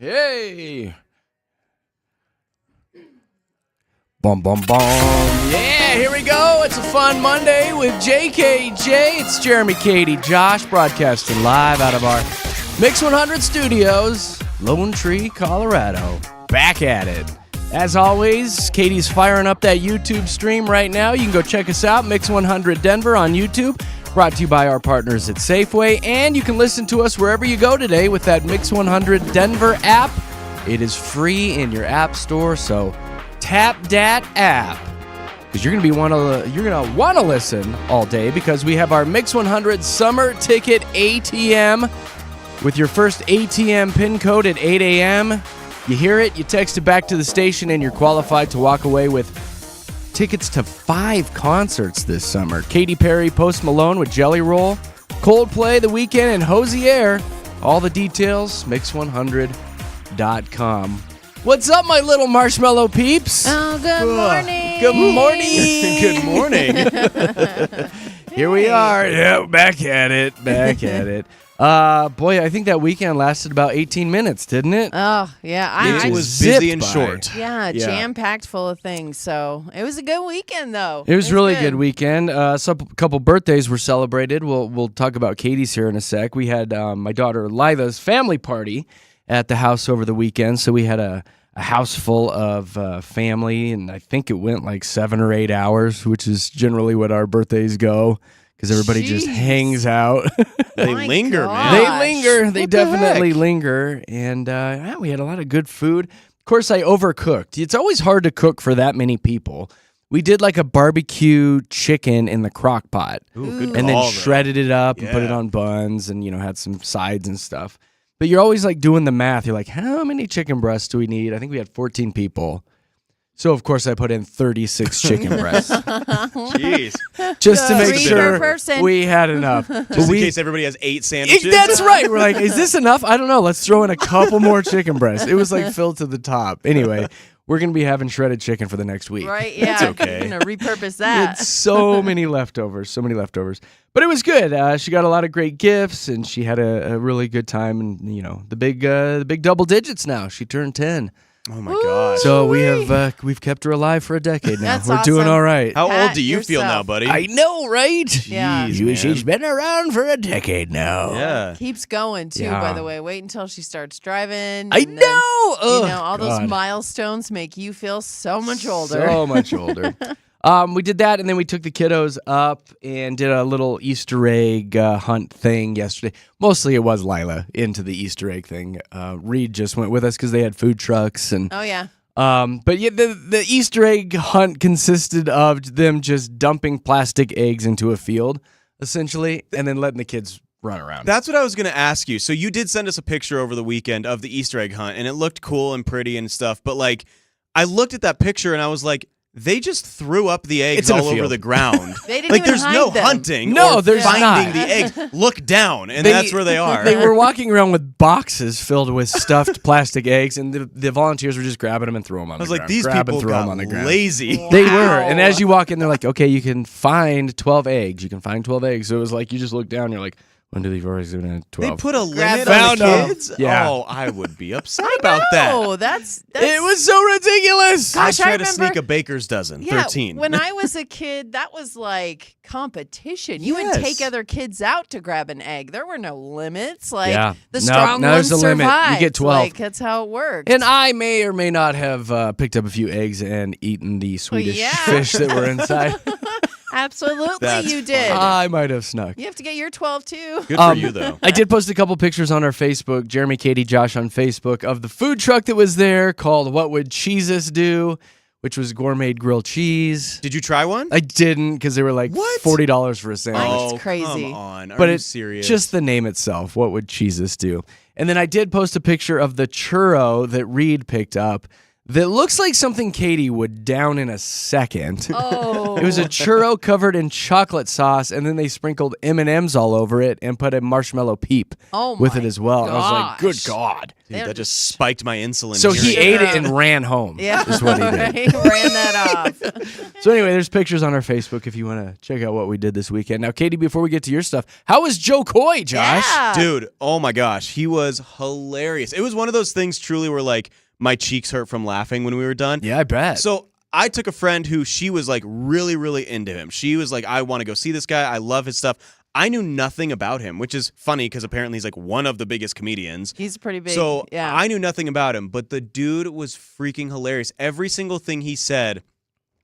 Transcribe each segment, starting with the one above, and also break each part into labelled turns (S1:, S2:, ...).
S1: Hey. Bum, bum, bum. Yeah, here we go. It's a fun Monday with JKJ. It's Jeremy, Katy, Josh, broadcasting live out of our Mix 100 studios, Lone Tree, Colorado. Back at it. As always, Katie's firing up that YouTube stream right now. You can go check us out, Mix 100 Denver on YouTube. Brought to you by our partners at Safeway. And you can listen to us wherever you go today with that Mix 100 Denver app. It is free in your app store, so tap that app. Because you're gonna want to listen all day because we have our Mix 100 Summer Ticket ATM with your first ATM PIN code at 8 a.m. You hear it, you text it back to the station, and you're qualified to walk away with tickets to 5 concerts this summer. Katy Perry, Post Malone with Jelly Roll, Coldplay, The Weeknd, and Hosier. All the details, mix100.com. What's up, my little marshmallow peeps?
S2: Oh, good morning.
S1: Good morning. Good morning. Here we are. Yeah, back at it. Boy, I think that weekend lasted about 18 minutes, didn't it?
S2: Oh, yeah.
S3: It was busy and short.
S2: Yeah, jam-packed full of things. So it was a good weekend, though.
S1: It was really good weekend. A couple birthdays were celebrated. We'll talk about Katie's here in a sec. We had my daughter Lila's family party at the house over the weekend. So we had a house full of family, and I think it went like 7 or 8 hours, which is generally what our birthdays go. Because everybody just hangs out.
S3: They linger, man.
S1: They linger. They definitely linger. And we had a lot of good food. Of course, I overcooked. It's always hard to cook for that many people. We did like a barbecue chicken in the crock pot.
S3: Ooh, good
S1: and
S3: call,
S1: then shredded it up and put it on buns and, had some sides and stuff. But you're always like doing the math. You're like, how many chicken breasts do we need? I think we had 14 people. So, of course, I put in 36 chicken breasts.
S3: Jeez.
S1: Just to make sure
S2: person.
S1: we had enough.
S3: Just in case everybody has 8 sandwiches.
S1: That's right. We're like, is this enough? I don't know. Let's throw in a couple more chicken breasts. It was like filled to the top. Anyway, we're going to be having shredded chicken for the next week.
S2: Right, yeah.
S3: That's okay.
S2: You're going to repurpose that.
S1: It's so many leftovers. But it was good. She got a lot of great gifts, and she had a really good time. And, the big double digits now. She turned 10.
S3: Oh my gosh.
S1: So we've kept her alive for a decade now.
S2: That's
S1: We're doing
S2: awesome.
S1: all right.
S3: How
S2: Pat
S3: old do you feel now,
S2: yourself.
S3: buddy?
S1: I know, right?
S2: Yeah.
S3: Jeez,
S1: She's been around for a decade now.
S3: Yeah.
S2: Keeps going, too,
S1: Yeah.
S2: by the way. Wait until she starts driving.
S1: I
S2: and
S1: know.
S2: then,
S1: Oh,
S2: all those
S1: God.
S2: milestones make you feel so much older.
S1: So much older. We did that, and then we took the kiddos up and did a little Easter egg hunt thing yesterday. Mostly it was Lila into the Easter egg thing. Reed just went with us because they had food trucks. And
S2: Oh, yeah.
S1: but yeah, the Easter egg hunt consisted of them just dumping plastic eggs into a field, essentially, and then letting the kids run around.
S3: That's what I was going to ask you. So you did send us a picture over the weekend of the Easter egg hunt, and it looked cool and pretty and stuff. But, I looked at that picture, and I was like, they just threw up the eggs
S1: in a
S3: all over
S1: field.
S3: the ground.
S2: They didn't even
S3: there's
S2: hide
S3: no
S2: them.
S3: hunting
S1: No,
S3: or
S1: there's
S3: finding
S1: not.
S3: the eggs. Look down, and that's where they are.
S1: They were walking around with boxes filled with stuffed plastic eggs, and the volunteers were just grabbing them and throwing them on the ground.
S3: I was like, these
S1: Grab and
S3: people
S1: throw 'em
S3: got
S1: on the ground.
S3: lazy.
S1: They were. And as you walk in, they're like, okay, you can find 12 eggs. So it was like you just look down, you're like, 1, 2, 3, 4, 5, 6, 7, 8, 12.
S3: They put a
S2: Grab
S3: limit
S1: them.
S3: on the
S1: Found 'em.
S3: kids?
S1: Yeah.
S3: Oh, I would be upset about that.
S2: Oh, that's
S1: It was so ridiculous.
S2: Gosh,
S3: I try
S2: I
S3: to
S2: remember-
S3: sneak a baker's dozen.
S2: Yeah,
S3: 13.
S2: when I was a kid, that was like competition. You would
S3: Yes.
S2: take other kids out to grab an egg. There were no limits. Like
S1: Yeah.
S2: the
S1: No,
S2: strong
S1: now
S2: ones
S1: there's a limit. You
S2: survived.
S1: get 12.
S2: Like that's how it worked.
S1: And I may or may not have picked up a few eggs and eaten the Swedish
S2: yeah.
S1: fish that were inside.
S2: Absolutely,
S3: That's
S2: you did.
S1: I might have snuck.
S2: You have to get your 12 too.
S3: Good for you, though.
S1: I did post a couple pictures on our Facebook, Jeremy, Katy, Josh on Facebook, of the food truck that was there called What Would Cheesus Do, which was gourmet grilled cheese.
S3: Did you try one?
S1: I didn't because they were like
S3: What?
S1: $40 for a sandwich.
S2: Oh,
S3: Oh,
S2: crazy.
S3: come on. Are
S1: But
S3: you
S1: it's
S3: serious?
S1: just the name itself. What would cheeses do? And then I did post a picture of the churro that Reed picked up. that looks like something Katie would down in a second.
S2: Oh.
S1: It was a churro covered in chocolate sauce, and then they sprinkled M&Ms all over it and put a marshmallow peep with it as well. And I was like, good God.
S3: Dude, that just spiked my insulin.
S1: So he
S3: hearing
S1: ate
S3: that.
S1: it and ran home.
S2: Yeah,
S1: is what he did.
S2: right? Ran that off.
S1: So anyway, there's pictures on our Facebook if you want to check out what we did this weekend. Now, Katie, before we get to your stuff, how was Joe Coy, Josh?
S2: Yeah.
S3: Dude, oh my gosh, he was hilarious. It was one of those things truly where like my cheeks hurt from laughing when we were done.
S1: Yeah, I bet.
S3: So I took a friend who she was like really, really into him. She was like, I want to go see this guy. I love his stuff. I knew nothing about him, which is funny because apparently he's like one of the biggest comedians.
S2: He's pretty big.
S3: So
S2: yeah.
S3: I knew nothing about him, but the dude was freaking hilarious. Every single thing he said,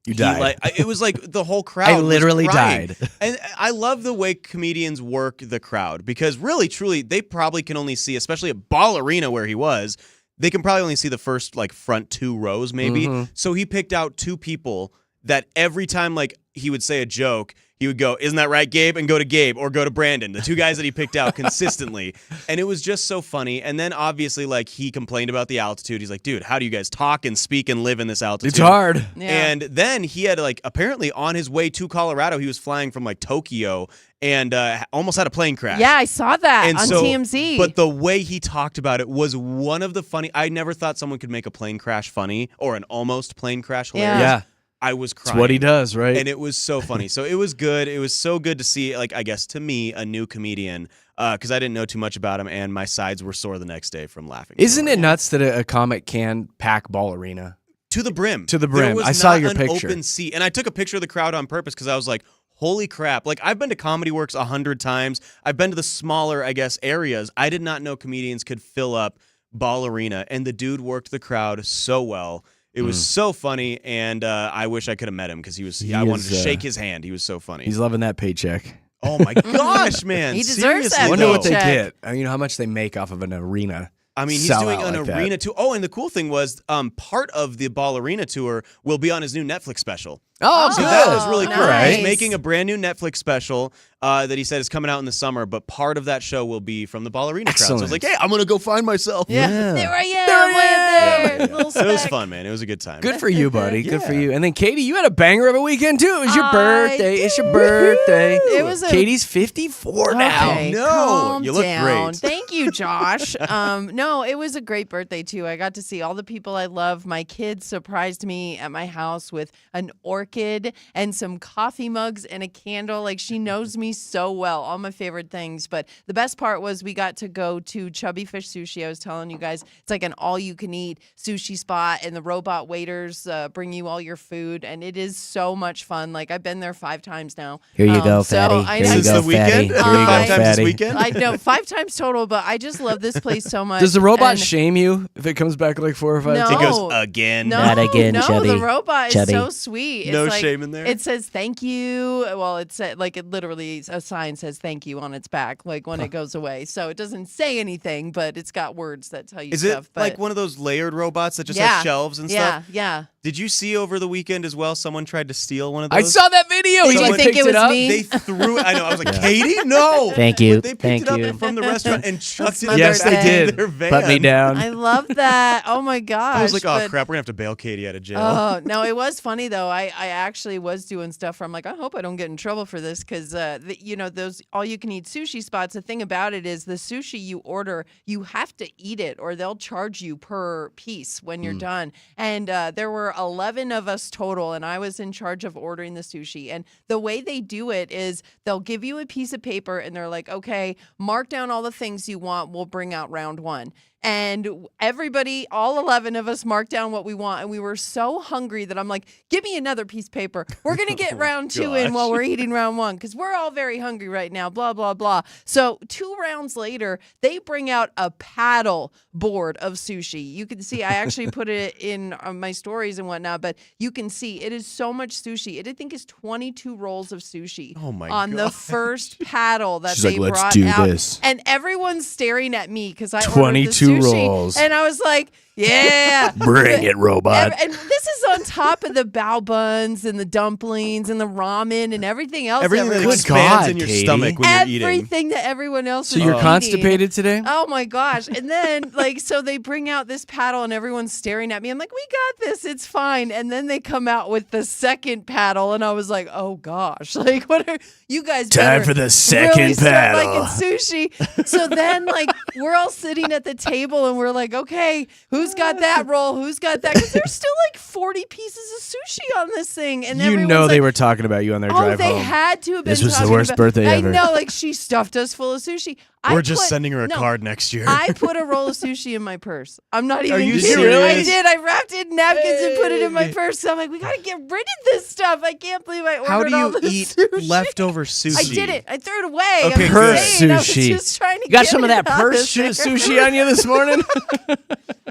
S1: you died.
S3: It was like the whole crowd.
S1: I literally
S3: was crying.
S1: died.
S3: And I love the way comedians work the crowd because really, truly, they probably can only see, especially at Ball Arena where he was, they can probably only see the first like front 2 rows maybe.
S1: Mm-hmm.
S3: So he picked out 2 people that every time like he would say a joke, he would go, "Isn't that right, Gabe?" and go to Gabe or go to Brandon, the 2 guys that he picked out consistently. And it was just so funny. And then obviously like he complained about the altitude. He's like, dude, how do you guys talk and speak and live in this altitude?
S1: It's hard.
S2: Yeah.
S3: And then he had like apparently on his way to Colorado, he was flying from like Tokyo and almost had a plane crash.
S2: Yeah, I saw that
S3: And
S2: on
S3: so,
S2: TMZ.
S3: But the way he talked about it was one of the funny. I never thought someone could make a plane crash funny or an almost plane crash hilarious.
S1: Yeah.
S3: I was crying.
S1: It's what he does, right?
S3: And it was so funny. So it was good. It was so good to see, like, I guess to me, a new comedian because I didn't know too much about him, and my sides were sore the next day from laughing.
S1: Isn't it nuts that a comic can pack Ball Arena?
S3: To the brim.
S1: To the
S3: There
S1: brim.
S3: was
S1: I saw
S3: not
S1: your
S3: an
S1: picture.
S3: open seat. And I took a picture of the crowd on purpose because I was like, holy crap. Like, I've been to Comedy Works 100 times. I've been to the smaller, I guess, areas. I did not know comedians could fill up Ball Arena. And the dude worked the crowd so well. It was so funny, and I wish I could have met him because I wanted to shake his hand. He was so funny.
S1: He's loving that paycheck.
S3: Oh, my gosh, man.
S2: He deserves
S3: Seriously,
S2: that
S1: I wonder what they
S2: paycheck.
S1: get. I mean, you know how much they make off of an arena.
S3: I mean, he's
S1: sellout
S3: doing an
S1: like that.
S3: arena too. Oh, and the cool thing was part of the Ball Arena tour will be on his new Netflix special.
S1: Oh,
S3: So
S1: good.
S3: that was really cool.
S2: nice.
S3: He's making a brand new Netflix special that he said is coming out in the summer, but part of that show will be from the Ball Arena crowd. So I was
S1: Excellent.
S3: like, hey, I'm going to go find myself.
S2: yeah.
S1: Yeah.
S2: There I am.
S1: There I
S2: Way
S1: am.
S2: there. Little
S3: It was
S2: speck.
S3: fun, man. It was a good time.
S1: Good for you, buddy. Good for
S3: Yeah.
S1: you. And then, Katie, you had a banger of a weekend, too. It was your
S2: I
S1: birthday. It's your birthday.
S2: It was a-
S1: Katie's 54 now.
S2: Okay,
S3: No,
S2: calm
S3: you look
S2: down.
S3: great.
S2: Thank you, Josh. No, it was a great birthday too. I got to see all the people I love. My kids surprised me at my house with an orchid and some coffee mugs and a candle. Like, she knows me so well. All my favorite things. But the best part was we got to go to Chubby Fish Sushi. I was telling you guys, it's like an all-you-can-eat sushi spot, and the robot waiters bring you all your food, and it is so much fun. Like, I've been there 5 times now.
S4: Here you go,
S2: so
S4: fatty.
S2: I
S4: Here you
S3: Since
S4: go,
S3: the weekend?
S4: fatty.
S3: Is
S4: Here
S3: it
S4: you go,
S3: 5 times this
S4: fatty.
S3: weekend?
S2: I know 5 times total, but I just love this place so much.
S1: Does the robot
S2: And-
S1: shame you if it comes back like 4 or 5
S2: No.
S1: times?
S3: He goes, again.
S2: No,
S4: Not again,
S2: no,
S4: chubby.
S2: the robot is
S4: Chubby.
S2: so sweet. It's
S3: No
S2: like,
S3: shame in there?
S2: It says thank you. Well, it said like it literally a sign says thank you on its back, like when it goes away. So it doesn't say anything, but it's got words that tell you
S3: Is
S2: stuff.
S3: it
S2: but
S3: like one of those layered robots that just
S2: yeah,
S3: have shelves and
S2: yeah,
S3: stuff?
S2: yeah.
S3: Did you see over the weekend as well someone tried to steal one of those?
S1: I saw that video.
S2: Did
S1: He
S2: you
S1: like
S2: think
S1: picked
S2: it was
S1: up.
S2: me?
S3: They threw it. I know. I was like, Katie, no.
S4: Thank you.
S3: But they picked
S4: Thank
S3: it up
S4: you.
S3: from the restaurant and chucked it
S2: my
S3: in
S1: Yes, they
S2: birthday.
S1: did.
S3: their van.
S1: Put me down.
S2: I love that. Oh my gosh.
S3: I was like, oh
S2: but-
S3: crap, we're gonna have to bail Katie out of jail.
S2: Oh, no, it was funny though. I actually was doing stuff where I'm like, I hope I don't get in trouble for this because, those all you can eat sushi spots, the thing about it is the sushi you order, you have to eat it or they'll charge you per piece when you're done. And there were 11 of us total, and I was in charge of ordering the sushi. And the way they do it is they'll give you a piece of paper and they're like, okay, mark down all the things you want. We'll bring out round 1. And everybody, all 11 of us, marked down what we want. And we were so hungry that I'm like, give me another piece of paper. We're going to get round 2 in while we're eating round 1 because we're all very hungry right now, blah, blah, blah. So 2 rounds later, they bring out a paddle board of sushi. You can see, I actually put it in my stories and whatnot, but you can see it is so much sushi. It, I think, is 22 rolls of sushi
S3: Oh my
S2: on the
S3: God.
S2: first paddle that
S1: She's
S2: they
S1: like, "Let's
S2: brought
S1: do
S2: out.
S1: this."
S2: And everyone's staring at me because I ordered the
S1: 22
S2: sushi.
S1: rolls.
S2: And I was like, yeah.
S1: Bring it, robot.
S2: And this is on top of the bao buns and the dumplings and the ramen and everything else.
S3: Everything that
S2: everyone-
S3: expands
S1: God,
S3: in your
S1: Katie.
S3: stomach when you're eating.
S2: Everything that everyone else
S1: So
S2: is
S1: you're
S2: eating.
S1: constipated today?
S2: Oh my gosh. And then so they bring out this paddle and everyone's staring at me. I'm like, we got this. It's fine. And then they come out with the second paddle and I was like, oh gosh. Like, what are you guys
S1: Time
S2: better
S1: for the second
S2: really start
S1: paddle.
S2: liking sushi. So then we're all sitting at the table and we're like, okay, who's got that roll? Who's got that? Because there's still 40 pieces of sushi on this thing. And
S1: You
S2: everyone's
S1: know they
S2: like,
S1: were talking about you on their
S2: oh,
S1: drive
S2: they
S1: home.
S2: had to have been
S1: This was the
S2: talking
S1: worst
S2: about-
S1: birthday ever.
S2: I know, she stuffed us full of sushi.
S3: We're just sending her a card next year.
S2: I put a roll of sushi in my purse. I'm not even
S3: you
S2: kidding. I
S3: serious?
S2: did. I wrapped it in napkins and put it in my purse. So I'm like, we got to get rid of this stuff. I can't believe I ordered
S3: How do
S2: all
S3: you
S2: this
S3: eat
S2: sushi.
S3: leftover sushi?
S2: I did it. I threw it away.
S3: Okay,
S2: I'm
S3: good.
S2: saying, I was
S1: Sushi.
S2: just trying to
S1: You got
S2: get
S1: some of
S2: it
S1: that
S2: out
S1: purse
S2: there.
S1: sushi on you this morning?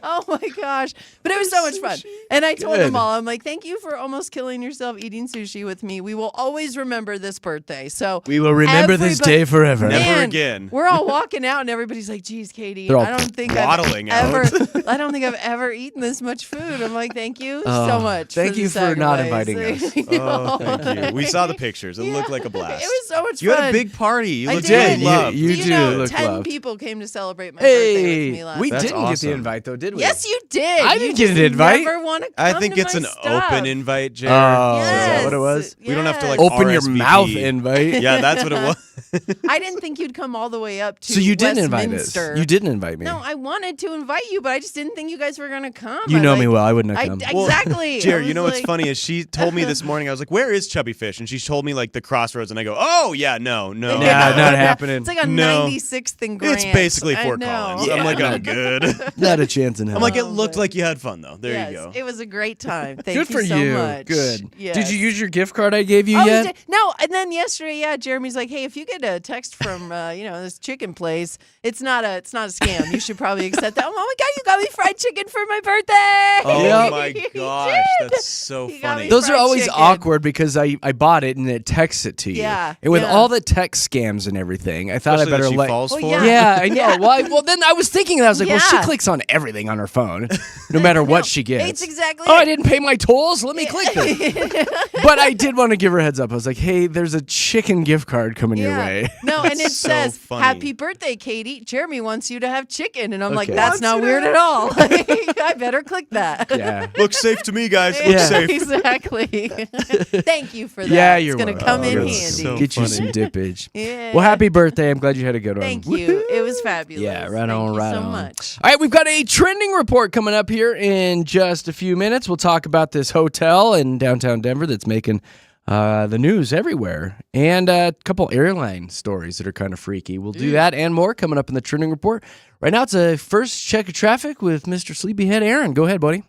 S2: Oh my gosh. But it was so much fun. And I told
S1: Good.
S2: them all, I'm like, thank you for almost killing yourself eating sushi with me. We will always remember this birthday. So
S1: We will remember this
S2: everybody-
S1: day forever.
S3: Never
S2: Man,
S3: again.
S2: We're all walking out and everybody's like, geez, Katie,
S1: They're all
S2: I don't think
S3: waddling
S2: I've
S3: out.
S2: I don't think I've ever eaten this much food. I'm like, thank you
S1: Oh,
S2: so much.
S1: thank
S2: the
S1: you for not
S2: sacrifice."
S1: inviting us.
S2: I
S3: Oh,
S2: know.
S3: thank you. We saw the pictures. It looked like a blast.
S2: It was so much
S3: You
S2: fun.
S3: had a big party. You
S2: I
S3: looked
S2: did.
S3: really loved.
S1: You
S2: Do
S1: do
S2: know,
S1: look
S2: 10
S1: loved.
S2: people came to celebrate my birthday with me last
S1: We
S2: night.
S3: That's
S1: didn't get the
S3: awesome.
S1: invite, though, did we?
S2: Yes, you did.
S1: I
S2: You
S1: didn't get
S2: just
S1: an invite.
S2: Never want to
S3: I
S2: come
S3: think
S2: to
S3: it's
S2: my
S3: an
S2: stuff.
S3: open invite, Jared.
S1: Oh,
S2: Yes.
S1: is that what it was?
S3: We don't have to, like,
S1: Open your
S3: RSVP.
S1: mouth invite.
S3: Yeah, that's what it was.
S2: I didn't think you'd come all the way up to
S1: So you didn't invite us.
S2: Westminster.
S1: You didn't invite me.
S2: No, I wanted to invite you, but I just didn't think you guys were gonna come.
S1: You
S2: I,
S1: know
S2: like,
S1: me well. I wouldn't have come.
S2: Exactly.
S3: Jared,
S2: I
S3: you know
S2: was
S3: what's
S2: like-
S3: funny is she told me this morning, I was like, where is Chubby Fish? And she told me like the crossroads and I go, oh yeah, no.
S1: Yeah, not happening.
S2: It's like a
S3: No.
S2: 96th and Grant.
S3: It's basically
S2: I
S3: Fort
S2: know.
S3: Collins.
S1: Yeah.
S3: I'm like, I'm good.
S1: Not a chance in hell.
S3: I'm like, it
S2: Oh,
S3: looked
S2: but-
S3: like you had fun though. There
S2: Yes,
S3: you go.
S2: it was a great time. Thank
S1: Good for
S2: you so
S1: you.
S2: much.
S1: Good.
S2: Yes.
S1: Did you use your gift card I gave you
S2: Oh,
S1: yet?
S2: you did? No, and then yesterday, Jeremy's like, "Hey, if you get a text from this chicken place, it's not a scam. You should probably accept that." Oh my God, you got me fried chicken for my birthday!
S3: Oh
S1: Yep.
S3: my
S2: He
S3: gosh,
S2: did.
S3: that's so
S2: He got
S3: funny.
S2: me
S1: Those are
S2: fried
S1: always
S2: chicken.
S1: awkward because I bought it and it texts it to you.
S2: Yeah,
S1: And with
S2: yeah.
S1: all the text scams and everything, I thought
S3: Especially
S1: I better
S3: that she
S1: let.
S3: falls
S2: Well,
S3: for.
S2: yeah.
S1: Yeah, I know. Well, then I was thinking that I was like, well, she
S2: Yeah.
S1: clicks on everything on her phone, no matter what she gets.
S2: It's exactly.
S1: Oh, I
S2: it.
S1: didn't pay my tolls. Let me click this. But I did want to give her a heads up. I was like, hey, there's a chicken gift card coming your way.
S2: No, and it
S3: So
S2: says,
S3: funny.
S2: "Happy birthday, Katie. Jeremy wants you to have chicken," and I'm like,
S1: Okay.
S2: "That's not weird at all. I better click that."
S1: Yeah.
S3: Looks safe to me, guys. Looks
S1: Yeah.
S3: safe.
S2: Exactly. Thank you for that.
S1: Yeah,
S2: it's
S1: you're
S2: gonna
S1: welcome.
S2: come in
S3: You're
S2: handy.
S3: so
S1: Get you
S3: funny.
S1: some dippage.
S2: Yeah.
S1: Well, happy birthday. I'm glad you had a good one.
S2: Thank you. It was fabulous.
S1: Yeah, right
S2: Thank
S1: on,
S2: you
S1: right
S2: so
S1: on.
S2: much.
S1: All right, we've got a trending report coming up here in just a few minutes. We'll talk about this hotel in downtown Denver that's making the news everywhere, and a couple airline stories that are kind of freaky. We'll do that and more coming up in the trending report. Right now, it's a first check of traffic with Mr. Sleepyhead Aaron. Go ahead, buddy.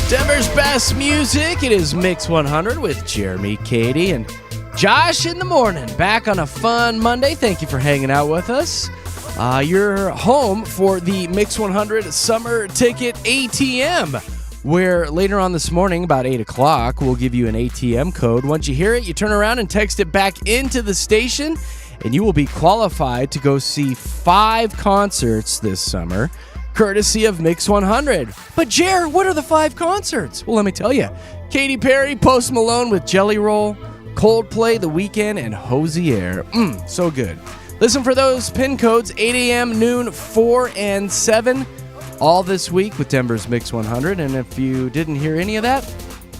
S1: Denver's best music. It is Mix 100 with Jeremy, Katy, and Josh in the morning. Back on a fun Monday. Thank you for hanging out with us. You're home for the Mix 100 Summer Ticket ATM, where later on this morning, about 8 o'clock, we'll give you an ATM code. Once you hear it, you turn around and text it back into the station, and you will be qualified to go see 5 concerts this summer, courtesy of Mix 100. But Jer, what are the 5 concerts? Well, let me tell you. Katy Perry, Post Malone with Jelly Roll, Coldplay, The Weeknd, and Hosier. So good. Listen for those pin codes, 8 a.m., noon, 4, and 7, all this week with Denver's Mix 100. And if you didn't hear any of that,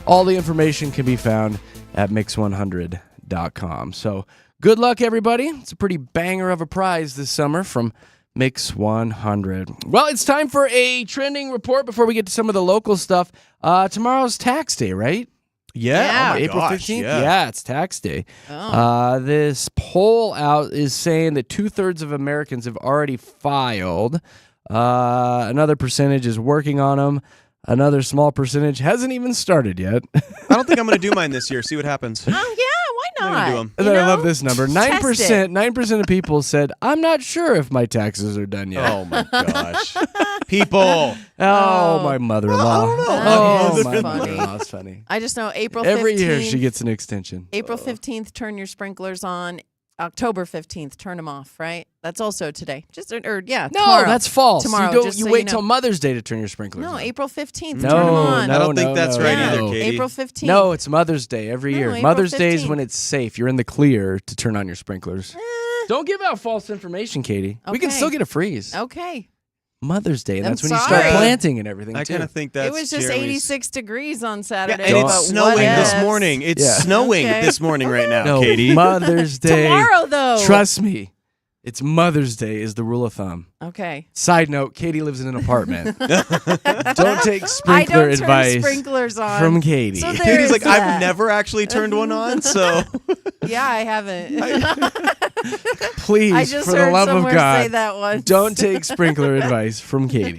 S1: all the information can be found at mix100.com. So good luck, everybody. It's a pretty banger of a prize this summer from Mix 100. Well, it's time for a trending report before we get to some of the local stuff. Tomorrow's tax day, right?
S2: Yeah.
S3: Oh my
S1: April
S3: gosh,
S1: 15th?
S3: yeah.
S1: Yeah, it's tax day.
S2: Oh.
S1: This poll out is saying that 2/3 of Americans have already filed. Another percentage is working on them. Another small percentage hasn't even started yet.
S3: I don't think I'm going to do mine this year. See what happens.
S2: Oh, yeah, why
S3: I'm
S2: not?
S3: gonna do 'em.
S1: And
S2: You
S1: then I
S2: know?
S1: love this number. 9%, 9% of people said, I'm not sure if my taxes are done yet.
S3: Oh my gosh. People.
S1: Oh, my mother-in-law.
S3: I don't know.
S1: Oh,
S2: That is
S1: my
S2: funny.
S1: mother-in-law is funny.
S2: I just know April 15th.
S1: Every year she gets an extension.
S2: April 15th, turn your sprinklers on. October 15th, turn them off, right? That's also today.
S1: No,
S2: Tomorrow.
S1: that's false.
S2: Tomorrow,
S1: You,
S2: just
S1: you
S2: so
S1: wait
S2: you know.
S1: till Mother's Day to turn your sprinklers
S2: No,
S1: on.
S2: April 15th,
S1: No,
S2: turn them on.
S3: I don't think that's right
S2: Yeah.
S3: either, Katy.
S2: April 15th.
S1: No, it's Mother's Day every
S2: No,
S1: year.
S2: April
S1: Mother's Day is
S2: 15th.
S1: when it's safe. You're in the clear to turn on your sprinklers. Don't give out false information, Katy. We can
S2: Okay.
S1: still get a freeze.
S2: Okay.
S1: Mother's Day, and
S2: I'm
S1: that's when you start
S2: sorry.
S1: planting and everything,
S3: I
S1: too.
S3: kind of think that's
S2: It was just
S3: Jeremy's.
S2: 86 degrees on
S3: Yeah,
S2: Saturday.
S3: and
S2: but
S3: it's snowing this
S2: whatevs.
S3: morning. It's
S1: Yeah.
S3: snowing
S2: Okay.
S3: this morning right now,
S1: No,
S3: Katy.
S1: Mother's Day.
S2: Tomorrow, though.
S1: Trust me. It's Mother's Day is the rule of thumb.
S2: Okay.
S1: Side note, Katy lives in an apartment. Don't take
S2: I
S1: sprinkler
S2: don't turn
S1: advice
S2: sprinklers on.
S1: from Katy.
S2: So there
S3: Katie's
S2: is
S3: like,
S2: that.
S3: I've never actually turned one on, so
S2: Yeah, I haven't.
S1: Please,
S2: I just
S1: for the
S2: heard
S1: love of
S2: somewhere
S1: God,
S2: say that once.
S1: don't take sprinkler advice from Katy.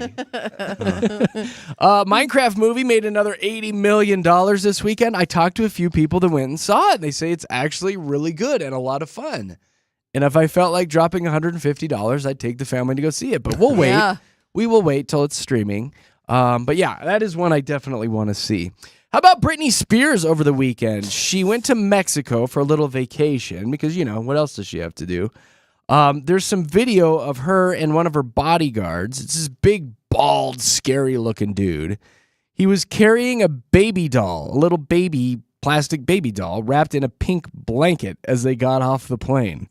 S1: Minecraft movie made another $80 million this weekend. I talked to a few people that went and saw it, and they say it's actually really good and a lot of fun. And if I felt like dropping $150, I'd take the family to go see it. But we'll wait.
S2: Yeah.
S1: We will wait till it's streaming. But yeah, that is one I definitely want to see. How about Britney Spears over the weekend? She went to Mexico for a little vacation because, you know, what else does she have to do? There's some video of her and one of her bodyguards. It's this big, bald, scary-looking dude. He was carrying a baby doll, a little baby, plastic baby doll, wrapped in a pink blanket as they got off the plane.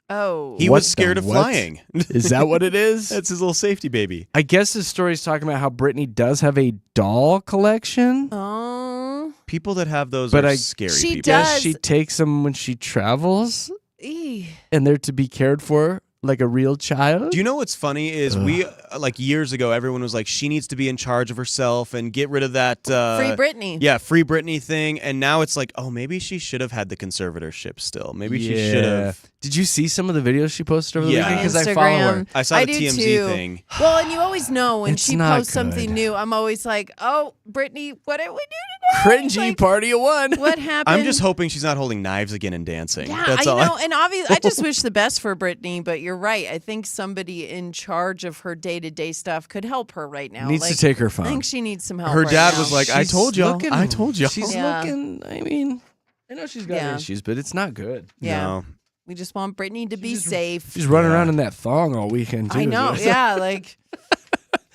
S2: Oh.
S3: he
S1: What
S3: was scared
S1: the
S3: of
S1: what?
S3: flying.
S1: Is that what it is?
S3: That's his little safety baby.
S1: I guess this story's talking about how Britney does have a doll collection.
S2: Oh.
S3: People that have those
S1: But
S3: are
S1: I-
S3: scary
S2: She
S3: people.
S2: does.
S1: Guess she takes them when she travels,
S2: Eeh.
S1: and they're to be cared for like a real child.
S3: Do you know what's funny is we like years ago everyone was like she needs to be in charge of herself and get rid of that
S2: Free Britney.
S3: Yeah, free Britney thing, and now it's like, oh, maybe she should have had the conservatorship still. Maybe she should have.
S1: Did you see some of the videos she posted over the
S3: Yeah.
S1: weekend? Because I follow her.
S2: Instagram.
S3: I saw
S2: I
S3: the
S2: do
S3: TMZ
S2: too.
S3: thing.
S2: Well, and you always know when
S1: It's
S2: she
S1: not
S2: posts something
S1: good.
S2: new. I'm always like, oh, Britney, what did we do today?
S1: Cringy
S2: Like,
S1: party of one.
S2: What happened?
S3: I'm just hoping she's not holding knives again and dancing.
S2: Yeah,
S3: That's
S2: I
S3: all.
S2: know, and obviously, I just wish the best for Britney. But you're right. I think somebody in charge of her day-to-day stuff could help her right now.
S1: Needs
S2: Like,
S1: to take her
S2: I
S1: phone.
S2: think she needs some help.
S3: Her
S2: right
S3: dad
S2: now.
S3: was like, I
S1: She's
S3: told y'all.
S1: looking-
S3: I told y'all.
S1: She's
S2: Yeah.
S1: looking. I mean, I know she's got
S2: Yeah.
S1: issues, but it's not good.
S2: yeah.
S3: No.
S2: We just want Britney to be
S1: just-
S2: safe.
S1: She's running
S3: Yeah.
S1: around in that thong all weekend too.
S2: I know.
S1: so-
S2: Yeah, like.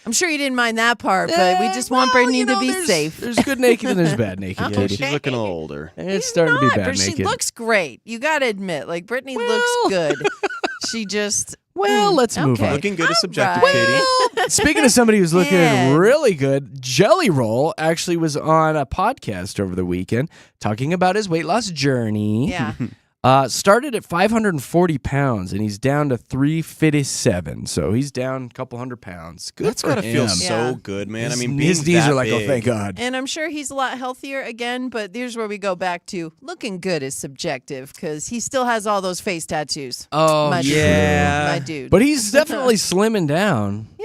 S2: I'm sure you didn't mind that part, but we just want
S1: Well,
S2: Britney
S1: you know,
S2: to be
S1: there's-
S2: safe.
S1: There's good naked and there's bad naked,
S2: Okay.
S3: Yeah,
S1: Katy.
S3: she's looking a little older.
S1: It's starting to be
S2: Not,
S1: bad
S2: but
S1: naked.
S2: she looks great. You got to admit, like Britney
S1: Well.
S2: looks good. She just
S1: Well, let's move
S2: okay.
S1: on.
S3: Looking good is
S2: All
S3: subjective,
S2: right.
S3: Katy.
S1: Speaking of somebody who's looking
S2: Yeah.
S1: really good, Jelly Roll actually was on a podcast over the weekend talking about his weight loss journey.
S2: yeah.
S1: Started at 540 pounds, and he's down to 357. So he's down a couple hundred pounds. Good
S3: That's
S1: for
S3: gotta feel
S1: him.
S3: so
S2: Yeah.
S3: good, man.
S1: His,
S3: I mean, being
S1: his knees
S3: that
S1: are like, oh,
S3: big.
S1: thank God.
S2: And I'm sure he's a lot healthier again, but here's where we go back to looking good is subjective because he still has all those face tattoos.
S1: Oh,
S2: my
S3: yeah.
S2: dude. My dude.
S1: But he's definitely slimming down.
S2: yeah.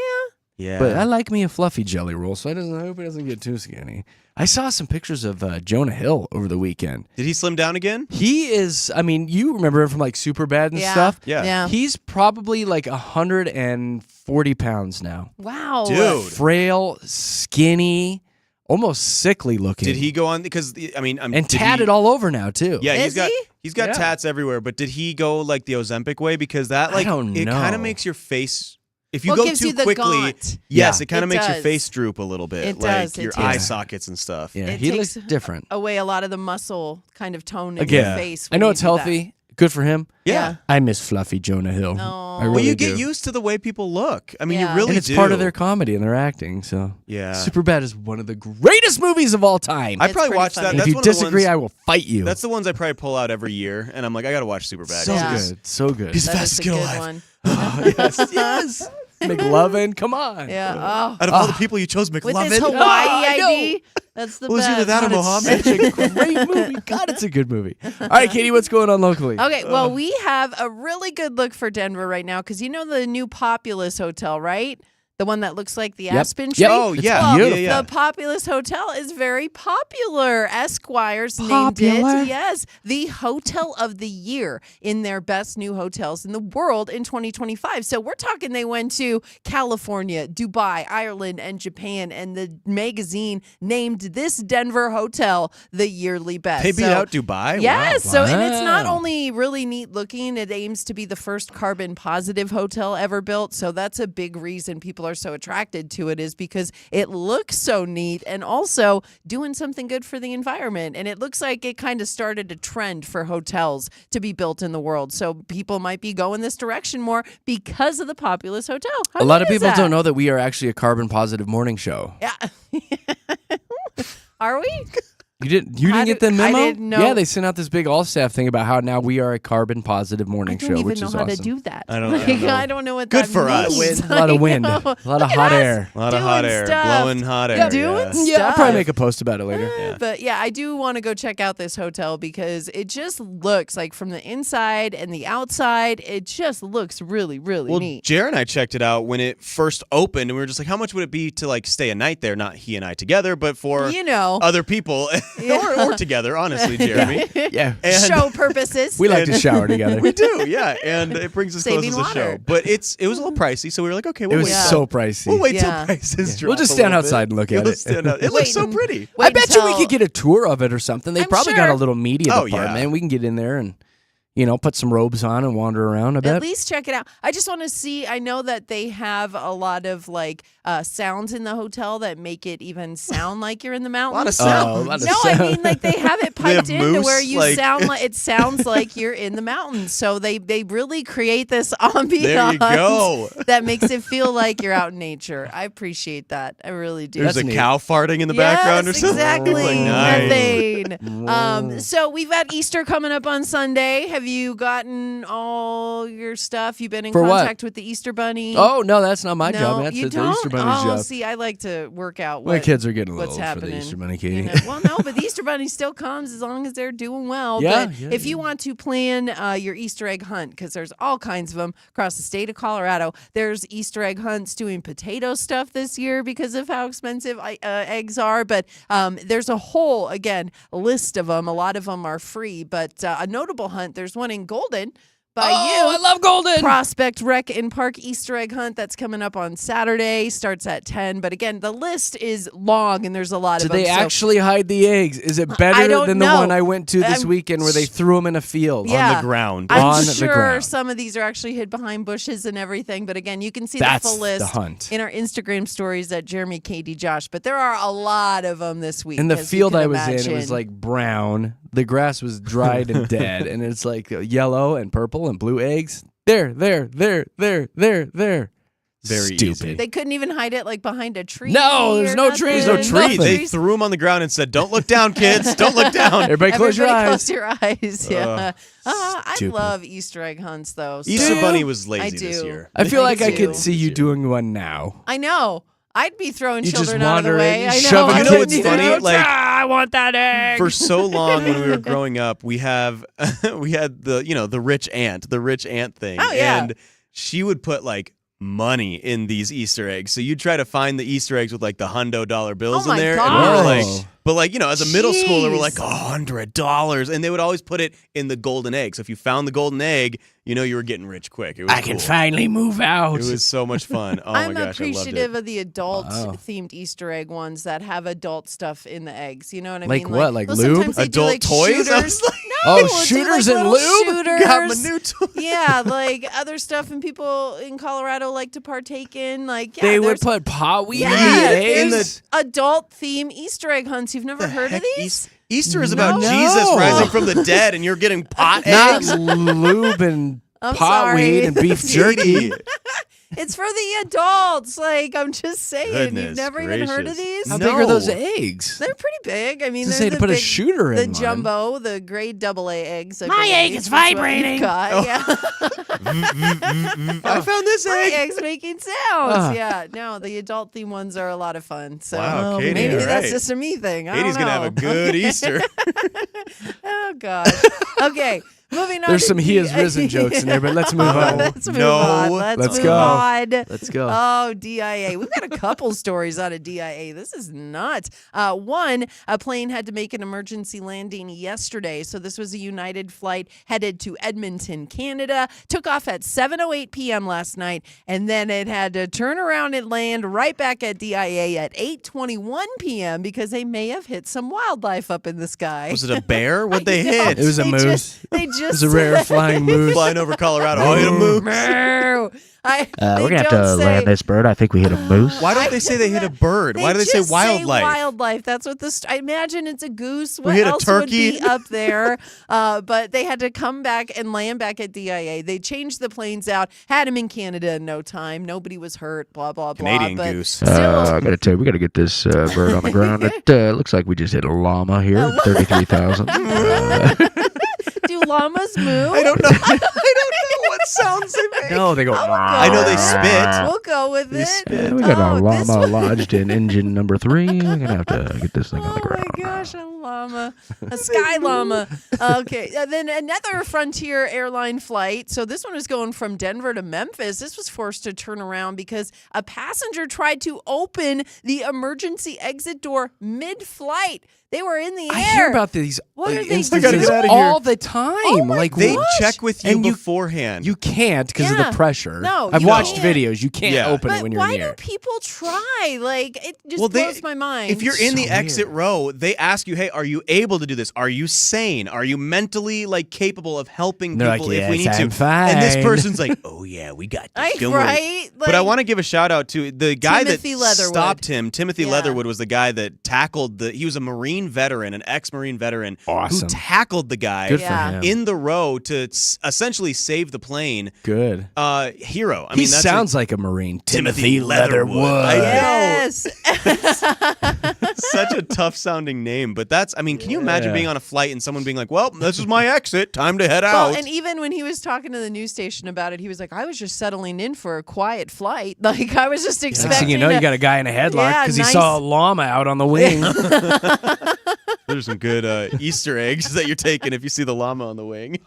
S3: Yeah.
S1: But I like me a fluffy jelly roll, so I hope it doesn't get too skinny. I saw some pictures of Jonah Hill over the weekend.
S3: Did he slim down again?
S1: He is, I mean, you remember him from like Superbad and stuff?
S3: Yeah.
S1: He's probably like 140 pounds now.
S2: Wow.
S3: Dude.
S1: Frail, skinny, almost sickly looking.
S3: Did he go on? Because I mean,
S1: and tatted all over now too.
S3: Yeah,
S2: Is he?
S3: he's got tats everywhere. But did he go like the Ozempic way? Because that like
S1: don't
S3: it kind
S1: know.
S3: of makes your face. If you
S2: Well, it
S3: go
S2: gives
S3: too
S2: you the
S3: quickly,
S2: gaunt.
S3: yes,
S1: Yeah.
S3: it kind of
S2: It
S3: makes your
S2: does.
S3: face droop a little bit,
S2: It
S3: like
S2: does, it
S3: your
S2: does.
S3: eye sockets and stuff.
S1: Yeah,
S2: It
S1: he
S2: takes
S1: looks different.
S2: away a lot of the muscle kind of tone in
S1: Again,
S2: your face.
S1: I
S2: when
S1: know
S2: you
S1: it's
S2: do that.
S1: healthy. Good for him.
S3: Yeah.
S1: I miss fluffy Jonah Hill.
S2: Oh.
S1: I really
S3: Well, you
S1: do.
S3: get used to the way people look. I mean,
S2: Yeah.
S3: you really
S1: and it's
S3: do.
S1: part of their comedy and their acting. So
S3: Yeah.
S1: Superbad is one of the greatest movies of all time.
S3: I
S2: It's
S3: probably
S2: pretty
S3: watched
S2: funny.
S3: that.
S1: And
S3: That's
S1: if you
S3: one of the
S1: disagree,
S3: ones,
S1: I will fight you.
S3: That's the ones I probably pull out every year, and I'm like, I got to watch Superbad.
S1: so
S2: Yeah.
S1: good. So good.
S3: He's
S2: That
S3: fast
S2: is
S3: as
S2: a
S3: get
S2: good
S3: alive.
S2: one.
S1: yes, yes. McLovin, come on.
S2: Yeah. Oh.
S3: Out of all the people you chose,
S2: With
S3: McLovin.
S2: this Hawaii
S1: I know.
S2: ID, that's the
S3: Well, it's
S2: best.
S3: either that or
S1: God,
S3: Mohammed.
S1: it's such a great movie. God, it's a good movie. All right, Katie, what's going on locally?
S2: Okay, well, we have a really good look for Denver right now because you know the new Populous Hotel, right? The one that looks like the aspen tree.
S1: Yep.
S3: Oh,
S1: It's
S3: yeah.
S1: beautiful.
S3: Yeah, yeah.
S2: The Populous Hotel is very popular. Esquire's
S1: Popular?
S2: named it. Yes, the Hotel of the Year in their best new hotels in the world in 2025. So we're talking they went to California, Dubai, Ireland, and Japan, and the magazine named this Denver hotel the yearly best.
S3: They beat
S2: So-
S3: out Dubai?
S2: Yes.
S3: Wow.
S2: So, and it's not
S1: Wow.
S2: only really neat looking, it aims to be the first carbon positive hotel ever built. So that's a big reason people are so attracted to it is because it looks so neat and also doing something good for the environment. And it looks like it kind of started a trend for hotels to be built in the world. So people might be going this direction more because of the Populous Hotel. How
S1: A lot of
S2: good is
S1: people
S2: that?
S1: don't know that we are actually a carbon positive morning show.
S2: Yeah. Are we?
S1: You didn't get the
S2: I
S1: memo?
S2: didn't know.
S1: Yeah, they sent out this big all staff thing about how now we are a carbon positive morning
S2: I don't
S1: show,
S2: even
S1: which
S2: know
S1: is
S2: how
S1: awesome.
S2: to do that.
S3: I don't know.
S2: I don't know what
S3: Good
S2: that
S3: for us.
S2: means.
S1: A lot of wind,
S2: I
S1: a
S2: know.
S1: lot of
S2: Look at
S1: hot
S2: us.
S1: air.
S3: A lot of hot
S2: Doing
S3: air.
S2: stuff.
S3: Blowing hot air.
S2: Doing
S3: yeah.
S2: stuff.
S1: Yeah, I'll probably make a post about it later.
S3: Yeah.
S2: But yeah, I do want to go check out this hotel because it just looks like from the inside and the outside, it just looks really, really
S3: Well,
S2: neat.
S3: Jared and I checked it out when it first opened, and we were just like, how much would it be to like stay a night there? Not he and I together, but for
S2: You know,
S3: other people or together, honestly, Jeremy.
S1: Yeah.
S3: And
S2: show purposes.
S1: We like to shower together.
S3: we do, yeah. And it brings us
S2: Saving
S3: close as a show.
S2: water.
S3: But it was a little pricey, so we were like, okay,
S1: It
S3: we'll
S1: was
S3: wait.
S2: Yeah.
S1: so pricey.
S3: We'll wait
S2: Yeah.
S3: till prices drop.
S1: We'll just
S3: a
S1: stand
S3: little
S1: outside
S3: bit.
S1: and look at
S3: We'll
S1: it.
S3: stand out. It
S2: Wait
S3: looks so
S2: and-
S3: pretty.
S1: I
S2: Wait
S1: bet you we
S2: until-
S1: could get a tour of it or something. They
S2: I'm
S1: probably got a
S2: sure.
S1: little media
S3: Oh, yeah.
S1: department. We can get in there and, put some robes on and wander around a bit.
S2: At least check it out. I just want to see. I know that they have a lot of like sounds in the hotel that make it even sound like you're in the mountains.
S3: lot of
S2: So-
S3: sounds.
S1: a lot of
S2: No, I
S1: sound.
S2: mean like they have it
S3: They have
S2: piped into where
S3: moose,
S2: you
S3: like-
S2: sound like it sounds like you're in the mountains. So they really create this ambiance
S3: There you go.
S2: that makes it feel like you're out in nature. I appreciate that. I really do.
S3: There's
S1: That's
S3: a
S1: neat.
S3: cow farting in the
S2: Yes,
S3: background or something.
S2: exactly.
S3: Like, nice.
S2: Methane. So we've got Easter coming up on Sunday. Have you gotten all your stuff? You've been in
S1: For what?
S2: contact with the Easter Bunny?
S1: Oh, no, that's not my
S2: no,
S1: job. That's
S2: you
S1: the
S2: don't?
S1: Easter Bunny's
S2: oh,
S1: job.
S2: see, I like to work out
S1: My
S2: what
S1: kids are getting a
S2: what's
S1: little old for
S2: happening.
S1: the Easter Bunny,
S2: you
S1: Katie.
S2: know. Well, no, but the Easter Bunny still comes as long as they're doing well.
S1: Yeah,
S2: but
S1: yeah,
S2: if you
S1: yeah.
S2: want to plan your Easter egg hunt, because there's all kinds of them across the state of Colorado, there's Easter egg hunts doing potato stuff this year because of how expensive eggs are. But there's a whole, again, list of them. A lot of them are free, but a notable hunt, there's one in Golden by
S1: Oh, I
S2: you.
S1: love Golden.
S2: Prospect Rec and Park Easter egg hunt that's coming up on Saturday. Starts at 10. But again, the list is long and there's a lot
S1: Do
S2: of them.
S1: they
S2: so-
S1: actually hide the eggs? Is it better
S2: don't
S1: than the
S2: know.
S1: one I went to this
S2: I'm-
S1: weekend where they threw them in a field?
S2: Yeah.
S3: On the ground.
S2: I'm
S1: On the
S2: sure
S1: ground.
S2: some of these are actually hid behind bushes and everything. But again, you can see
S1: That's
S2: the full list
S1: the hunt.
S2: in our Instagram stories at Jeremy, Katy, Josh. But there are a lot of them this week.
S1: And the
S2: as you
S1: field
S2: can
S1: I was in, it was
S2: imagine.
S1: like brown. The grass was dried and dead, and it's like yellow and purple and blue eggs. There.
S3: Very
S1: Stupid.
S3: easy.
S2: They couldn't even hide it like behind a tree.
S1: No, there's
S2: or
S1: no
S2: nothing.
S1: trees.
S3: There's no tree. They
S2: trees.
S3: threw them on the ground and said, "Don't look down, kids. Don't look down."
S1: Everybody close your
S2: Everybody
S1: eyes.
S2: Close your eyes. Yeah. I
S1: Stupid.
S2: love Easter egg hunts though. so-
S3: Easter
S1: you?
S3: Bunny was
S2: I
S3: lazy this
S2: do.
S3: year.
S1: I feel
S2: Me
S1: like I
S2: too.
S1: could see you doing one now.
S2: I know. I'd be throwing
S1: You just
S2: children out of the
S1: wander
S2: way.
S1: in,
S2: I know.
S1: shoving
S2: I
S3: You know
S2: wouldn't
S3: what's
S2: even
S3: funny?
S2: know.
S3: Like
S2: I want that egg.
S3: for so long when we were growing up, we had the rich aunt thing.
S2: Oh, yeah.
S3: And she would put like money in these Easter eggs. So you try to find the Easter eggs with like the $100 bills
S2: Oh
S3: in
S2: my
S3: there.
S2: gosh.
S3: And we were
S1: Whoa.
S3: like, but like, as a middle schooler, we're like,
S2: Jeez.
S3: $100. And they would always put it in the golden egg. So if you found the golden egg, you were getting rich quick. It was
S1: I can finally move out.
S3: It was so much fun. Oh
S2: I'm
S3: my gosh, I loved
S2: appreciative
S3: it.
S2: of the adult-themed Easter egg ones that have adult stuff in the eggs. You know what I
S1: Like
S2: mean?
S1: what? Like
S2: well,
S1: lube?
S2: sometimes they do,
S3: Adult
S2: like,
S3: toys? I was
S2: shooters.
S3: like,
S1: Oh,
S2: We'll do,
S1: shooters
S2: like,
S1: and
S2: little
S1: lube?
S2: Shooters.
S3: Got my new toy.
S2: Yeah, like other stuff, and people in Colorado like to partake in. Like, yeah,
S1: They would
S2: there's-
S1: put pot weed
S2: yeah,
S1: in the eggs.
S2: there's adult-theme Easter egg hunts. You've never heard of
S3: Heck,
S2: these?
S3: Easter is about
S1: No.
S3: Jesus rising from the dead, and you're getting pot
S1: Not
S3: eggs.
S1: lube and
S2: I'm
S1: pot
S2: sorry.
S1: weed and beef jerky.
S3: Katie.
S2: It's for the adults. Like, I'm just saying. You've
S3: Goodness
S2: never even heard of
S3: gracious.
S2: these?
S1: How big are those
S3: No.
S1: eggs?
S2: They're pretty big. I mean,
S1: Just
S2: they're
S1: say to
S2: the
S1: put a
S2: big,
S1: shooter in
S2: the
S1: mine.
S2: jumbo, the grade AA eggs. I
S1: My
S2: believe,
S1: egg is
S2: what you've
S1: vibrating.
S2: got. Yeah.
S3: I found this
S2: My
S3: egg.
S2: eggs making sounds.
S1: Ah.
S2: Yeah. No, the adult theme ones are a lot of fun. So
S3: Wow, Katie,
S2: maybe
S3: all
S2: that's
S3: right.
S2: just a me thing. I
S3: Katie's
S2: don't
S3: gonna
S2: know.
S3: have a good Easter.
S2: Oh gosh. Okay. Moving on.
S1: There's
S2: to
S1: some he has risen jokes in there, but let's move on.
S2: Let's move
S3: No.
S2: on.
S1: Let's
S2: Let's
S1: go.
S2: move on.
S1: Let's go.
S2: Oh, DIA. We've got a couple stories out of DIA. This is nuts. One, a plane had to make an emergency landing yesterday. So this was a United flight headed to Edmonton, Canada. Took off at 7:08 p.m. last night, and then it had to turn around and land right back at DIA at 8:21 p.m. because they may have hit some wildlife up in the sky.
S3: Was it a bear? What'd they
S2: No,
S3: hit?
S1: It was a
S2: they
S1: moose.
S2: They just
S1: It was a rare flying moose.
S3: Flying over Colorado. Oh, hit a moose.
S2: Moo.
S4: We're
S2: They
S4: gonna have
S2: don't
S4: to
S2: say-
S4: land this bird. I think we hit a moose.
S3: Why don't they say they hit a bird? Why do they say
S2: just
S3: wildlife?
S2: Wildlife. That's what this. I imagine it's a goose. What
S3: hit a
S2: else would
S3: turkey.
S2: be up there? But they had to come back and land back at DIA. They changed the planes out. Had them in Canada in no time. Nobody was hurt. Blah blah blah.
S3: Canadian
S2: but
S3: goose.
S2: Still,
S4: I gotta tell you, we gotta get this bird on the ground. It looks like we just hit a llama here, 33,000.
S2: do llamas move?
S3: I don't know. I don't know what sounds they make.
S1: No, they go.
S3: I know they spit.
S2: We'll go with
S3: They
S2: it.
S3: spit.
S4: We got
S2: Oh,
S4: a
S2: this
S4: llama
S2: one-
S4: lodged in engine number 3. We're gonna have to get this thing on the
S2: Oh
S4: ground.
S2: my gosh, a llama, a sky llama. Okay, and then another Frontier airline flight. So this one was going from Denver to Memphis. This was forced to turn around because a passenger tried to open the emergency exit door mid-flight. They were in the air.
S1: I hear about these
S2: What are they
S1: instances
S3: doing? I gotta get outta here.
S1: all the time.
S2: Oh my
S1: like
S3: They
S1: what?
S3: check with you
S1: And
S3: beforehand.
S1: You can't because of
S2: Yeah.
S1: the pressure.
S2: No,
S1: I've
S2: you
S1: watched
S2: can't.
S1: videos. You can't
S3: Yeah.
S1: open
S2: But
S1: it when you're
S2: why
S1: in the
S2: do
S1: air.
S2: people try? Like, it just
S3: Well, they-
S2: blows my mind.
S3: If you're in the
S1: So
S3: exit
S1: weird.
S3: row, they ask you, "Hey, are you able to do this? Are you sane? Are you mentally capable of helping
S1: They're
S3: people
S1: like,
S3: if we
S1: "Yes,
S3: need
S1: I'm
S3: to?" And this
S1: fine.
S3: person's like, "Oh yeah, we got this. Don't worry."
S2: right?
S3: But I
S2: Like,
S3: want to give a shout out to the guy
S2: Timothy
S3: that
S2: Leatherwood.
S3: stopped him. Timothy
S2: Yeah.
S3: Leatherwood was the guy that tackled he was a Marine veteran, an ex-Marine veteran
S1: Awesome.
S3: who tackled the guy
S1: Good
S2: Yeah.
S1: for him.
S3: in the row to essentially save the plane.
S1: Good.
S3: Hero. I
S1: He
S3: mean, that's
S1: sounds like a Marine.
S3: Timothy Leatherwood. I know.
S2: Yes.
S3: such a tough sounding name, but that's, I mean, can you imagine
S1: Yeah.
S3: being on a flight and someone being like, "Well, this is my exit. Time to head
S2: Well,
S3: out."
S2: and even when he was talking to the news station about it, he was like, "I was just settling in for a quiet flight. Like, I was just expecting."
S1: Next thing you know, you got a guy in a headlock
S2: Yeah,
S1: because
S2: nice.
S1: he saw a llama out on the wing.
S3: There's some good Easter eggs that you're taking if you see the llama on the wing.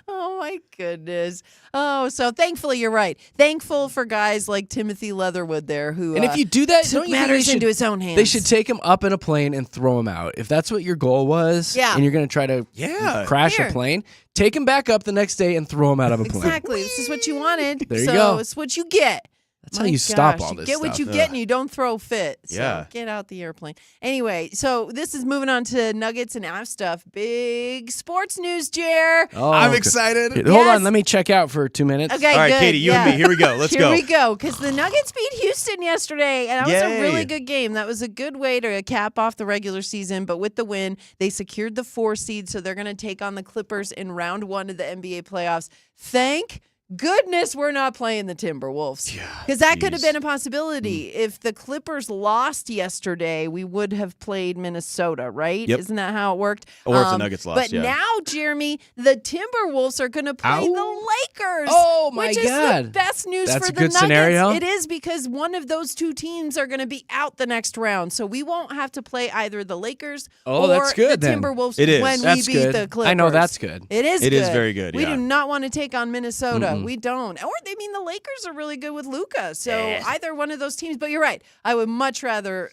S2: Oh my goodness. Oh, so thankfully you're right. Thankful for guys like Timothy Leatherwood there who
S1: And if you do that,
S2: took
S1: don't you think
S2: matters
S1: they should,
S2: into his own hands.
S1: They should take him up in a plane and throw him out. If that's what your goal was,
S2: Yeah.
S1: and you're going to try to
S3: Yeah.
S1: crash
S2: Here.
S1: a plane, take him back up the next day and throw him out of a plane.
S2: Exactly. This is what you wanted.
S1: There you
S2: so
S1: go.
S2: it's what you get.
S1: That's how
S2: My
S1: you stop
S2: gosh,
S1: all
S2: you
S1: this
S2: get
S1: stuff.
S2: what you get and you don't throw fit. So
S3: Yeah.
S2: get out the airplane. Anyway, so this is moving on to Nuggets and Av stuff. Big sports news, Jer.
S1: Oh,
S3: I'm
S1: okay.
S3: excited.
S1: Hold
S2: Yes.
S1: on, let me check out for 2 minutes.
S2: Okay,
S3: All right,
S2: good.
S3: Katie, you and
S2: yeah.
S3: me. Here we go. Let's
S2: Here
S3: go.
S2: we go, because the Nuggets beat Houston yesterday, and that was a
S3: Yay.
S2: really good game. That was a good way to cap off the regular season, but with the win, they secured the 4 seed, so they're going to take on the Clippers in round 1 of the NBA playoffs. Thank goodness we're not playing the Timberwolves. Because that could have
S3: jeez.
S2: been a possibility. If the Clippers lost yesterday, we would have played Minnesota, right?
S3: Yep.
S2: Isn't that how it worked?
S3: Or if the Nuggets lost,
S2: But
S3: yeah.
S2: now, Jeremy, the Timberwolves are going to play
S1: Ow.
S2: the Lakers.
S1: Oh, my
S2: which is the
S1: God.
S2: best news
S1: That's
S2: for
S1: a
S2: the
S1: good
S2: Nuggets.
S1: scenario.
S2: It is, because one of those two teams are going to be out the next round. So we won't have to play either the Lakers
S1: Oh,
S2: or
S1: that's good
S2: the
S1: then.
S2: Timberwolves
S3: It is.
S2: when
S1: That's
S2: we beat
S1: good.
S2: the Clippers.
S1: I know that's good.
S2: It is
S3: It
S2: good.
S3: is very good,
S2: We
S3: yeah.
S2: do not want to take on Minnesota. we don't. Or I mean, the Lakers are really good with Luka, so either one of those teams. But you're right. I would much rather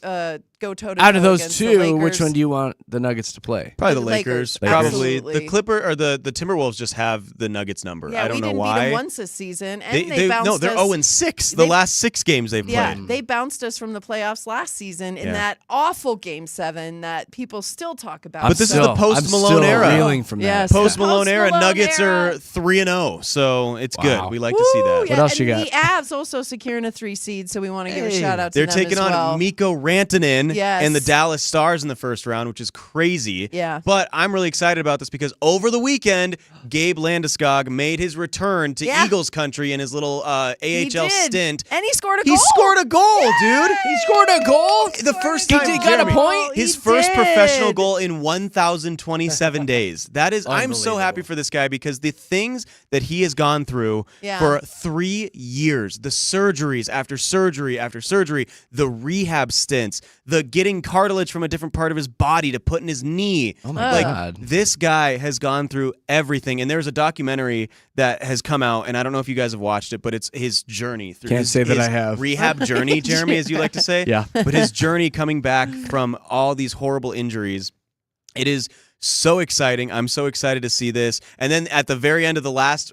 S2: go toe to toe.
S1: Out of those
S2: against the
S1: two,
S2: Lakers.
S1: which one do you want the Nuggets to play?
S3: Probably the
S2: The
S3: Lakers.
S2: Lakers,
S3: Probably
S2: absolutely.
S3: the Clipper or the Timberwolves just have the Nuggets number.
S2: Yeah,
S3: I don't
S2: we
S3: know
S2: didn't
S3: why.
S2: beat them once this season, and they bounced
S3: no, they're
S2: us.
S3: 0-6. The
S2: they-
S3: last 6 games they've
S2: Yeah,
S3: played.
S2: they bounced us from the playoffs last season in
S3: Yeah.
S2: that awful Game 7 that people still talk about.
S3: But this is the post Malone
S1: I'm still
S3: era.
S1: reeling from that.
S2: Yes.
S3: Post Malone era,
S2: Post-Malone
S3: Nuggets
S2: era.
S3: are 3-0, so it's
S1: Wow.
S3: good. We like to see that.
S2: Yeah,
S1: What else you
S2: and
S1: got?
S2: the Avs also securing a 3 seed, so we want to give a
S1: Hey.
S2: shout out to
S3: They're
S2: them
S3: taking
S2: as
S3: on
S2: well.
S3: Mikko Rantanen
S2: Yes.
S3: and the Dallas Stars in the first round, which is crazy.
S2: Yeah.
S3: But I'm really excited about this because over the weekend, Gabe Landeskog made his return to
S2: Yeah.
S3: Eagles country in his little
S2: He
S3: AHL
S2: did.
S3: stint.
S2: And he scored a
S3: He
S2: goal.
S3: scored a goal, dude.
S1: He scored a goal?
S3: The first
S1: He
S3: time
S1: did- got a
S3: Jeremy,
S1: point?
S3: His
S2: He
S3: first professional
S2: did.
S3: goal in 1,027 days. That is, I'm so happy
S1: Unbelievable.
S3: for this guy because the things that he has gone through
S2: Yeah.
S3: for 3 years, the surgeries after surgery after surgery, the rehab stints, the getting cartilage from a different part of his body to put in his knee.
S1: Oh my
S3: Like,
S1: God.
S3: this guy has gone through everything. And there's a documentary that has come out, and I don't know if you guys have watched it, but it's his journey through
S1: Can't
S3: his,
S1: say that
S3: his
S1: I have.
S3: rehab journey, Jeremy, as you like to say.
S1: Yeah.
S3: But his journey coming back from all these horrible injuries, it is so exciting. I'm so excited to see this. And then at the very end of the last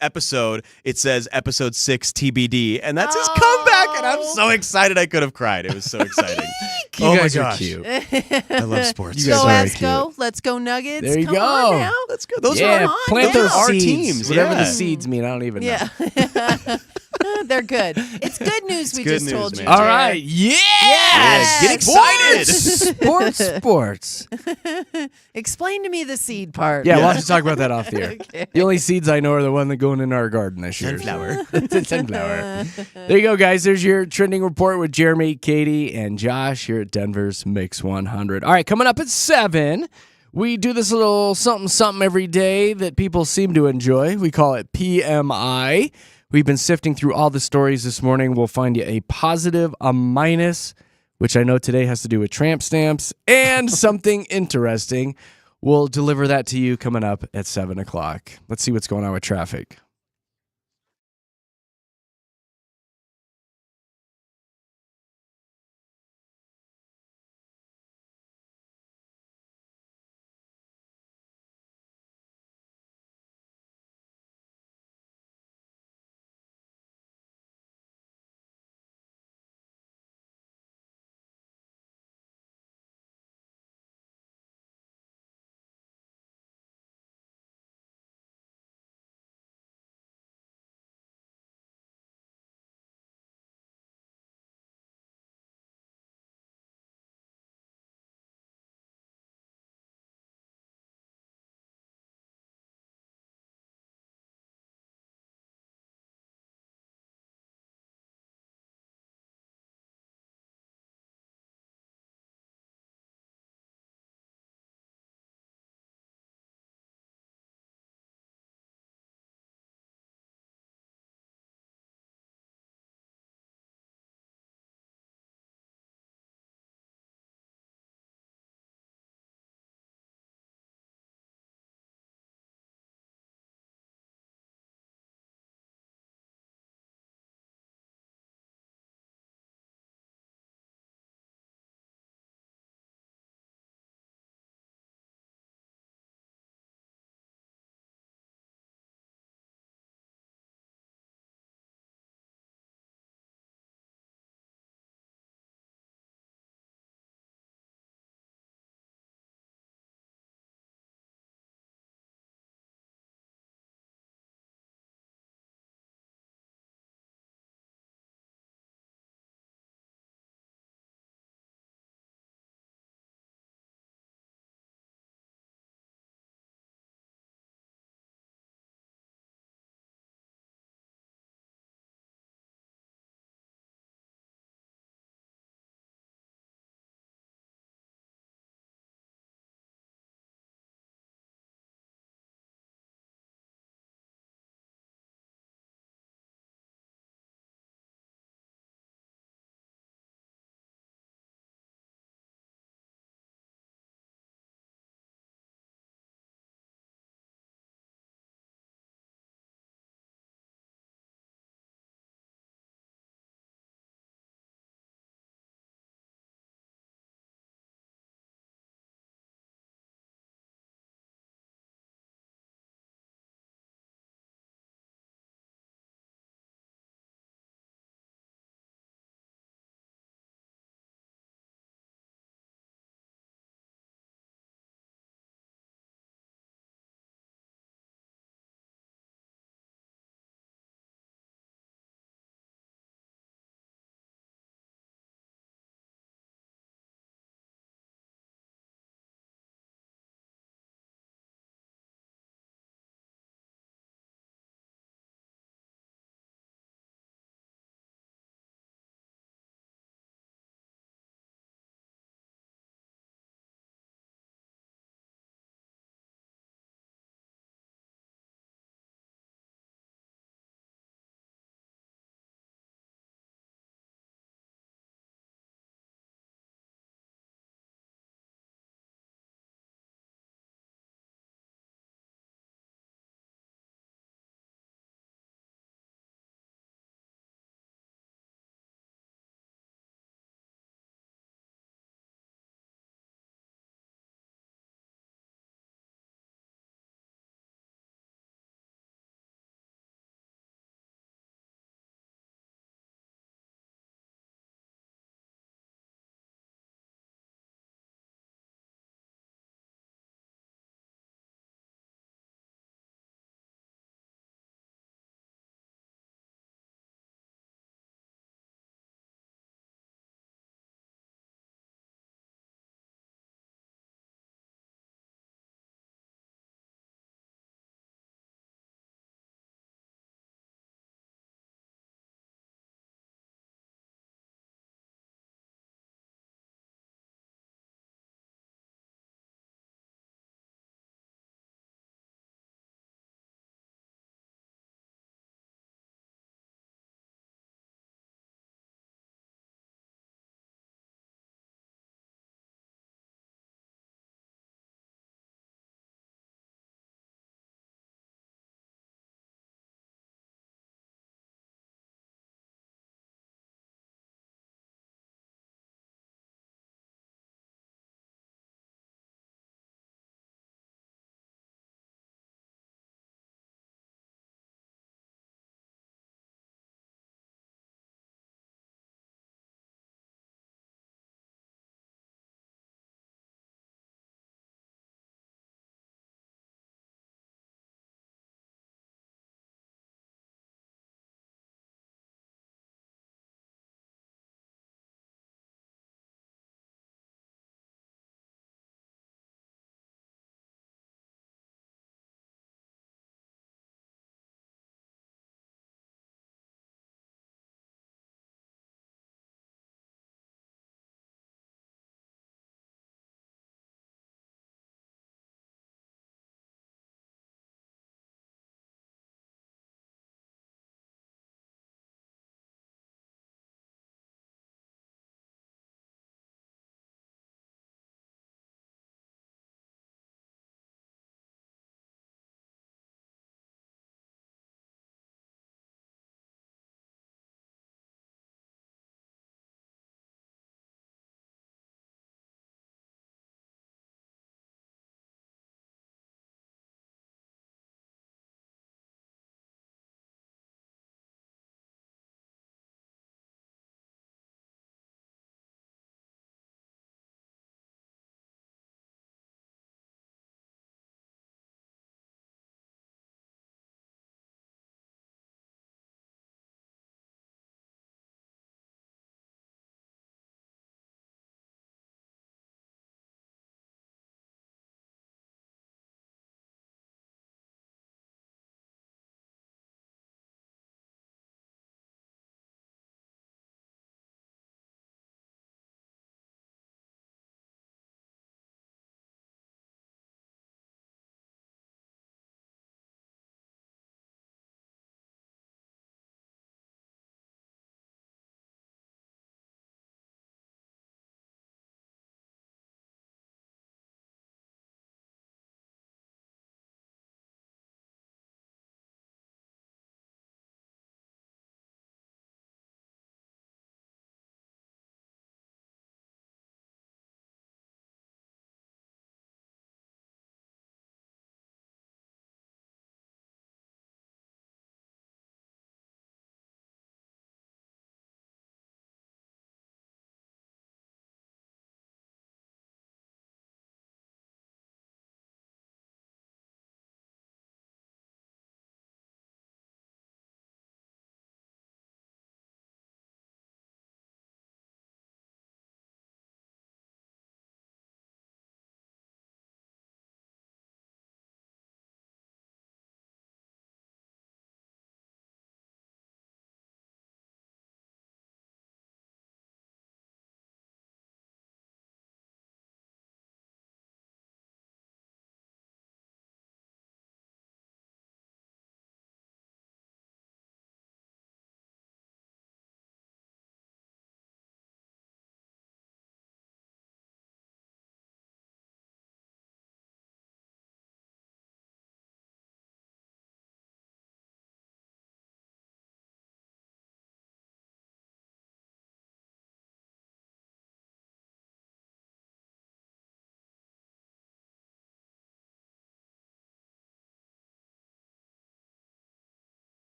S3: episode, it says episode 6 TBD, and that's his comeback. And I'm so excited I could have cried. It was so exciting.
S1: You
S3: Oh my
S1: guys are
S3: gosh.
S1: cute.
S3: I love sports.
S1: You guys
S2: Go
S1: are very
S2: Esco. Let's go Nuggets.
S1: There you
S2: Come
S1: go.
S2: on now.
S3: Let's go. Those
S1: Yeah,
S3: are
S1: plant
S3: those
S1: those
S3: are our
S1: seeds.
S3: teams.
S1: Whatever
S3: yeah.
S1: the seeds mean, I don't even know.
S2: Yeah. They're good. It's good news we
S3: good
S2: just
S3: news,
S2: told you.
S3: man.
S1: All
S2: Jer.
S1: right. Yeah.
S2: Yes.
S3: Get excited.
S1: Sports.
S2: Explain to me the seed part.
S1: Yeah, we'll have to talk about that off the air.
S2: Okay.
S1: The only seeds I know are the one that go in our garden this year.
S3: Sunflower.
S1: Sunflower. There you go, guys. There's your trending report with Jeremy, Katy, and Josh here at Denver's Mix 100. All right, coming up at 7, we do this little something every day that people seem to enjoy. We call it PMI. We've been sifting through all the stories this morning. We'll find you a positive, a minus, which I know today has to do with tramp stamps, and something interesting. We'll deliver that to you coming up at 7 o'clock. Let's see what's going on with traffic.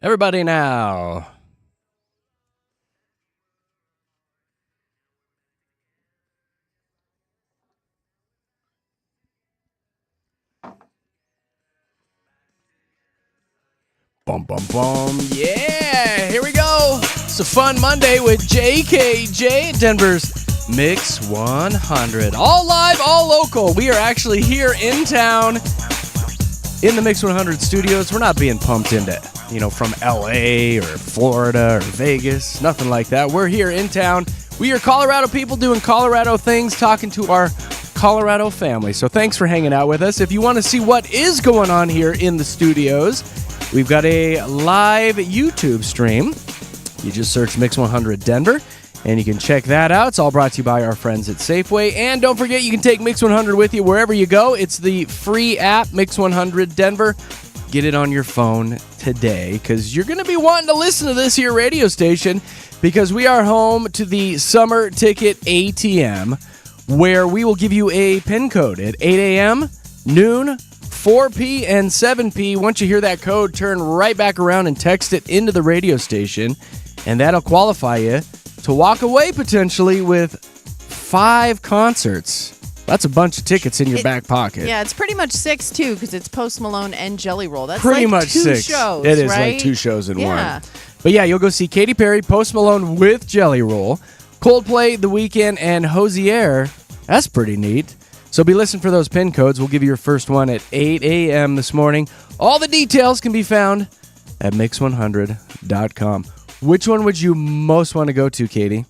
S1: Everybody now. Bum, bum, bum. Yeah, here we go. It's a fun Monday with JKJ, Denver's Mix 100. All live, all local. We are actually here in town in the Mix 100 studios. We're not being pumped into, from LA or Florida or Vegas. Nothing like that. We're here in town. We are Colorado people doing Colorado things, talking to our Colorado family. So thanks for hanging out with us. If you want to see what is going on here in the studios, we've got a live YouTube stream. You just search Mix 100 Denver, and you can check that out. It's all brought to you by our friends at Safeway. And don't forget, you can take Mix 100 with you wherever you go. It's the free app, Mix 100 Denver. Get it on your phone today, because you're going to be wanting to listen to this here radio station, because we are home to the Summer Ticket ATM, where we will give you a PIN code at 8 a.m., noon, 4P, and 7P. Once you hear that code, turn right back around and text it into the radio station, and that'll qualify you to walk away potentially with 5 concerts. That's a bunch of tickets in your back pocket.
S2: Yeah, it's pretty much 6 too, because it's Post Malone and Jelly Roll. That's
S1: pretty
S2: like
S1: much
S2: 2
S1: 6
S2: shows.
S1: It is
S2: right?
S1: like 2 shows in
S2: Yeah.
S1: one. But yeah, you'll go see Katy Perry, Post Malone with Jelly Roll, Coldplay, The Weeknd, and Hosier. That's pretty neat. So be listening for those PIN codes. We'll give you your first one at 8 a.m. this morning. All the details can be found at mix100.com. Which one would you most want to go to, Katie?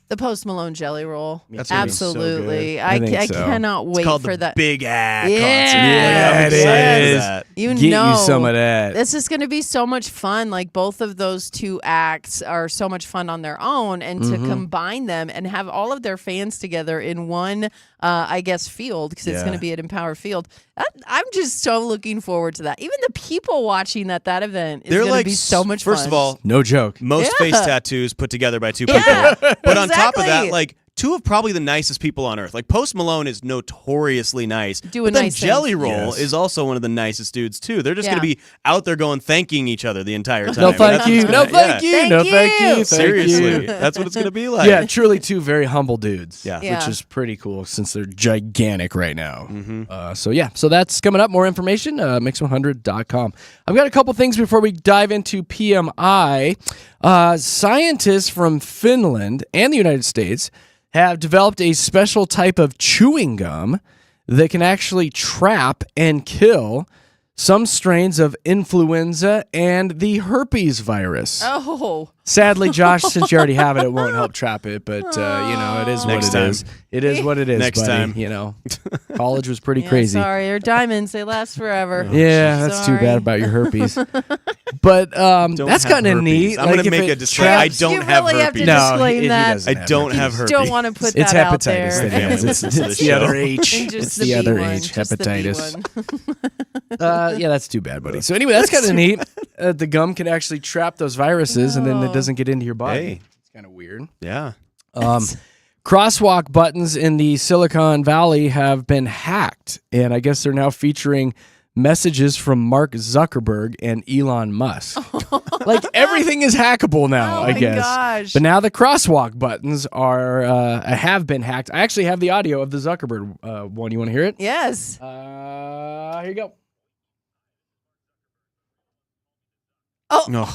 S2: The Post Malone Jelly Roll.
S3: That's gonna be so
S2: Absolutely.
S1: good. I think
S2: I
S1: so.
S2: cannot wait
S3: It's called
S2: for
S3: the
S2: that.
S3: Big Act
S2: Yeah.
S3: concert.
S1: Yeah,
S3: I'm
S1: it
S3: excited for
S1: is.
S3: that.
S2: You
S1: Get
S2: know,
S1: you some of that.
S2: This is going to be so much fun. Like, both of those 2 acts are so much fun on their own, and to combine them and have all of their fans together in one, field, because it's
S1: Yeah.
S2: going to be at Empower Field. I'm just so looking forward to that. Even the people watching at that event is
S3: They're
S2: going to
S3: like,
S2: be so much fun.
S3: first of all,
S1: No joke.
S3: most
S2: Yeah.
S3: face tattoos put together by 2 people.
S2: Yeah,
S3: But on top of that,
S2: exactly.
S3: like, 2 of probably the nicest people on earth. Like, Post Malone is notoriously nice.
S2: Doing
S3: but then
S2: nice things.
S3: Jelly Roll
S1: Yes.
S3: is also one of the nicest dudes, too. They're just
S2: Yeah.
S3: going to be out there thanking each other the entire time.
S1: No, thank
S3: That's
S1: you.
S3: what's
S1: No,
S3: gonna-
S1: thank
S3: yeah.
S1: you.
S2: Thank
S1: No,
S2: you.
S1: thank you. Thank
S3: Seriously.
S1: you.
S3: That's what it's going to be like.
S1: Yeah, truly 2 very humble dudes.
S3: Yeah.
S2: Yeah.
S1: Which is pretty cool since they're gigantic right now.
S3: Mm-hmm.
S1: So that's coming up. More information, mix100.com. I've got a couple things before we dive into PMI. Scientists from Finland and the United States have developed a special type of chewing gum that can actually trap and kill some strains of influenza and the herpes virus.
S2: Oh,
S1: Sadly, Josh, since you already have it, it won't help trap it. But, it is
S3: Next
S1: what it
S3: time.
S1: is. It is what it is,
S3: Next
S1: buddy.
S3: time.
S1: College was pretty
S2: yeah,
S1: crazy.
S2: Sorry, they're diamonds. They last forever.
S1: Yeah, that's too
S2: Sorry.
S1: bad about your herpes. But
S3: Don't
S1: that's
S3: have
S1: kind of
S3: herpes.
S1: neat.
S3: I'm going
S1: Like,
S3: to
S1: if
S3: make
S1: it
S3: a disclaimer. I
S1: traps-
S3: don't
S2: You
S3: have
S2: really have
S3: herpes.
S2: to
S1: No,
S2: disclaim
S1: he
S2: that.
S1: doesn't
S3: I
S1: have
S3: don't
S1: herpes.
S3: have herpes.
S2: Don't want to put
S1: It's
S2: that out
S1: hepatitis
S2: there.
S1: that he has. It's
S3: Listen to
S1: the
S3: the
S1: other
S3: show.
S1: H.
S2: Just
S1: It's
S2: the
S1: the other
S2: B one,
S1: H,
S2: just the B
S1: hepatitis.
S2: one.
S1: Yeah, that's too bad, buddy. So anyway, that's kind of neat. The gum can actually trap those viruses, and then it doesn't get into your body.
S3: Hey.
S1: It's kind of weird.
S3: Yeah.
S1: Crosswalk buttons in the Silicon Valley have been hacked, and I guess they're now featuring messages from Mark Zuckerberg and Elon Musk. Like, everything is hackable now,
S2: Oh
S1: I
S2: my
S1: guess.
S2: gosh.
S1: But now the crosswalk buttons have been hacked. I actually have the audio of the Zuckerberg one. You want to hear it?
S2: Yes.
S1: Here you go.
S3: No.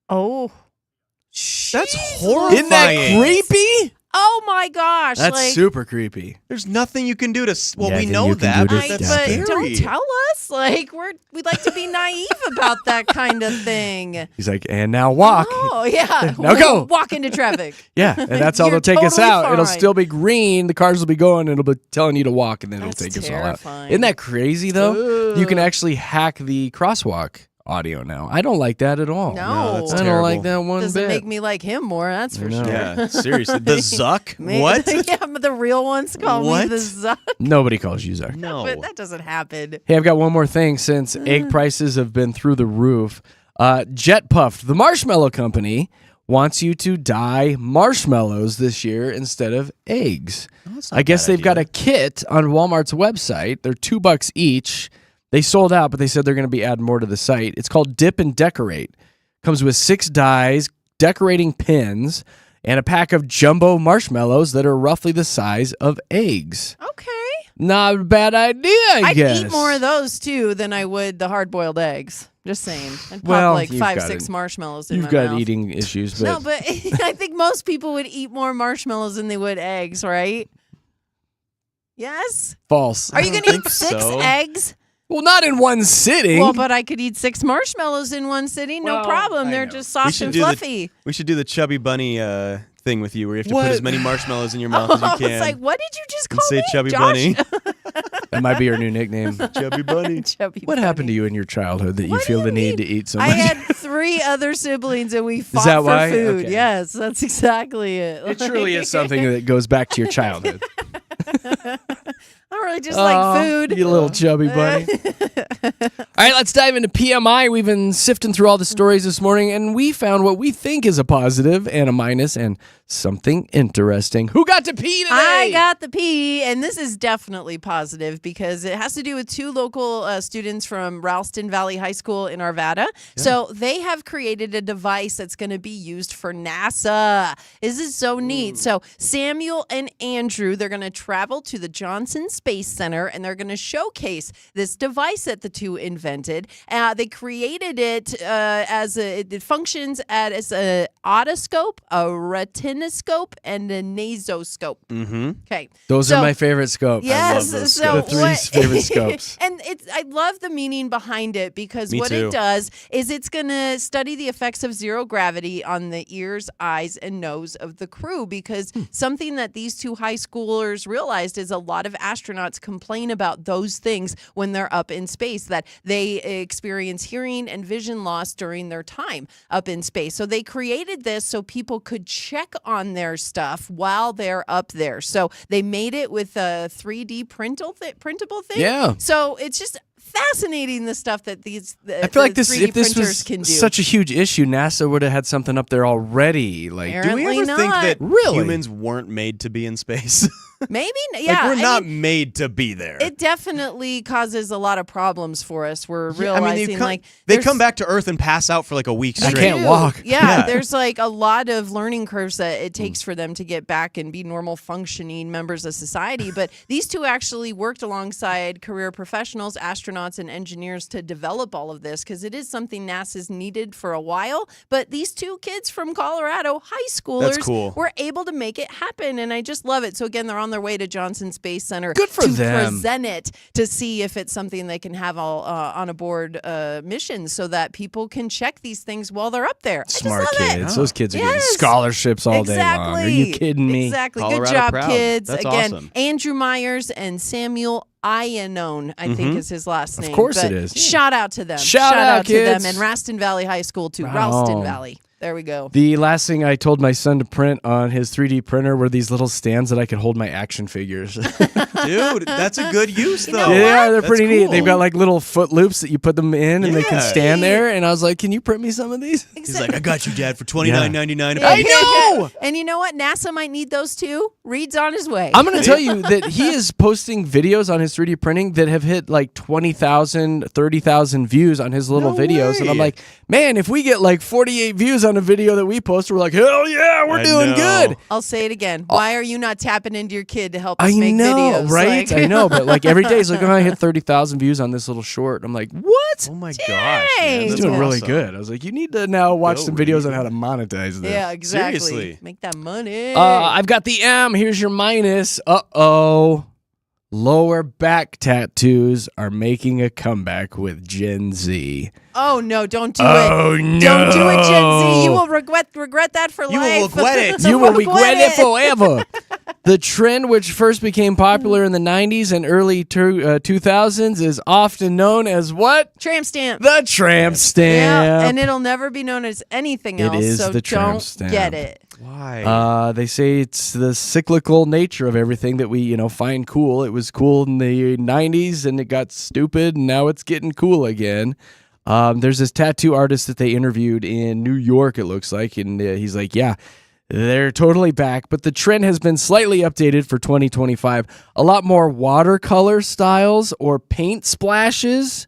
S2: Oh.
S3: That's horrifying.
S1: Isn't that creepy?
S2: Oh my gosh.
S1: That's
S2: like,
S1: super creepy.
S3: There's nothing you can do to. Well,
S1: Yeah,
S3: we
S1: then
S3: know
S1: you can
S3: that,
S1: do
S3: but
S1: to
S3: that's
S1: stop
S2: but
S1: it.
S3: scary.
S2: don't tell us. Like, we'd like to be naive about that kind of thing.
S1: He's like, and now walk.
S2: Oh, yeah.
S1: Now go.
S2: Walk into traffic.
S1: Yeah, and that's how
S2: You're
S1: they'll take us
S2: totally
S1: out. It'll
S2: fine.
S1: still be green. The cars will be going. It'll be telling you to walk, and then
S2: That's
S1: it'll take us all out.
S2: terrifying.
S1: Isn't that crazy, though? You can
S2: Ugh.
S1: actually hack the crosswalk audio now. I don't like that at all.
S2: No.
S3: that's
S1: I don't
S3: terrible.
S1: like that one
S2: Doesn't
S1: bit.
S2: make me like him more, that's for
S1: I know.
S2: sure.
S3: Yeah, seriously. The Zuck?
S2: Maybe-
S3: What?
S2: yeah, but the real ones call me
S3: What?
S2: the Zuck.
S1: Nobody calls you Zuck.
S3: No.
S2: But that doesn't happen.
S1: Hey, I've got one more thing. Since egg prices have been through the roof, Jet Puffed, the marshmallow company, wants you to dye marshmallows this year instead of eggs.
S3: Oh, that's not
S1: I guess
S3: a bad
S1: they've got a
S3: idea.
S1: kit on Walmart's website. They're $2 each. They sold out, but they said they're going to be adding more to the site. It's called Dip and Decorate. Comes with 6 dyes, decorating pins, and a pack of jumbo marshmallows that are roughly the size of eggs.
S2: Okay.
S1: Not a bad idea, I guess.
S2: I'd eat more of those too than I would the hard-boiled eggs. Just saying. I'd pop
S1: Well,
S2: like
S1: you've
S2: 5,
S1: got
S2: 6
S1: it.
S2: marshmallows in
S1: You've
S2: my
S1: got
S2: mouth.
S1: eating issues, but
S2: No, but I think most people would eat more marshmallows than they would eggs, right? Yes?
S1: false.
S2: Are you going to eat
S3: think
S2: 6
S3: so.
S2: eggs?
S1: Well, not in one sitting.
S2: Well, but I could eat 6 marshmallows in one sitting. No
S1: Well,
S2: problem.
S1: I
S2: They're
S1: know.
S2: just
S3: We
S2: soft
S3: should
S2: and
S3: do the-
S2: fluffy.
S3: We should do the chubby bunny thing with you, where you have to
S1: What?
S3: put as many marshmallows in your mouth
S2: Oh,
S3: as
S2: I
S3: you
S2: was
S3: can.
S2: like, what did you just
S3: and
S2: call
S3: say
S2: me?
S3: chubby
S2: Josh?
S3: bunny.
S1: That might be your new nickname.
S3: Chubby bunny.
S2: Chubby
S1: What happened to
S2: bunny.
S1: you in your childhood that you
S2: What do
S1: feel
S2: you
S1: the need
S2: mean?
S1: to eat so
S2: I
S1: much?
S2: had 3 other siblings and we fought
S1: that
S2: for
S1: why?
S2: food.
S1: Okay.
S2: Yes, that's exactly it.
S1: It truly is something that goes back to your childhood.
S2: I really just like food.
S1: You little chubby bunny. All right, let's dive into PMI. We've been sifting through all the stories this morning, and we found what we think is a positive and a minus and something interesting. Who got to pee today?
S2: I got the P, and this is definitely positive because it has to do with 2 local students from Ralston Valley High School in Arvada. So they have created a device that's going to be used for NASA. This is so neat. So Samuel and Andrew, they're going to travel to the Johnson Space Center, and they're going to showcase this device that the 2 invented. They created it it functions as a otoscope, a retinoscope, and a nasoscope.
S3: Mm-hmm.
S2: Okay.
S1: Those
S2: So-
S1: are my favorite scopes.
S2: Yes,
S3: those
S2: so
S1: The 3 favorite scopes.
S2: and I love the meaning behind it because
S3: Me
S2: what
S3: too.
S2: it does is it's going to study the effects of zero gravity on the ears, eyes, and nose of the crew because something that these 2 high schoolers realized is a lot of astronauts complain about those things when they're up in space, that they experience hearing and vision loss during their time up in space. So they created this so people could check on their stuff while they're up there. So they made it with a 3D printable thing.
S1: Yeah.
S2: So it's just fascinating the stuff that
S1: I feel like
S2: the
S1: this,
S2: 3D
S1: if this
S2: printers
S1: was
S2: can do.
S1: such a huge issue, NASA would have had something up there already. Like,
S2: Apparently
S3: Do we ever think
S2: not.
S3: that
S1: Really?
S3: humans weren't made to be in space?
S2: Maybe,
S3: Like,
S2: yeah.
S3: we're
S2: I
S3: not
S2: mean,
S3: made to be there.
S2: it definitely causes a lot of problems for us. We're
S3: Yeah, I mean,
S2: realizing like
S3: they
S2: there's-
S3: come back to Earth and pass out for like a week
S1: I
S3: straight.
S1: can't
S2: do.
S1: walk.
S2: Yeah,
S3: Yeah.
S2: there's like a lot of learning curves that it takes for them to get back and be normal functioning members of society. But these 2 actually worked alongside career professionals, astronauts, and engineers to develop all of this because it is something NASA's needed for a while. But these 2 kids from Colorado, high schoolers,
S3: cool.
S2: were able to make it happen. And I just love it. So again, they're on their way to Johnson Space Center
S1: Good for
S2: to
S1: them.
S2: present it to see if it's something they can have all on a board missions so that people can check these things while they're up there.
S1: smart
S2: I just love
S1: kids.
S2: It.
S1: Those kids are getting
S2: Yes.
S1: scholarships all
S2: Exactly.
S1: day long. Are you kidding me?
S2: Exactly.
S3: Colorado
S2: Good job,
S3: proud.
S2: kids.
S3: That's
S2: Again,
S3: awesome.
S2: Andrew Myers and Samuel Iannone, I think is his last name.
S1: course
S2: But
S1: it is.
S2: Shout out to them.
S1: Shout out,
S2: to them
S1: kids.
S2: and Ralston Valley High School too.
S1: Right
S2: Ralston
S1: on.
S2: Valley. There we go.
S1: The last thing I told my son to print on his 3D printer were these little stands that I could hold my action figures.
S3: Dude, that's a good use,
S2: You
S3: though.
S2: know
S1: Yeah, they're
S3: That's
S1: pretty neat.
S3: cool.
S1: They've got like little foot loops that you put them in and they can
S3: Yeah.
S1: stand there. And I was like, can you print me some of these?
S3: He's like, I got you, Dad, for $29.99 a
S2: Yeah.
S3: piece.
S1: I know!
S2: And you know what? NASA might need those too. Reed's on his way.
S1: I'm going to tell you that he is posting videos on his 3D printing that have hit like 20,000, 30,000 views on his little
S3: No
S1: videos. And I'm
S3: way.
S1: like, man, if we get like 48 views on a video that we post, we're like, hell yeah, we're
S3: I
S1: doing
S3: know.
S1: good.
S2: I'll say it again. Why are you not tapping into your kid to help us
S1: I
S2: make
S1: know,
S2: videos?
S1: right?
S2: Like-
S1: I know, but like every day, he's like, oh, I hit 30,000 views on this little short. I'm like, what?
S3: Oh my gosh. Man,
S2: Dang.
S1: He's
S3: that's
S1: doing really
S3: awesome.
S1: good. I was like, you need to now watch
S3: Go
S1: some videos on
S3: Reed.
S1: how to monetize this.
S2: Yeah, exactly.
S3: Seriously.
S2: Make that money.
S1: I've got the M. Here's your minus. Uh-oh. Lower back tattoos are making a comeback with Gen Z.
S2: Oh no! Don't do
S1: Oh,
S2: it!
S1: no.
S2: Don't do it, Gen Z. You will regret that for
S3: You
S2: life.
S3: will regret it.
S1: You will regret it forever. The trend, which first became popular in the 90s and early 2000s, is often known as what?
S2: Tramp stamp.
S1: The tramp stamp.
S2: Yeah, and it'll never be known as anything
S1: It
S2: else.
S1: is
S2: so
S1: the tramp
S2: don't
S1: stamp.
S2: get it.
S3: Why?
S1: They say it's the cyclical nature of everything that we, find cool. It was cool in the 90s and it got stupid and now it's getting cool again. There's this tattoo artist that they interviewed in New York, it looks like, and he's like, yeah, they're totally back, but the trend has been slightly updated for 2025. A lot more watercolor styles or paint splashes.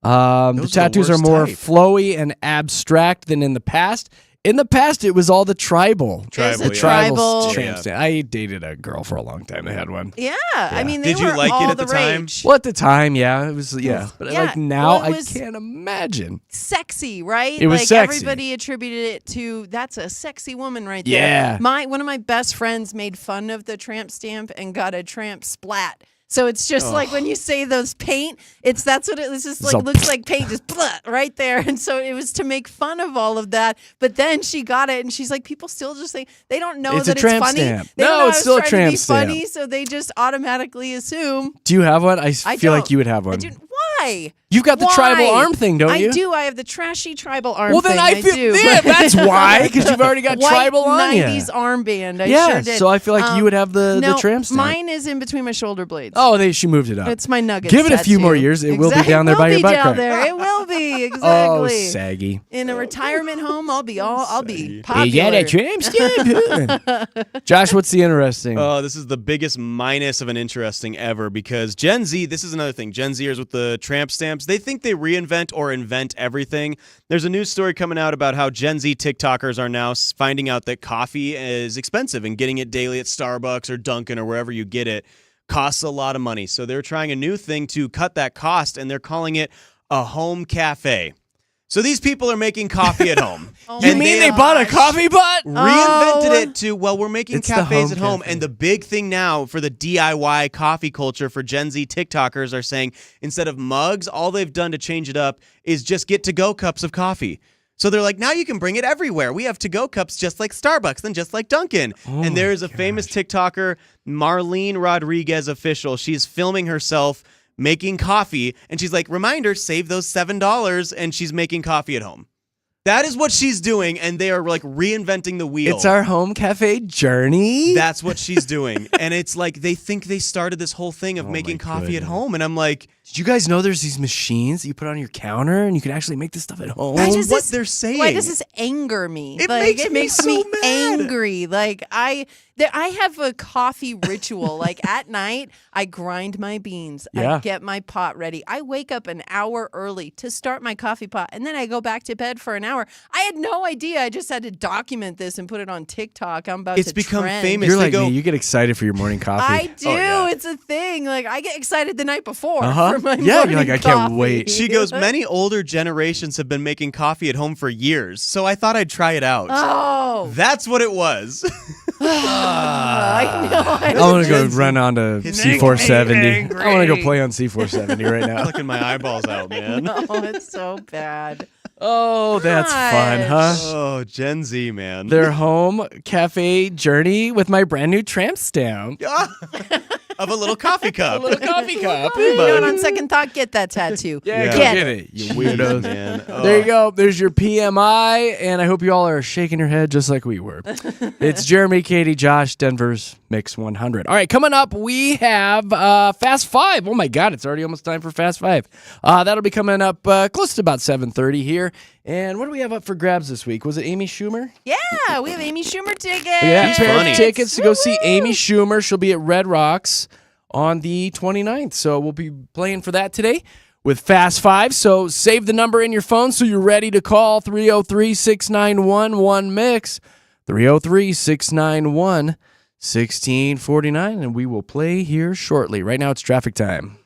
S1: The
S3: Those
S1: tattoos are
S3: worst
S1: more
S3: type.
S1: flowy and abstract than in the past. In the past, it was all the tribal.
S3: Tribal,
S2: There's a
S3: yeah.
S2: tribal.
S1: tramp stamp. I dated a girl for a long time that had one.
S2: Yeah, I mean, they
S3: Did you
S2: were
S3: like it
S2: all
S3: at the
S2: the
S3: time?
S2: rage.
S1: Well, at the time, yeah, it was, but
S2: Yeah,
S1: like now,
S2: well, it was-
S1: I can't imagine.
S2: Sexy, right?
S1: It was
S2: like
S1: sexy.
S2: everybody attributed it to that's a sexy woman right
S1: Yeah.
S2: there. One of my best friends made fun of the tramp stamp and got a tramp splat. So it's just like when you say those paint, that's what it was. Just like
S1: So-
S2: looks like paint, just blah, right there. And so it was to make fun of all of that. But then she got it, and she's like, people still just think they don't know
S1: It's a
S2: that it's
S1: tramp
S2: funny.
S1: stamp.
S2: They
S1: No,
S2: don't know
S1: it's
S2: I was
S1: still a
S2: trying to
S1: tramp
S2: be
S1: stamp.
S2: funny, so they just automatically assume.
S1: Do you have one? I
S2: I
S1: feel like
S2: don't.
S1: you would have
S2: I
S1: one.
S2: do. Why?
S1: You've got the
S2: Why?
S1: tribal arm thing, don't you?
S2: I do. I have the trashy tribal arm
S1: Well,
S2: thing.
S1: then I feel
S2: do.
S1: yeah, that's why, because you've already got
S2: White
S1: tribal on you.
S2: 90s armband. I
S1: Yeah,
S2: sure did.
S1: so I feel like you would have the
S2: no,
S1: tramp stamp.
S2: Mine is in between my shoulder blades.
S1: Oh, she moved it up.
S2: It's my nugget.
S1: Give it a few
S2: tattoo.
S1: more years. It will be down there
S2: It
S1: by
S2: will
S1: your
S2: be
S1: butt
S2: down
S1: crack.
S2: there. It will be
S1: Oh,
S2: exactly.
S1: saggy.
S2: In a retirement home, I'll be
S1: You
S2: popular.
S1: got a tramp stamp? Josh, what's the interesting?
S3: Oh, this is the biggest minus of an interesting ever because Gen Z, this is another thing. Gen Zers with the tramp stamps, they think they reinvent or invent everything. There's a news story coming out about how Gen Z TikTokers are now finding out that coffee is expensive and getting it daily at Starbucks or Dunkin' or wherever you get it costs a lot of money. So they're trying a new thing to cut that cost, and they're calling it a home cafe. So these people are making coffee at home.
S2: Oh
S1: you
S2: my
S1: mean they bought a
S2: gosh.
S1: coffee pot?
S3: Reinvented
S2: Oh.
S3: it to, well, we're making
S1: It's the
S3: cafes
S1: home
S3: at home.
S1: cafe.
S3: And the big thing now for the DIY coffee culture for Gen Z TikTokers are saying instead of mugs, all they've done to change it up is just get to-go cups of coffee. So they're like, now you can bring it everywhere. We have to-go cups just like Starbucks and just like Dunkin'. And there is a famous TikToker, Marlene Rodriguez official. She's filming herself making coffee. And she's like, reminder, save those $7. And she's making coffee at home. That is what she's doing, and they are like reinventing the wheel.
S1: It's our home cafe journey.
S3: That's what she's doing. And it's like they think they started this whole thing of making
S1: my
S3: coffee at
S1: goodness.
S3: home. And I'm like,
S1: Did you guys know there's these machines that you put on your counter and you can actually make this stuff at home?
S2: Why
S3: that's
S2: does
S3: what
S2: this-
S3: they're saying.
S2: Why does this anger me?
S3: It
S2: like,
S3: makes
S2: it
S3: me
S2: makes
S3: so
S2: me
S3: mad.
S2: angry. Like I have a coffee ritual. Like at night, I grind my beans.
S1: Yeah.
S2: I get my pot ready. I wake up an hour early to start my coffee pot, and then I go back to bed for an hour. I had no idea. I just had to document this and put it on TikTok. I'm about
S3: It's
S2: to
S3: become
S2: trend.
S3: famous.
S1: You're
S3: They
S1: like
S3: go-
S1: me. You get excited for your morning coffee.
S2: I do.
S3: Oh, yeah.
S2: It's a thing. Like I get excited the night before
S1: Uh-huh.
S2: for my
S1: Yeah, you're
S2: morning
S1: like, I can't
S2: coffee.
S1: wait.
S3: She goes, many older generations have been making coffee at home for years. So I thought I'd try it out.
S2: Oh,
S3: That's what it was.
S2: I know.
S1: I want to go
S3: Gen Z.
S1: run on to
S3: It's
S1: C470. I want to go
S3: angry.
S1: play on C470 right now.
S3: Plucking my eyeballs out, man.
S2: No, it's so bad.
S1: Oh, that's fun, huh?
S2: Gosh.
S3: Oh, Gen Z, man.
S1: Their home cafe journey with my brand new tramp stamp.
S3: Of a little coffee cup.
S1: Coffee cup.
S2: You know what, on second thought, get that tattoo.
S1: Yeah,
S3: Yeah.
S1: go
S2: Get
S1: get
S2: it.
S1: it, you weirdos.
S3: Man.
S1: There you go. There's your PMI, and I hope you all are shaking your head just like we were. It's Jeremy, Katy, Josh, Denver's Mix 100. All right, coming up, we have Fast 5. Oh, my God, it's already almost time for Fast 5. That'll be coming up close to about 7:30 here. And what do we have up for grabs this week? Was it Amy Schumer?
S2: Yeah, we have Amy Schumer tickets.
S1: Yeah,
S3: She's
S1: pair
S3: funny.
S1: of tickets to go see
S2: Woo-hoo.
S1: Amy Schumer. She'll be at Red Rocks on the 29th. So we'll be playing for that today with Fast 5. So save the number in your phone so you're ready to call 303-691-1MIX, 303-691-1649, and we will play here shortly. Right now it's traffic time.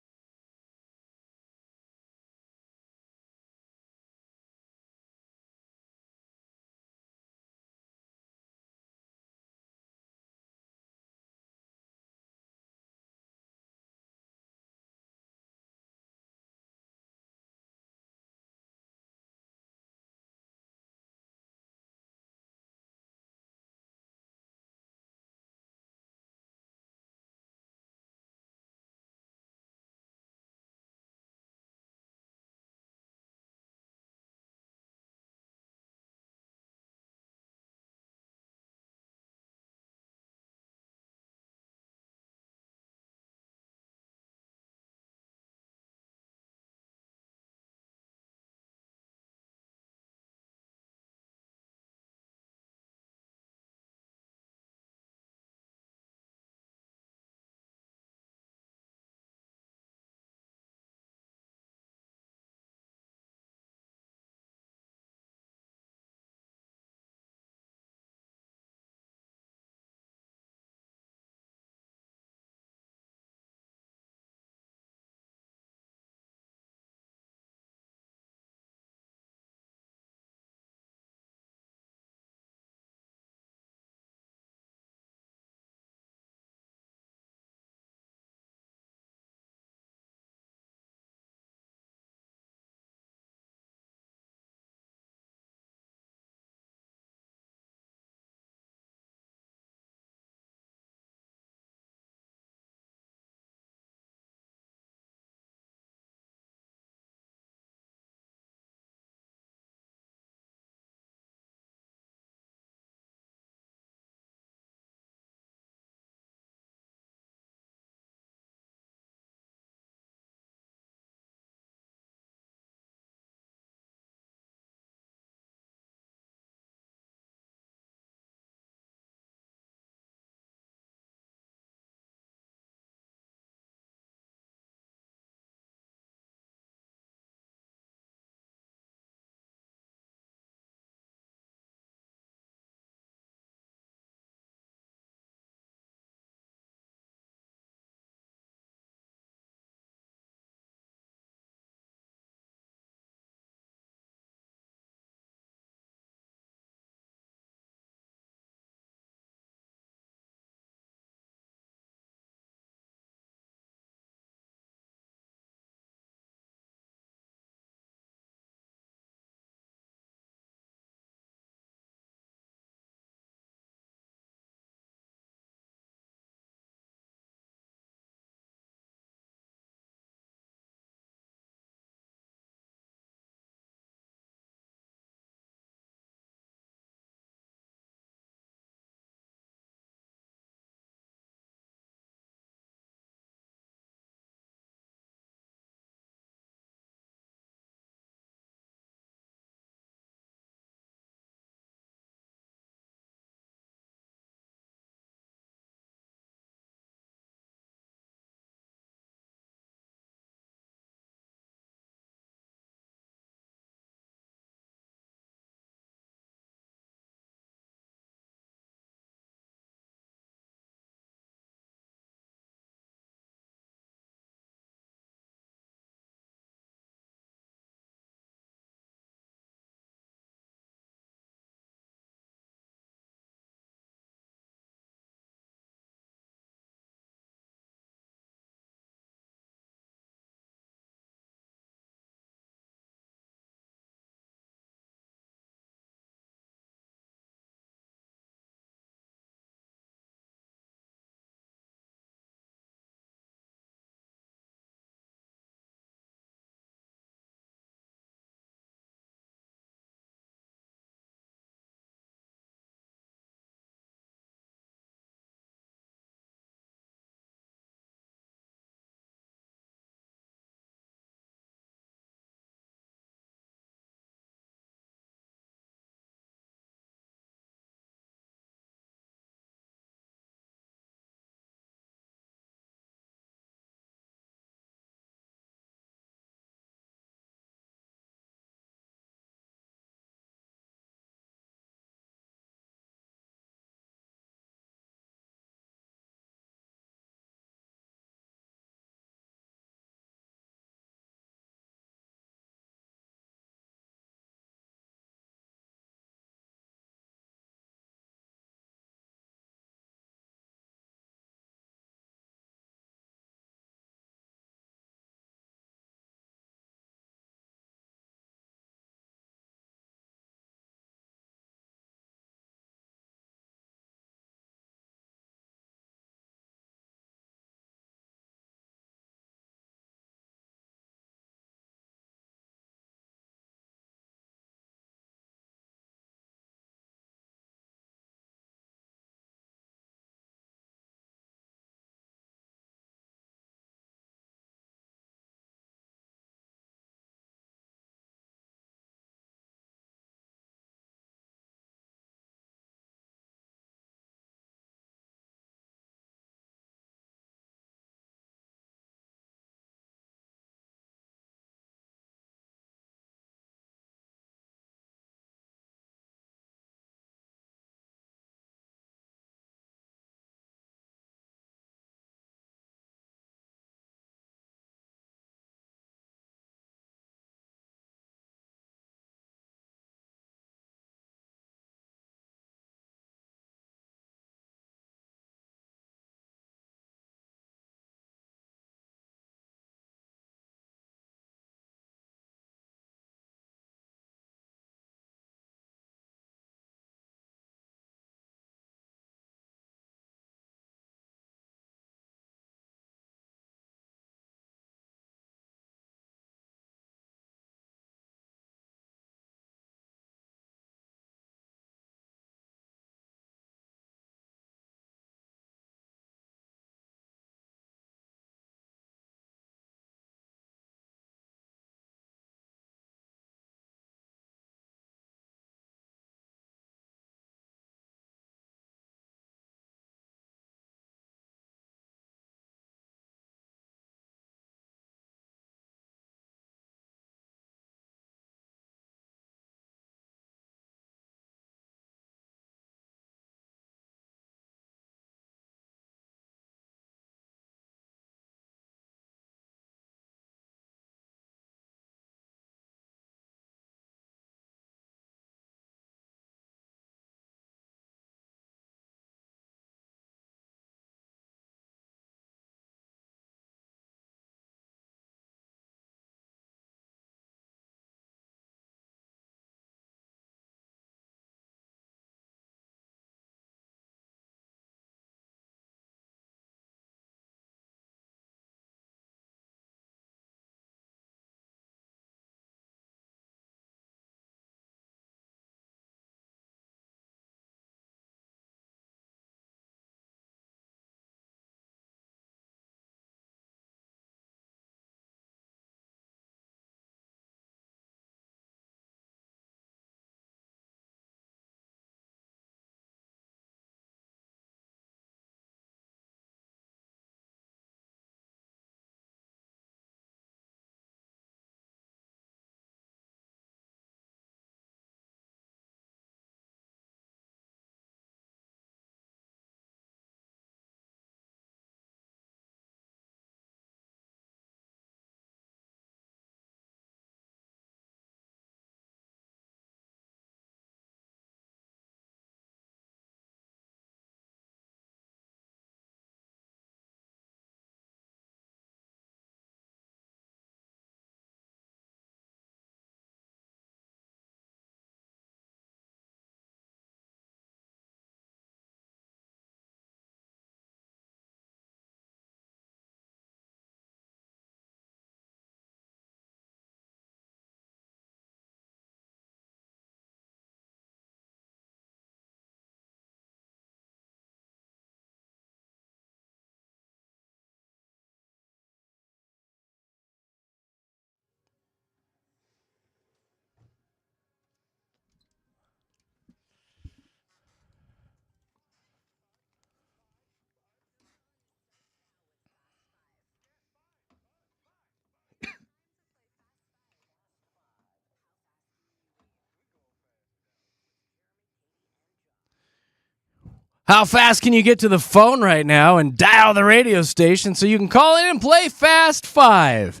S1: How fast can you get to the phone right now and dial the radio station so you can call in and play Fast 5?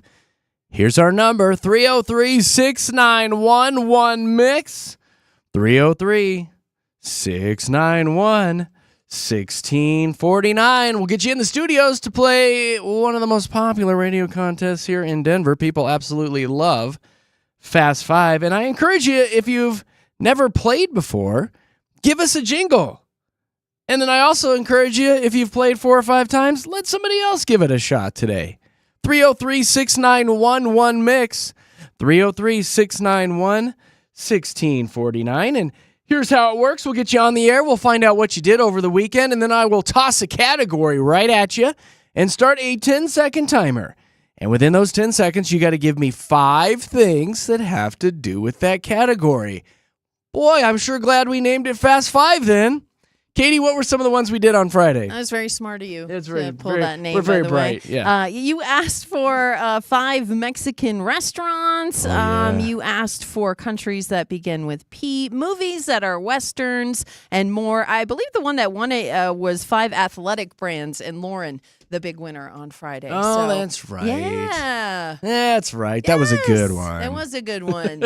S1: Here's our number, 303-691-1-MIX, 303-691-1649. We'll get you in the studios to play one of the most popular radio contests here in Denver. People absolutely love Fast 5. And I encourage you, if you've never played before, give us a jingle. And then I also encourage you, if you've played 4 or 5 times, let somebody else give it a shot today. 303-691-1-MIX, 303-691-1649. And here's how it works. We'll get you on the air. We'll find out what you did over the weekend, and then I will toss a category right at you and start a 10-second timer. And within those 10 seconds, you got to give me 5 things that have to do with that category. Boy, I'm sure glad we named it Fast 5 then. Katie, what were some of the ones we did on Friday?
S2: That was very smart of you
S1: It's
S2: to
S1: very,
S2: pull
S1: very,
S2: that name.
S1: we're very
S2: by the
S1: bright,
S2: way.
S1: yeah.
S2: You asked for 5 Mexican restaurants.
S1: yeah.
S2: You asked for countries that begin with P, movies that are westerns, and more. I believe the one that won it was 5 athletic brands, and Lauren, the big winner on Friday.
S1: Oh,
S2: So,
S1: that's right.
S2: Yeah.
S1: That's right. That was a good
S2: Yes,
S1: one.
S2: It was a good one.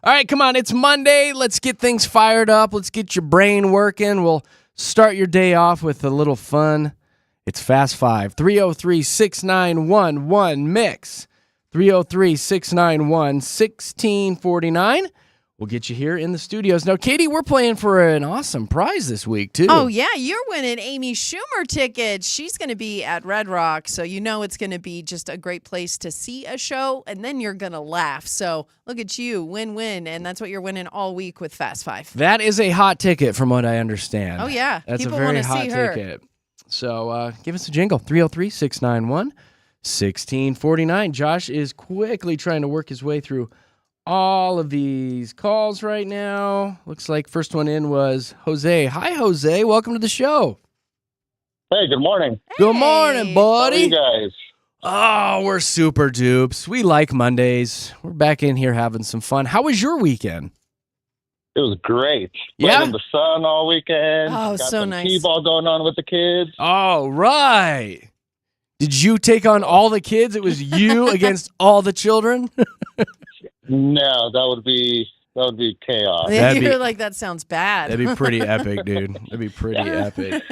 S1: All right, come on. It's Monday. Let's get things fired up. Let's get your brain working. We'll start your day off with a little fun. It's Fast 5. 303-691-1-MIX. 303-691-1649. We'll get you here in the studios. Now, Katie, we're playing for an awesome prize this week, too.
S2: Oh, yeah, you're winning Amy Schumer tickets. She's going to be at Red Rock, so you know it's going to be just a great place to see a show, and then you're going to laugh. So look at you, win-win, and that's what you're winning all week with Fast 5.
S1: That is a hot ticket from what I understand.
S2: Oh, yeah.
S1: That's
S2: People
S1: a very
S2: wanna
S1: hot
S2: see her.
S1: ticket. So give us a jingle, 303-691-1649. Josh is quickly trying to work his way through all of these calls right now. Looks like first one in was Jose. Hi, Jose. Welcome to the show.
S5: Hey, good morning.
S1: Good morning,
S5: How are
S1: buddy.
S5: you guys?
S1: Oh, we're super dupes. We like Mondays. We're back in here having some fun. How was your weekend?
S5: It was great.
S1: Yeah?
S5: Played in the sun all weekend.
S2: Oh,
S5: Got
S2: so
S5: some
S2: nice.
S5: T-ball going on with the kids.
S1: All right. Did you take on all the kids? It was you against all the children?
S5: No, that would be chaos.
S1: That'd
S2: You're
S1: be-
S2: like, that sounds bad.
S1: That'd be pretty epic, dude. That'd be pretty epic.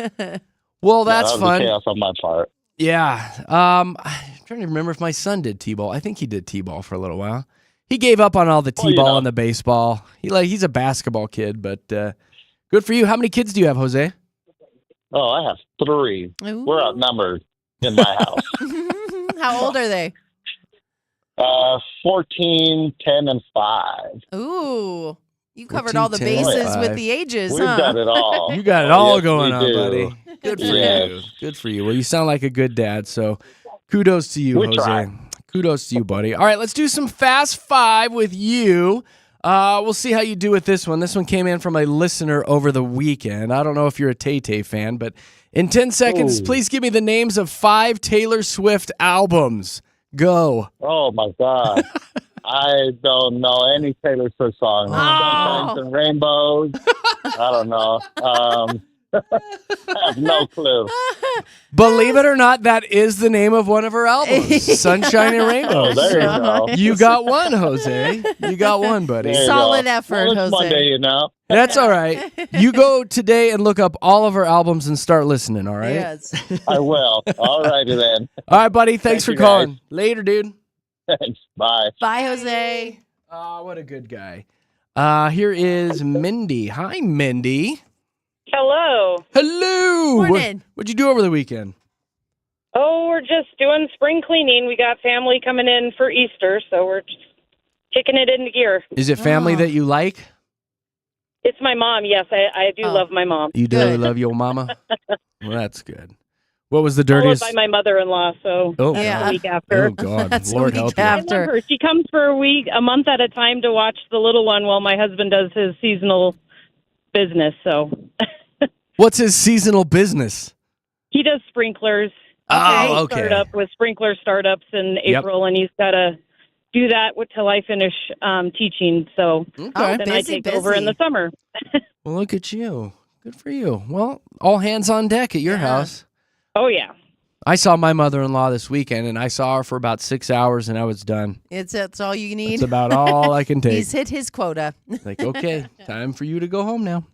S1: Well, that's
S5: that would
S1: fun.
S5: be chaos on my part.
S1: Yeah. I'm trying to remember if my son did T-ball. I think he did T-ball for a little while. He gave up on all the
S5: Well, you
S1: T-ball
S5: know.
S1: and the baseball. He's a basketball kid, but good for you. How many kids do you have, Jose?
S5: Oh, I have 3.
S2: Ooh.
S5: We're outnumbered in my house.
S2: How old are they?
S5: 14, 10, and 5.
S2: Ooh. You covered
S1: 14,
S2: all the
S1: 10,
S2: bases
S1: 5.
S2: with the ages,
S5: We've
S2: huh?
S5: got it all.
S1: You got it
S5: Oh,
S1: all
S5: yes,
S1: going
S5: we
S1: on,
S5: do.
S1: buddy. Good for
S5: Yes.
S1: you. Good for you. Well, you sound like a good dad, so kudos to you,
S5: We
S1: Jose.
S5: try.
S1: Kudos to you, buddy. All right, let's do some Fast 5 with you. We'll see how you do with this one. This one came in from a listener over the weekend. I don't know if you're a Tay-Tay fan, but in 10 seconds,
S5: Ooh.
S1: please give me the names of 5 Taylor Swift albums. Go.
S5: Oh, my God. I don't know any Taylor Swift songs. Sunshines and Rainbows. I don't know. I have no clue.
S1: Believe it or not, that is the name of one of her albums, Sunshine and
S5: Oh,
S1: Rainbows.
S5: there you go.
S1: You got one, Jose. You got one, buddy.
S5: There you
S2: Solid
S5: go.
S2: effort,
S5: Well, it's
S2: Jose.
S5: Monday, you know.
S1: That's all right. You go today and look up all of her albums and start listening, all right?
S2: Yes.
S5: I will. All righty then.
S1: All right, buddy. Thanks
S5: Thank
S1: for
S5: you,
S1: calling.
S5: guys.
S1: Later, dude.
S5: Thanks. Bye.
S2: Bye, Jose.
S1: Oh, what a good guy. Here is Mindy. Hi, Mindy.
S6: Hello.
S1: Hello.
S2: Morning.
S1: What'd you do over the weekend?
S6: Oh, we're just doing spring cleaning. We got family coming in for Easter, so we're just kicking it into gear.
S1: Is it family
S2: Oh.
S1: that you like?
S6: It's my mom. Yes, I do
S2: Oh.
S6: love my mom.
S1: You do
S2: Good.
S1: love your mama? Well, that's good. What was the
S6: Followed
S1: dirtiest?
S6: by my mother-in-law, so
S1: Oh,
S6: that's
S2: Yeah.
S6: the week after.
S1: Oh, God.
S2: That's a
S1: Lord
S2: week
S1: help you.
S6: I
S2: after.
S6: love her. She comes for a month at a time to watch the little one while my husband does his seasonal business. So
S1: What's his seasonal business?
S6: he does sprinklers.
S1: Oh,
S6: He'll
S1: okay.
S6: Start up with sprinkler startups in
S1: Yep.
S6: April, and he's got to do that till I finish teaching. So
S1: Okay.
S2: Oh,
S6: then I
S2: busy,
S6: take over in
S2: busy.
S6: the summer.
S1: Well, look at you. Good for you. Well, all hands on deck at your house.
S6: Oh, yeah.
S1: I saw my mother-in-law this weekend, and I saw her for about 6 hours, and I was done.
S2: It's all you need.
S1: That's about all I can take.
S2: He's hit his quota.
S1: Like, okay, time for you to go home now.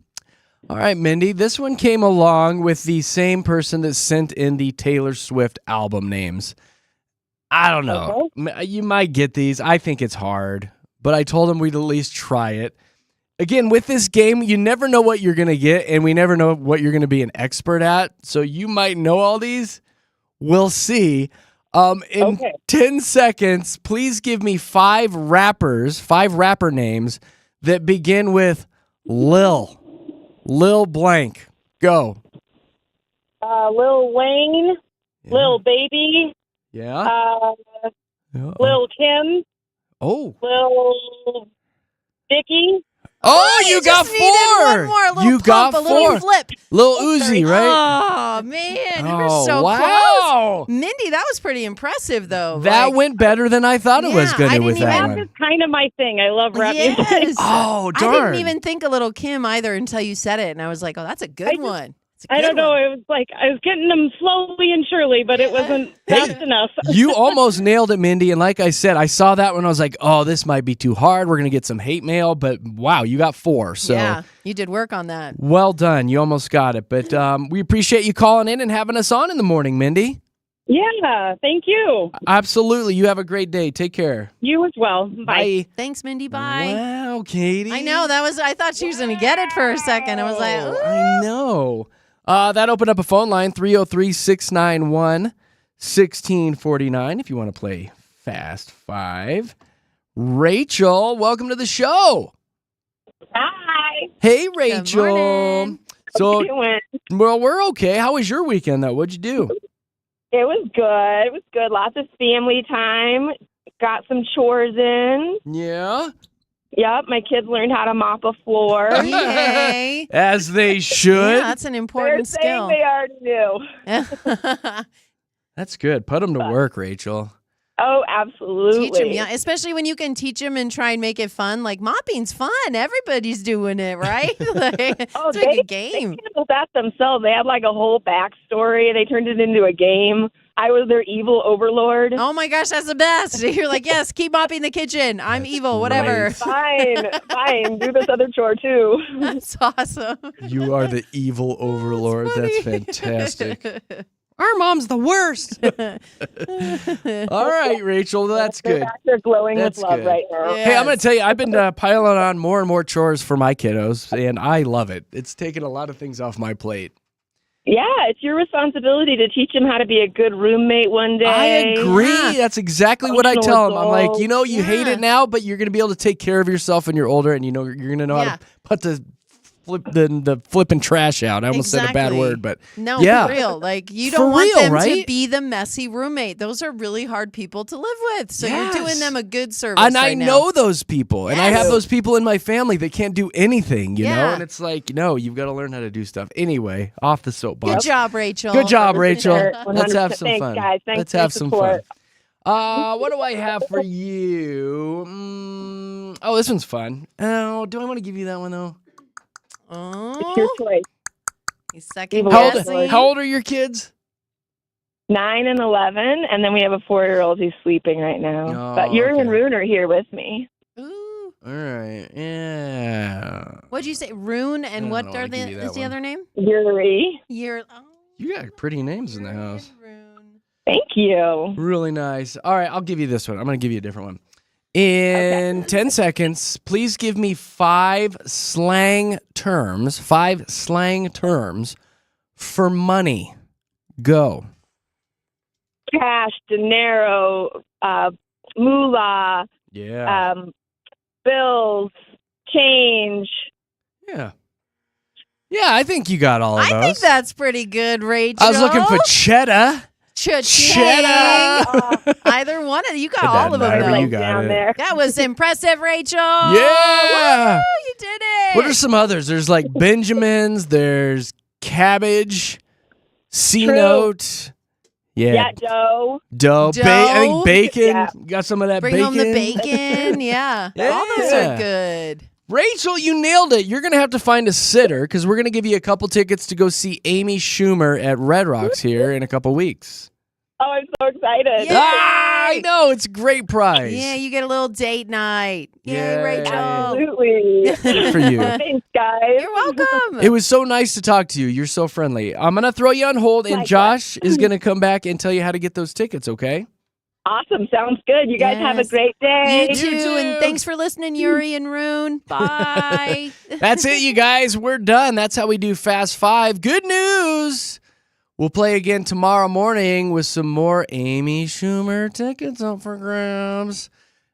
S1: All right, Mindy, this one came along with the same person that sent in the Taylor Swift album names. I don't know. You might get these. I think it's hard, but I told him we'd at least try it. Again, with this game, you never know what you're going to get, and we never know what you're going to be an expert at. So you might know all these. We'll see. In 10 seconds, please give me 5 rapper names that begin with Lil. Lil blank. Go.
S6: Lil Wayne,
S1: Yeah.
S6: Lil Baby,
S1: Yeah.
S6: Lil Kim,
S1: Oh.
S6: Lil Dicky.
S1: Oh, you got
S2: just needed
S1: 4.
S2: one more, a little
S1: You
S2: pump,
S1: got
S2: a little
S1: 4.
S2: flip.
S1: Lil Uzi, right?
S2: Oh, man. You were
S1: Oh,
S2: so
S1: wow.
S2: close. Mindy, that was pretty impressive, though.
S1: That
S2: Like,
S1: went better than I thought it was
S2: Yeah,
S1: going
S2: I
S1: to
S2: didn't
S1: with
S2: even
S1: that
S6: Rap
S1: one.
S6: is kind of my thing. I love rap music.
S2: Yes.
S1: Oh,
S2: I
S1: darn.
S2: didn't even think a little Kim either until you said it, and I was like, oh, that's a good one. It's a
S6: I
S2: good
S6: don't know.
S2: one.
S6: It was like I was getting them slowly and surely, but it wasn't fast enough.
S1: You almost nailed it, Mindy. And like I said, I saw that one. I was like, oh, this might be too hard. We're going to get some hate mail. But wow, you got 4. So
S2: Yeah, you did work on that.
S1: well done. You almost got it. But we appreciate you calling in and having us on in the morning, Mindy.
S6: Yeah, thank you.
S1: Absolutely. You have a great day. Take care.
S6: You as well. Bye.
S2: Thanks, Mindy. Bye.
S1: Wow, Katie.
S2: I know. I thought she was going to get it for a second. I was like,
S1: Oh,
S2: ooh.
S1: I know. That opened up a phone line, 303-691-1649, if you want to play Fast 5. Rachel, welcome to the show.
S6: Hi.
S1: Hey, Rachel.
S2: morning.
S1: So,
S6: It went.
S1: well, we're okay. How was your weekend, though? What'd you do?
S6: It was good. It was good. Lots of family time. Got some chores in.
S1: Yeah?
S6: Yep, my kids learned how to mop a floor.
S2: Yay.
S1: As they should.
S2: Yeah, that's an
S6: They're
S2: important
S6: saying
S2: skill.
S6: they already knew.
S1: That's good. Put them to work, Rachel.
S6: Oh, absolutely.
S2: Teach them, yeah, especially when you can teach them and try and make it fun. Like mopping's fun. Everybody's doing it, right? Like,
S6: Oh,
S2: it's like a game.
S6: They handled that themselves. They had like a whole backstory. They turned it into a game. I was their evil overlord.
S2: Oh my gosh, that's the best. You're like, yes, keep mopping the kitchen. I'm evil, whatever.
S1: right.
S6: Fine. Do this other chore too.
S2: That's awesome.
S1: You are the evil overlord. That's
S2: funny.
S1: fantastic. Our mom's the worst. All right, Rachel, that's good.
S6: They're glowing
S1: That's
S6: with love
S1: good.
S6: right now.
S2: Yeah.
S1: Hey, I'm going to tell you, I've been piling on more and more chores for my kiddos, and I love it. It's taken a lot of things off my plate.
S6: Yeah, it's your responsibility to teach them how to be a good roommate one day.
S1: I agree.
S2: Yeah.
S1: That's exactly what I
S6: Functional
S1: tell them. I'm like,
S6: adult.
S1: you know, you hate
S2: Yeah.
S1: it now, but you're going to be able to take care of yourself when you're older, and you know you're going to know how
S2: Yeah.
S1: to put the flipping trash out. I almost said a bad
S2: Exactly.
S1: word, but
S2: No,
S1: yeah.
S2: for real. Like you
S1: For
S2: don't want
S1: real,
S2: them to
S1: right?
S2: be the messy roommate. Those are really hard people to live with. So you're doing
S1: Yes.
S2: them a good service.
S1: And I
S2: right now.
S1: know those people, and I have
S2: Yes.
S1: those people in my family that can't do anything, you know?
S2: Yeah.
S1: And it's like, no, you've got to learn how to do stuff. Anyway, off the
S2: Good
S1: soapbox.
S2: job, Rachel.
S1: Good job, Rachel.
S6: 100%.
S1: Let's have some
S6: Thanks,
S1: fun.
S6: guys. Thanks
S1: Let's
S6: for the
S1: have some fun.
S6: support.
S1: What do I have for you? Oh, this one's fun. Oh, do I want to give you that one, though?
S6: It's your
S2: Oh,
S6: choice.
S2: he's second
S6: How
S1: How
S2: guessing.
S1: old, how old are your kids?
S6: 9 and 11, and then we have a 4-year-old who's sleeping right now.
S1: Oh,
S6: But Yuri and
S1: okay.
S6: Rune are here with me.
S2: Ooh.
S1: All right. Yeah.
S2: What'd you say? Rune and
S1: I
S2: what
S1: don't
S2: are
S1: wanna give you that
S2: is the
S1: one.
S2: other name?
S6: Yuri.
S2: You're
S1: You got pretty names in the house.
S2: Rune.
S6: Thank you.
S1: Really nice. All right, I'll give you this one. I'm going to give you a different one. In 10 seconds, please give me 5 slang terms for money. Go.
S6: Cash, dinero, moolah,
S1: Yeah.
S6: bills, change.
S1: Yeah. Yeah, I think you got all of
S2: I
S1: those.
S2: think that's pretty good, Rachel.
S1: I was looking for cheddar.
S2: Cha-ching.
S1: Cheddar.
S2: Either one of you got
S1: It
S2: all of
S1: doesn't
S2: them.
S1: matter,
S2: though.
S1: you got
S6: down
S1: it.
S6: there.
S2: That was impressive, Rachel.
S1: Yeah.
S2: Woo, you did it.
S1: What are some others? There's like Benjamins, there's cabbage, C-note.
S6: Yeah, Joe.
S1: Dough.
S2: Dough.
S1: I think bacon.
S6: Yeah.
S1: Got some of that
S2: Bring
S1: bacon.
S2: home the bacon. Yeah.
S1: Yeah.
S2: All those are good.
S1: Rachel, you nailed it. You're going to have to find a sitter because we're going to give you a couple tickets to go see Amy Schumer at Red Rocks here in a couple weeks.
S7: Oh, I'm so excited.
S2: Yay!
S1: I know. It's a great prize.
S2: Yeah, you get a little date night. Yay,
S1: Yay.
S2: Rachel.
S7: Absolutely.
S1: Good for you.
S7: Thanks, guys.
S2: You're welcome.
S1: It was so nice to talk to you. You're so friendly. I'm going to throw you on hold, and Josh is going to come back and tell you how to get those tickets, okay?
S7: Awesome. Sounds good. You guys have a
S2: Yes.
S7: great day.
S2: You too,
S1: too.
S2: and thanks for listening, Yuri and Rune. Bye.
S1: That's it, you guys. We're done. That's how we do Fast Five. Good news. We'll play again tomorrow morning with some more Amy Schumer tickets up for grabs.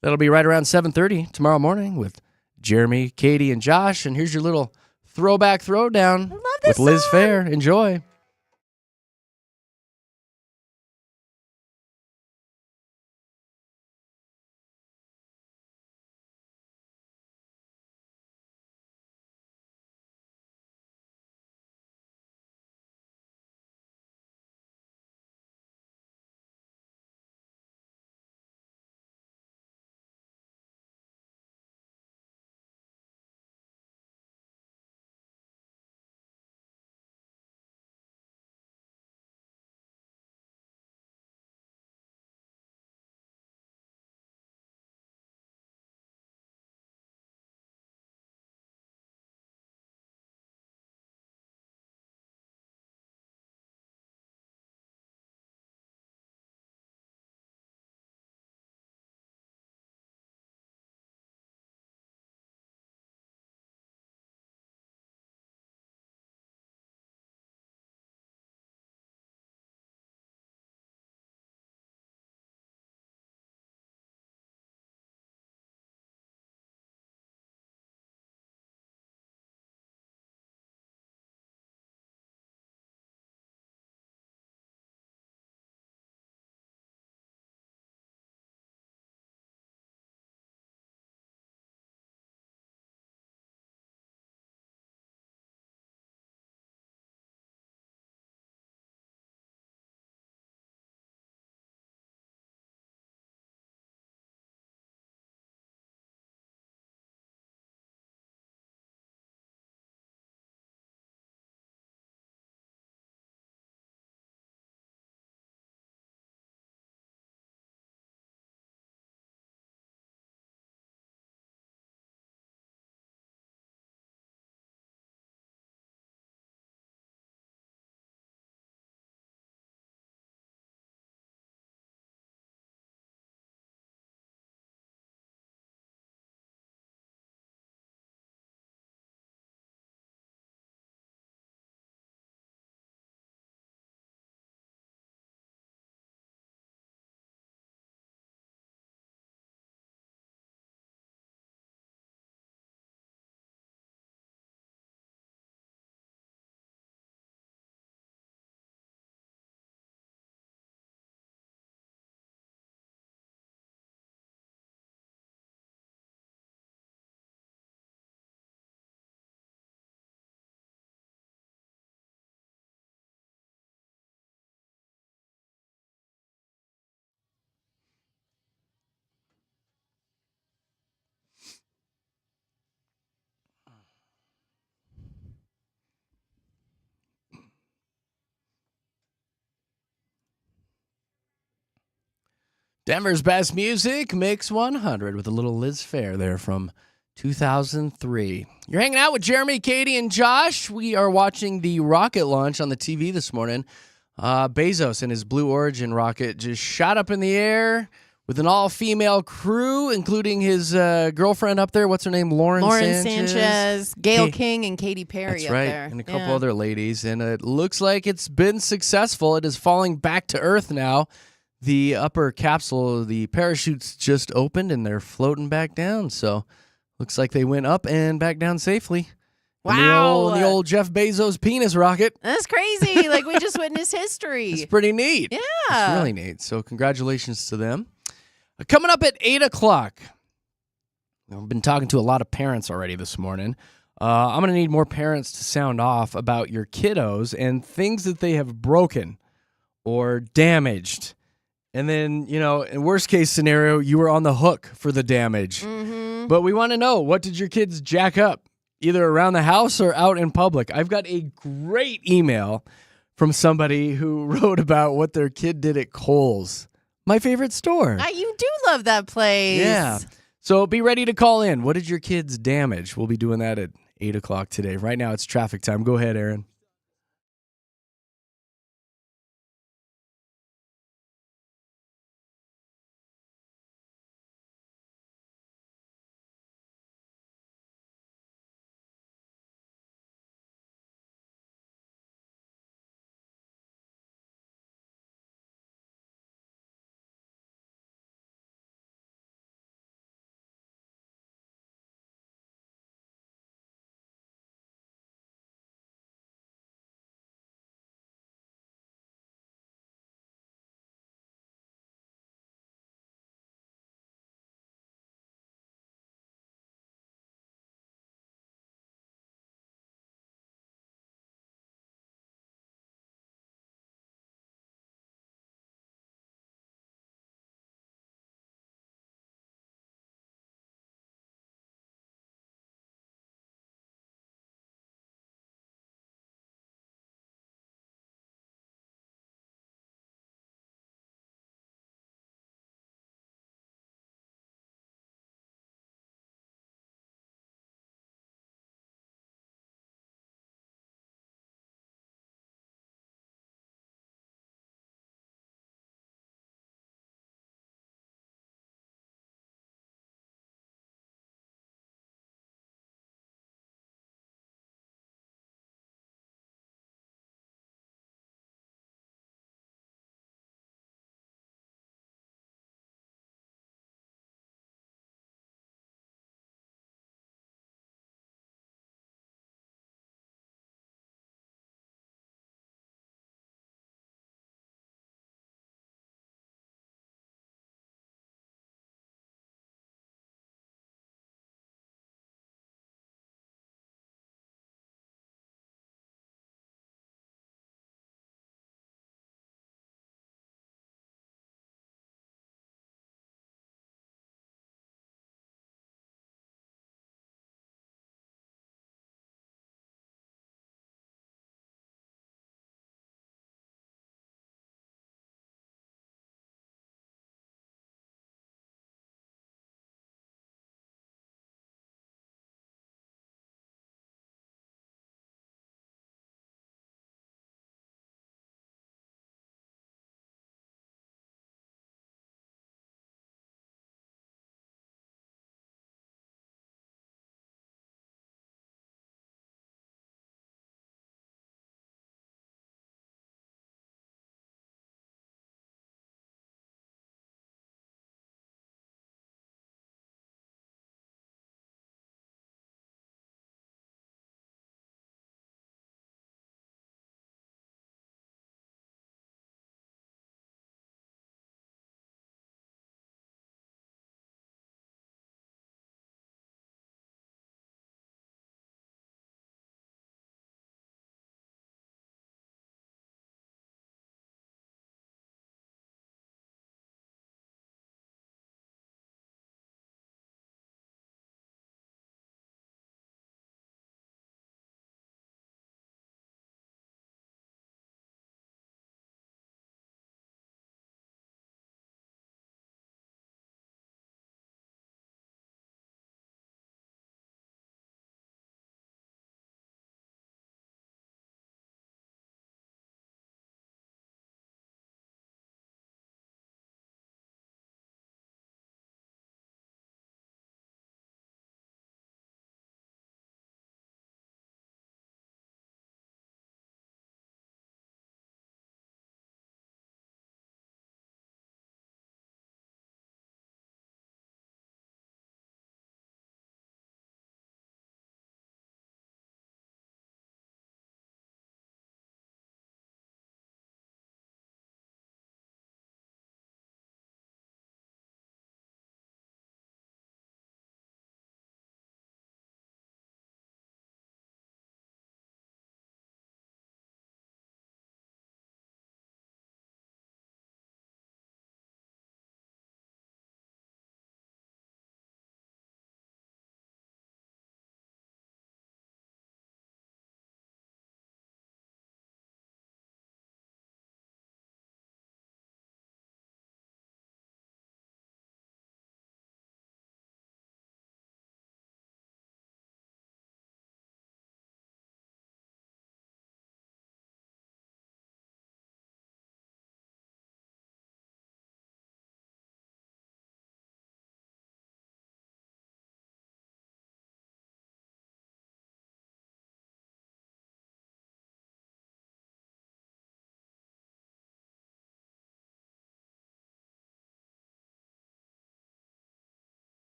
S1: That'll be right around 7:30 tomorrow morning with Jeremy, Katy, and Josh. And here's your little throwback throwdown
S2: this
S1: with Liz
S2: song.
S1: Fair. Enjoy. Denver's best music, Mix 100, with a little Liz Fair there from 2003. You're hanging out with Jeremy, Katy, and Josh. We are watching the rocket launch on the TV this morning. Bezos and his Blue Origin rocket just shot up in the air with an all-female crew, including his girlfriend up there. What's her name? Lauren
S2: Sanchez, Gail King, and Katy Perry
S1: That's
S2: up
S1: right,
S2: there.
S1: and a couple other ladies. And it looks like it's been successful. It is falling back to Earth now. The upper capsule, the parachutes just opened, and they're floating back down. So looks like they went up and back down safely.
S2: Wow.
S1: And the old Jeff Bezos penis rocket.
S2: That's crazy. Like, we just witnessed history.
S1: It's pretty neat.
S2: Yeah.
S1: It's really neat. So congratulations to them. Coming up at 8 o'clock, I've been talking to a lot of parents already this morning. I'm going to need more parents to sound off about your kiddos and things that they have broken or damaged. And then, in worst case scenario, you were on the hook for the damage. But we want to know, what did your kids jack up, either around the house or out in public? I've got a great email from somebody who wrote about what their kid did at Kohl's, my favorite store.
S2: You do love that place.
S1: Yeah. So be ready to call in. What did your kids damage? We'll be doing that at 8 o'clock today. Right now, it's traffic time. Go ahead, Aaron.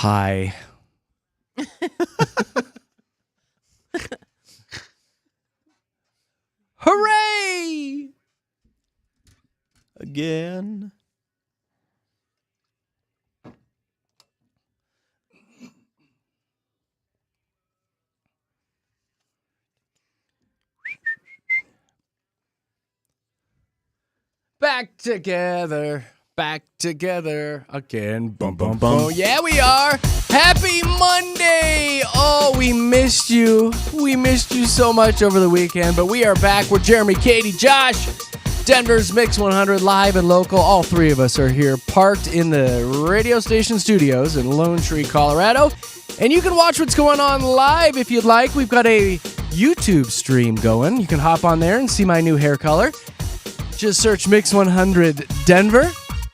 S1: Hi. Hooray!
S3: Again.
S1: Back together again. Bum, bum, bum. Yeah, we are. Happy Monday. Oh, we missed you. We missed you so much over the weekend, but we are back. We're Jeremy, Katy, Josh, Denver's Mix 100, live and local. All three of us are here, parked in the radio station studios in Lone Tree, Colorado. And you can watch what's going on live if you'd like. We've got a YouTube stream going. You can hop on there and see my new hair color. Just search Mix 100 Denver.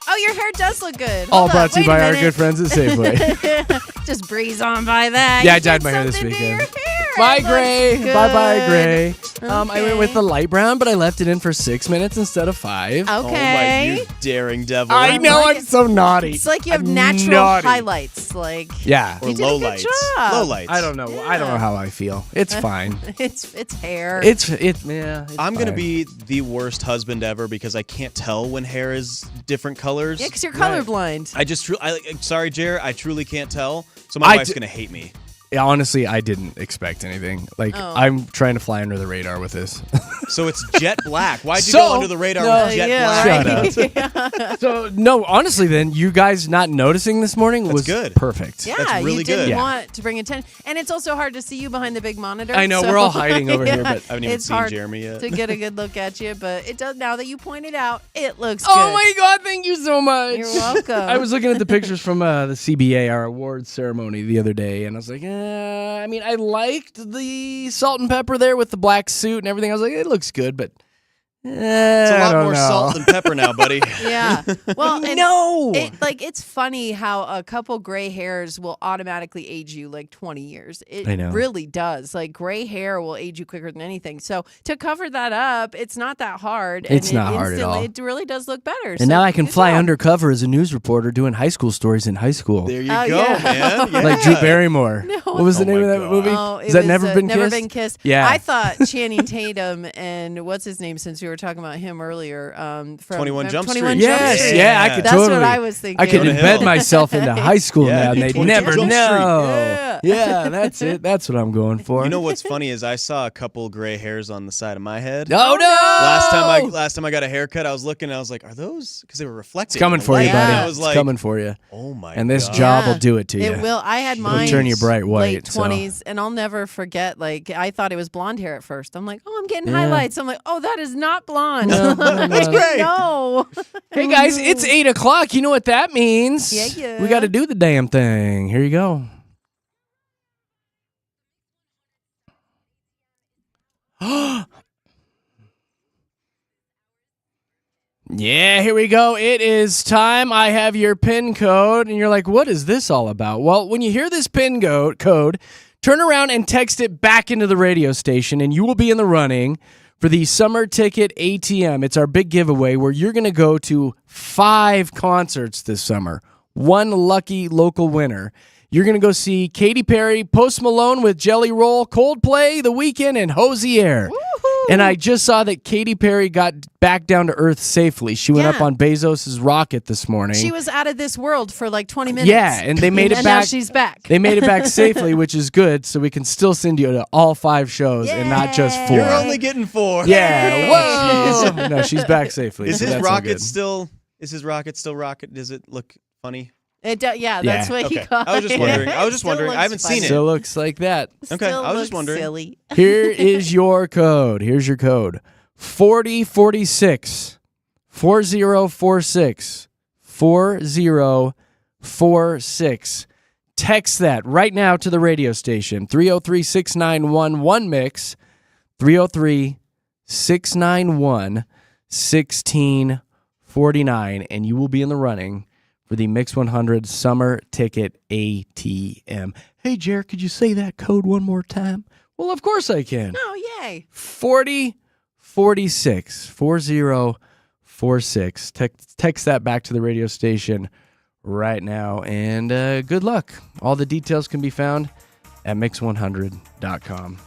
S2: Oh, your hair does look good.
S1: All
S2: Hold
S1: brought
S2: up,
S1: to you
S2: wait a
S1: by our
S2: minute.
S1: good friends at Safeway.
S2: Just breeze on by that.
S1: Yeah, I
S2: You
S1: dyed
S2: did
S1: my hair this
S2: something to
S1: weekend.
S2: your hair.
S1: Bye,
S2: It
S1: gray.
S2: looks
S1: Bye-bye,
S2: good.
S1: gray. I went
S2: Okay.
S1: with the light brown, but I left it in for 6 minutes instead of 5.
S3: Oh my,
S2: Okay.
S3: you daring devil.
S1: I know,
S2: like
S1: I'm
S2: it.
S1: so naughty.
S2: It's like you have
S1: I'm
S2: natural
S1: naughty.
S2: highlights. Like
S1: Yeah.
S3: Or
S2: You did a
S3: low
S2: good
S3: lights.
S2: job.
S3: Low lights.
S1: I don't know. I don't know how I feel. It's fine.
S2: it's hair.
S1: It's
S3: I'm going to
S1: fine.
S3: be the worst husband ever because I can't tell when hair is different colors.
S2: yeah, because you're colorblind.
S3: Sorry, Jer, I truly can't tell. So
S1: I
S3: my wife's
S1: d-
S3: going to hate me.
S1: Yeah, honestly, I didn't expect anything. Like,
S2: Oh.
S1: I'm trying to fly under the radar with this.
S3: So it's jet black. Why'd you
S1: So-
S3: go under the radar
S1: No,
S3: with jet
S2: yeah,
S3: black?
S1: Shut up. So, no, honestly, then, you guys not noticing this morning was
S3: good.
S1: perfect.
S2: Yeah,
S3: That's really
S2: you didn't
S3: good.
S1: Yeah.
S2: want to bring attention, and it's also hard to see you behind the big monitor.
S1: I know,
S2: so-
S1: we're all hiding over here, but-
S3: I haven't even
S2: it's
S3: seen
S2: hard
S3: Jeremy yet.
S2: to get a good look at you. But it does now that you pointed out. It looks
S1: Oh
S2: good.
S1: my God, thank you so much.
S2: You're welcome.
S1: I was looking at the pictures from the CBA, our awards ceremony the other day, and I was like, I mean, I liked the salt and pepper there with the black suit and everything. I was like, it looks good, but
S3: It's a
S1: I
S3: lot
S1: don't
S3: more
S1: know.
S3: salt than pepper now, buddy.
S2: Yeah. Well, and
S1: No.
S2: it's funny how a couple gray hairs will automatically age you like 20 years. It
S1: I know.
S2: really does. Like gray hair will age you quicker than anything. So to cover that up, it's not that hard.
S1: It's
S2: and
S1: not hard at all.
S2: It really does look better.
S1: And now I can fly undercover as a news reporter doing high school stories in high school.
S3: There you
S2: Oh,
S3: go,
S2: yeah.
S3: man. Yeah.
S1: Like Drew Barrymore.
S2: No.
S1: What was the
S3: Oh
S1: name of
S3: my
S1: that
S3: God.
S1: movie?
S2: Oh,
S1: Is that Never Been Kissed?
S2: Never Been Kissed.
S1: Yeah.
S2: I thought Channing Tatum and what's his name, since we were talking about him earlier. From
S3: 21 Jump
S2: 21
S3: Street.
S2: Jump
S1: Yes,
S2: Street.
S1: yeah, I could
S2: That's
S1: totally.
S2: what I was thinking.
S1: I could
S3: Jonah
S1: embed
S3: Hill.
S1: myself into high school
S3: Yeah,
S1: now, and
S3: dude,
S1: they'd
S3: 21
S1: never
S3: Jump
S1: know.
S3: Street.
S2: Yeah.
S1: That's it. That's what I'm going for.
S3: You know what's funny is I saw a couple gray hairs on the side of my head.
S1: Oh no!
S3: Last time I got a haircut, I was looking and I was like, are those? Because they were reflecting.
S1: It's coming
S3: in the
S1: for you,
S3: light.
S1: buddy.
S3: And I was
S1: It's
S3: like,
S1: coming for you.
S3: oh my
S1: And this
S3: God.
S1: job
S2: Yeah.
S1: will do it to you.
S2: It will. I had
S1: It'll
S2: mine
S1: turn you bright white.
S2: late
S1: so.
S2: 20s, and I'll never forget. Like I thought it was blonde hair at first. I'm like, oh, I'm getting
S1: Yeah.
S2: highlights. I'm like, oh, that is not blonde.
S1: No, no,
S2: It's
S1: no.
S3: great.
S2: No.
S1: Hey guys, it's 8:00. You know what that means?
S2: Yeah, yeah.
S1: We got to do the damn thing. Here you go. Yeah, here we go. It is time. I have your PIN code, and you're like, what is this all about? Well, when you hear this PIN code, turn around and text it back into the radio station, and you will be in the running for the Summer Ticket ATM. It's our big giveaway where you're going to go to 5 concerts this summer. One lucky local winner. You're going to go see Katy Perry, Post Malone with Jelly Roll, Coldplay, The Weeknd, and Hosier. And I just saw that Katy Perry got back down to Earth safely. She went up
S2: Yeah.
S1: on Bezos' rocket this morning.
S2: She was out of this world for like 20 minutes.
S1: Yeah, and they made it
S2: and
S1: back.
S2: now she's back.
S1: They made it back safely, which is good, so we can still send you to all 5 shows and not just 4.
S3: You're only getting 4.
S1: Yeah,
S3: Oh,
S1: whoa! No, she's back safely.
S3: Is
S1: so
S3: his
S1: that's all
S3: rocket
S1: good.
S3: still? Is his rocket still rocket? Does it look funny?
S2: Yeah, that's what he
S3: Okay.
S2: called
S3: I was just wondering. I was just
S2: Still
S3: wondering. I
S2: looks
S3: haven't seen
S2: funny.
S3: it.
S1: Still looks like that.
S3: Okay,
S2: Still
S3: I was just
S2: looks
S3: wondering.
S2: Silly.
S1: Here is your code. Here's your code. 4046 4046 4046. Text that right now to the radio station. 303-691-1MIX. 303-691-1649. And you will be in the running for the Mix 100 Summer Ticket ATM. Hey, Jared, could you say that code one more time? Well, of course I can.
S2: Oh, yay.
S1: 4046 4046. Text that back to the radio station right now. And good luck. All the details can be found at mix100.com.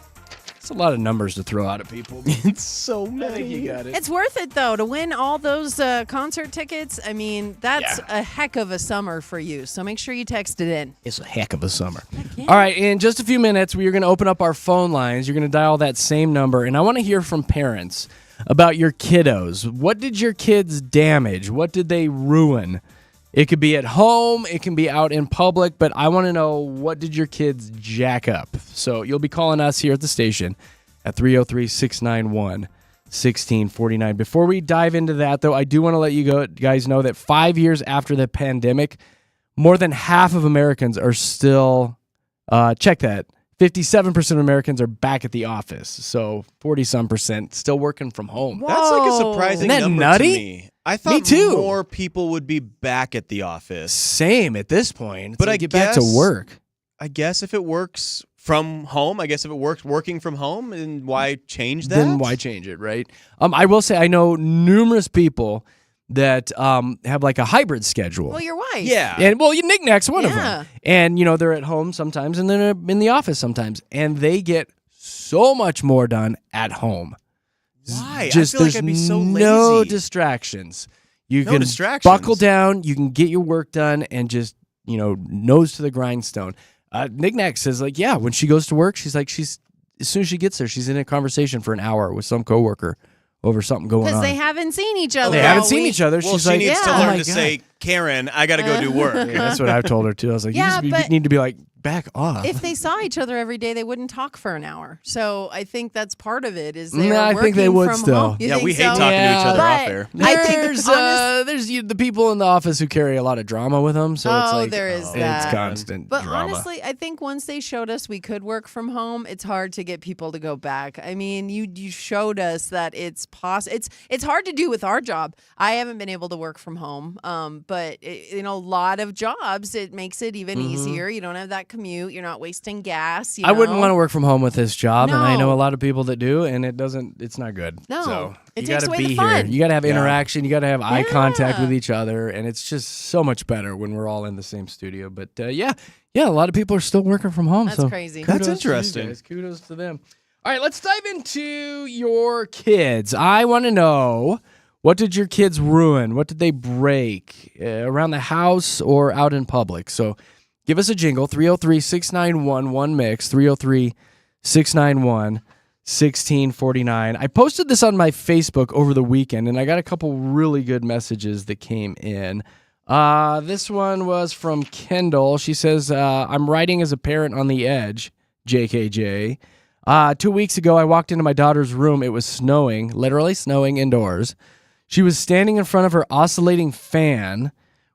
S1: It's a lot of numbers to throw out at people.
S3: It's so
S1: I
S3: many.
S1: think you got it.
S2: It's worth it, though, to win all those concert tickets. I mean, that's a heck of a summer for you. So make sure you text it in.
S1: It's a heck of a summer. All right, in just a few minutes, we are going to open up our phone lines. You're going to dial that same number, and I want to hear from parents about your kiddos. What did your kids damage? What did they ruin? It could be at home, it can be out in public, but I want to know, what did your kids jack up? So you'll be calling us here at the station at 303-691-1649. Before we dive into that, though, I do want to let you guys know that 5 years after the pandemic, more than half of Americans are still, check that, 57% of Americans are back at the office. So 40-some% still working from home.
S3: That's like a surprising
S1: Isn't that
S3: number
S1: nutty?
S3: to me. I thought
S1: Me too.
S3: more people would be back at the office.
S1: Same at this point. It's
S3: But
S1: like
S3: I
S1: get back to
S3: guess-
S1: work.
S3: I guess if it works from home, if it works working from home, then why change that?
S1: Then why change it, right? I will say I know numerous people that have like a hybrid schedule.
S2: Well, your wife.
S3: Yeah.
S1: And well, Knickknack's one of
S2: Yeah.
S1: them. And they're at home sometimes, and then they're in the office sometimes, and they get so much more done at home.
S3: Why?
S1: Just
S3: I feel like
S1: there's
S3: I'd be so
S1: no
S3: lazy.
S1: distractions. You
S3: No
S1: can
S3: distractions.
S1: buckle down. You can get your work done, and just nose to the grindstone. Knickknack says when she goes to work, she's as soon as she gets there, she's in a conversation for an hour with some coworker over something going on.
S2: Because they haven't seen each other.
S1: They
S2: all
S1: haven't seen
S2: week.
S1: each other.
S3: Well,
S1: She's
S3: she
S1: like,
S3: needs to
S1: "Oh
S3: learn
S1: my
S3: to
S1: God."
S3: say, Karen, I got to go do work.
S1: Yeah, that's what I've told her too. I was like,
S2: Yeah,
S1: you
S2: but-
S1: need to be like, back off.
S2: If they saw each other every day, they wouldn't talk for an hour. So I think that's part of it. Is they
S1: Nah,
S2: are
S1: I think they
S2: working
S1: would
S2: from
S1: still.
S2: home. You
S3: Yeah,
S2: think
S3: we hate
S2: so?
S3: talking to each other
S2: But
S3: off air.
S2: I think
S1: there's the people in the office who carry a lot of drama with them. So it's
S2: Oh,
S1: like,
S2: there is
S1: it's
S2: that.
S1: constant
S2: But
S1: drama.
S2: honestly, I think once they showed us we could work from home, it's hard to get people to go back. I mean, you showed us that it's possible. It's hard to do with our job. I haven't been able to work from home, but a lot of jobs it makes it even easier. You don't have that commute. You're not wasting gas.
S1: I wouldn't want to work from home with this job, and I know
S2: No.
S1: a lot of people that do, and it's not good.
S2: No.
S1: So
S2: It
S1: you
S2: takes
S1: gotta
S2: away the
S1: be
S2: fun.
S1: here. You got to have
S3: Yeah.
S1: interaction. You got to have eye contact
S2: Yeah.
S1: with each other, and it's just so much better when we're all in the same studio. But yeah, a lot of people are still working from home.
S2: That's
S1: so
S2: crazy.
S1: kudos
S3: That's
S1: to you
S3: interesting.
S1: guys. Kudos to them. All right, let's dive into your kids. I want to know, what did your kids ruin? What did they break around the house or out in public? So give us a jingle, 303-691-1MIX, 303-691-1649. I posted this on my Facebook over the weekend, and I got a couple really good messages that came in. This one was from Kendall. She says, I'm writing as a parent on the edge, JKJ. 2 weeks ago, I walked into my daughter's room. It was snowing, literally snowing indoors. She was standing in front of her oscillating fan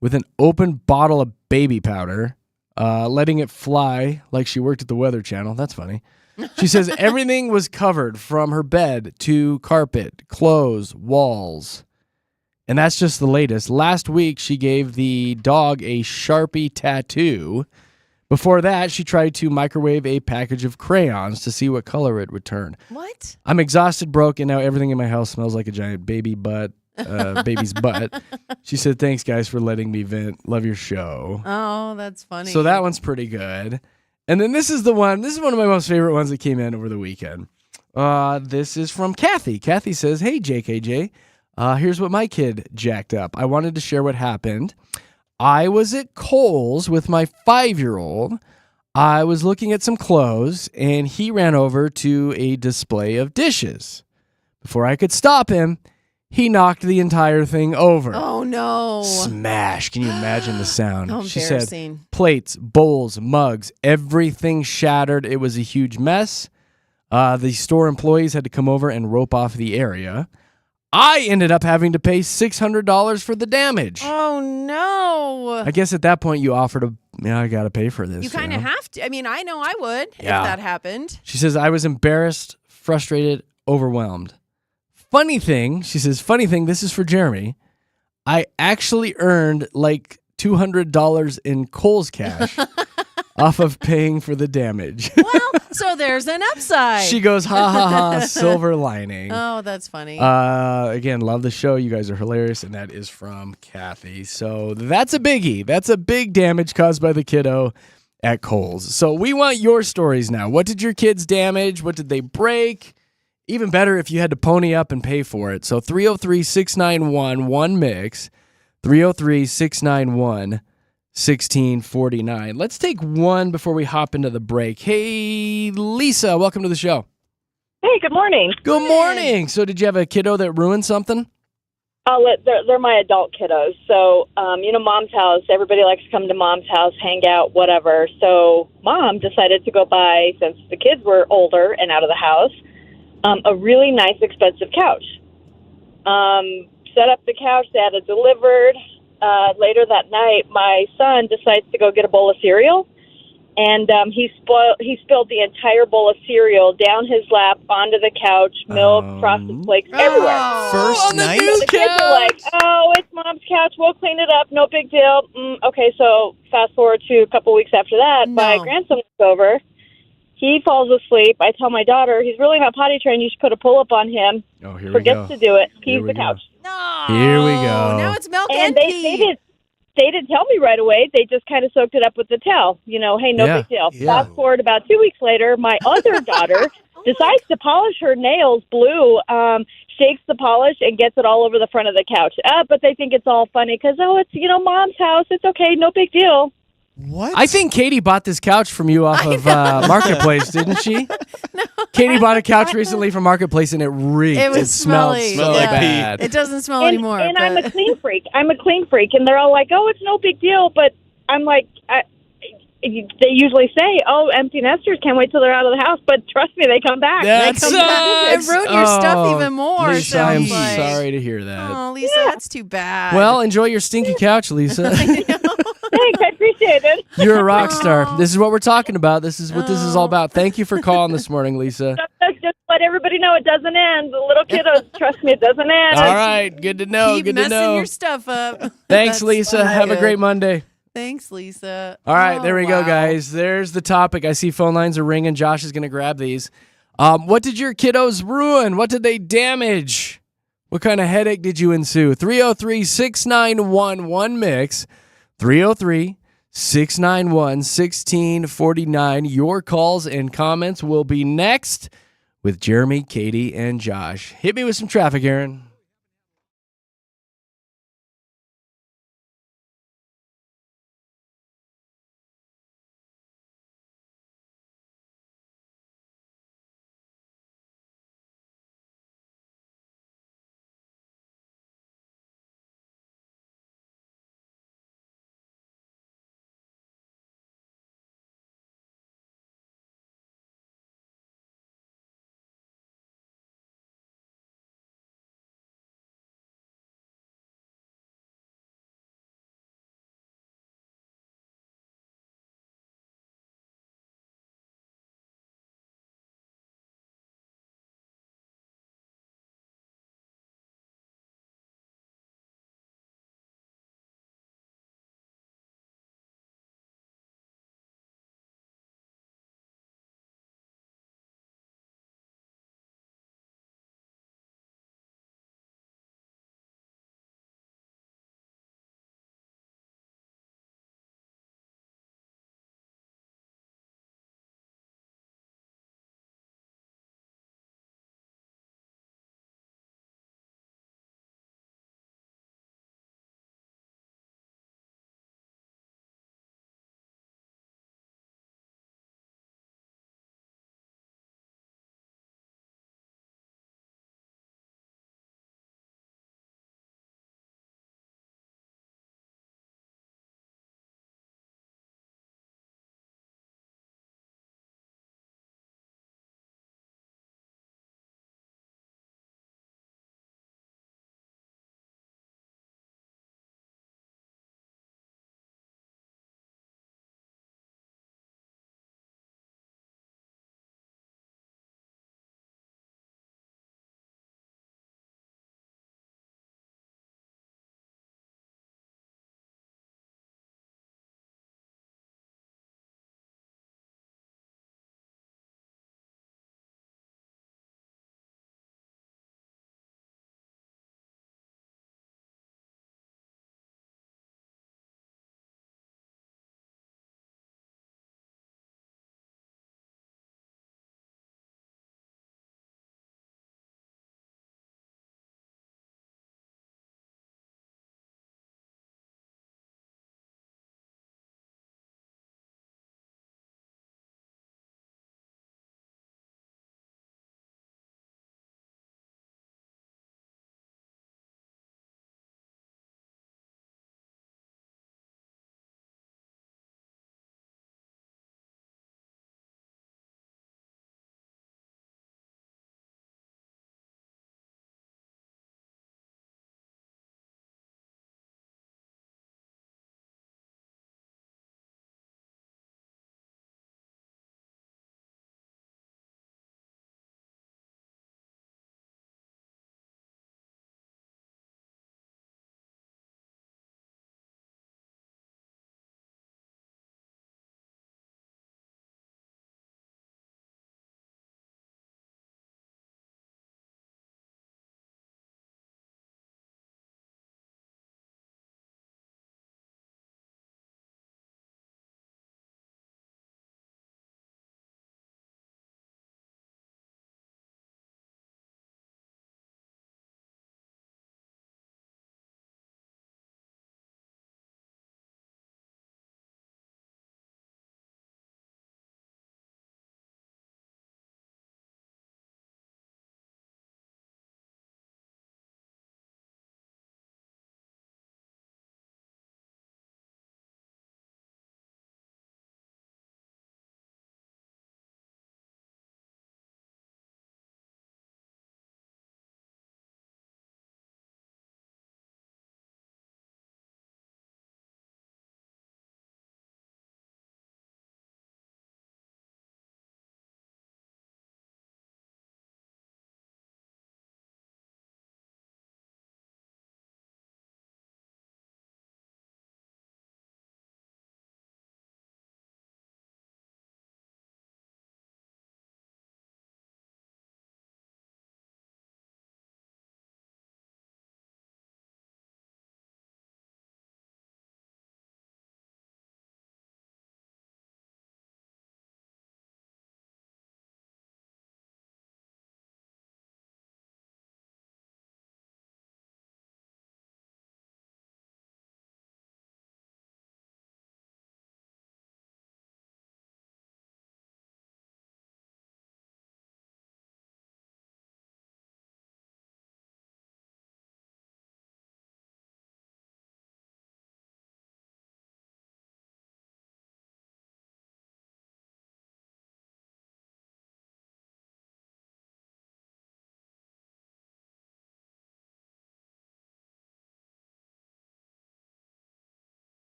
S1: with an open bottle of baby powder, letting it fly like she worked at the Weather Channel. That's funny. She says everything was covered from her bed to carpet, clothes, walls. And that's just the latest. Last week, she gave the dog a Sharpie tattoo. Before that, she tried to microwave a package of crayons to see what color it would turn.
S2: What?
S1: I'm exhausted, broke, and now everything in my house smells like a giant baby's butt. She said, thanks, guys, for letting me vent. Love your show.
S2: Oh, that's funny.
S1: So that one's pretty good. And then this is one of my most favorite ones that came in over the weekend. This is from Kathy. Kathy says, hey, JKJ, here's what my kid jacked up. I wanted to share what happened. I was at Kohl's with my 5-year-old. I was looking at some clothes, and he ran over to a display of dishes. Before I could stop him, he knocked the entire thing over.
S2: Oh no!
S1: Smash. Can you imagine the sound?
S2: How
S1: She said,
S2: embarrassing.
S1: plates, bowls, mugs, everything shattered. It was a huge mess. The store employees had to come over and rope off the area. I ended up having to pay $600 for the damage.
S2: Oh no!
S1: I guess at that point you offer to, I got to pay for this.
S2: You kind of have to. I mean, I know I would
S1: Yeah.
S2: if that happened.
S1: She says, I was embarrassed, frustrated, overwhelmed. Funny thing, she says, this is for Jeremy. I actually earned like $200 in Kohl's cash off of paying for the damage.
S2: Well, So there's an upside.
S1: She goes, ha ha ha, silver lining.
S2: Oh, that's funny.
S1: Again, love the show. You guys are hilarious. And that is from Kathy. So that's a biggie. That's a big damage caused by the kiddo at Kohl's. So we want your stories now. What did your kids damage? What did they break? Even better if you had to pony up and pay for it. So 303-691-1MIX, 303-691-1649. Let's take one before we hop into the break. Hey, Lisa, welcome to the show.
S7: Hey, good morning.
S1: Good morning. So did you have a kiddo that ruined something?
S7: They're my adult kiddos. So, Mom's house, everybody likes to come to Mom's house, hang out, whatever. So Mom decided to go buy, since the kids were older and out of the house, a really nice, expensive couch. Set up the couch, they had it delivered. Later that night, my son decides to go get a bowl of cereal. And he spilled the entire bowl of cereal down his lap onto the couch, milk, frosted flakes, everywhere.
S3: First night?
S7: So the kids are like, "Oh, it's Mom's couch. We'll clean it up. No big deal." Okay, so fast forward to a couple weeks after that, my grandson was over. He falls asleep. I tell my daughter, he's really not potty trained. You should put a pull-up on him.
S1: Oh, here
S7: Forgets
S1: we go.
S7: to do it.
S1: Here
S7: Pees
S1: we
S7: the
S1: go.
S7: couch.
S2: No.
S1: Here we go.
S2: Now it's milk
S7: And
S2: and pee.
S7: they didn't tell me right away. They just kind of soaked it up with the towel. Hey, no
S1: Yeah.
S7: big deal.
S1: Yeah.
S7: Fast forward about 2 weeks later, my other daughter decides to polish her nails blue, shakes the polish, and gets it all over the front of the couch. But they think it's all funny because, it's, Mom's house. It's okay. No big deal.
S3: What?
S1: I think Katie bought this couch from you off of Marketplace, didn't she? No. Katie bought a couch recently from Marketplace, and it reeked.
S2: It was
S1: smelled
S2: smelly.
S1: so
S3: like pee.
S1: bad.
S2: It doesn't smell
S7: And,
S2: anymore.
S7: and
S2: but...
S7: I'm a clean freak. And they're all like, "Oh, it's no big deal." But I'm like, they usually say, "Oh, empty nesters can't wait till they're out of the house." But trust me, they come back.
S1: That
S2: They come back. It
S1: sucks.
S2: ruined your stuff even more,
S1: Lisa, I am
S2: sounds like.
S1: sorry to hear that.
S2: Oh, Lisa, that's too bad.
S1: Well, enjoy your stinky couch, Lisa.
S7: Thanks, I appreciate it.
S1: You're a rock star. This is what we're talking about. This is what this is all about. Thank you for calling this morning, Lisa.
S7: Just let everybody know it doesn't end. The little kiddos, trust me, it doesn't end.
S1: All right. Good to know.
S2: keep
S1: Good to
S2: messing
S1: know.
S2: your stuff up.
S1: Thanks,
S2: That's
S1: Lisa. Have a
S2: good.
S1: great Monday.
S2: Thanks, Lisa.
S1: All right,
S2: Oh,
S1: there we go,
S2: wow.
S1: guys. There's the topic. I see phone lines are ringing. Josh is going to grab these. What did your kiddos ruin? What did they damage? What kind of headache did you ensue? 303-691-1MIX, 303-691-1649. Your calls and comments will be next with Jeremy, Katy, and Josh. Hit me with some traffic, Aaron.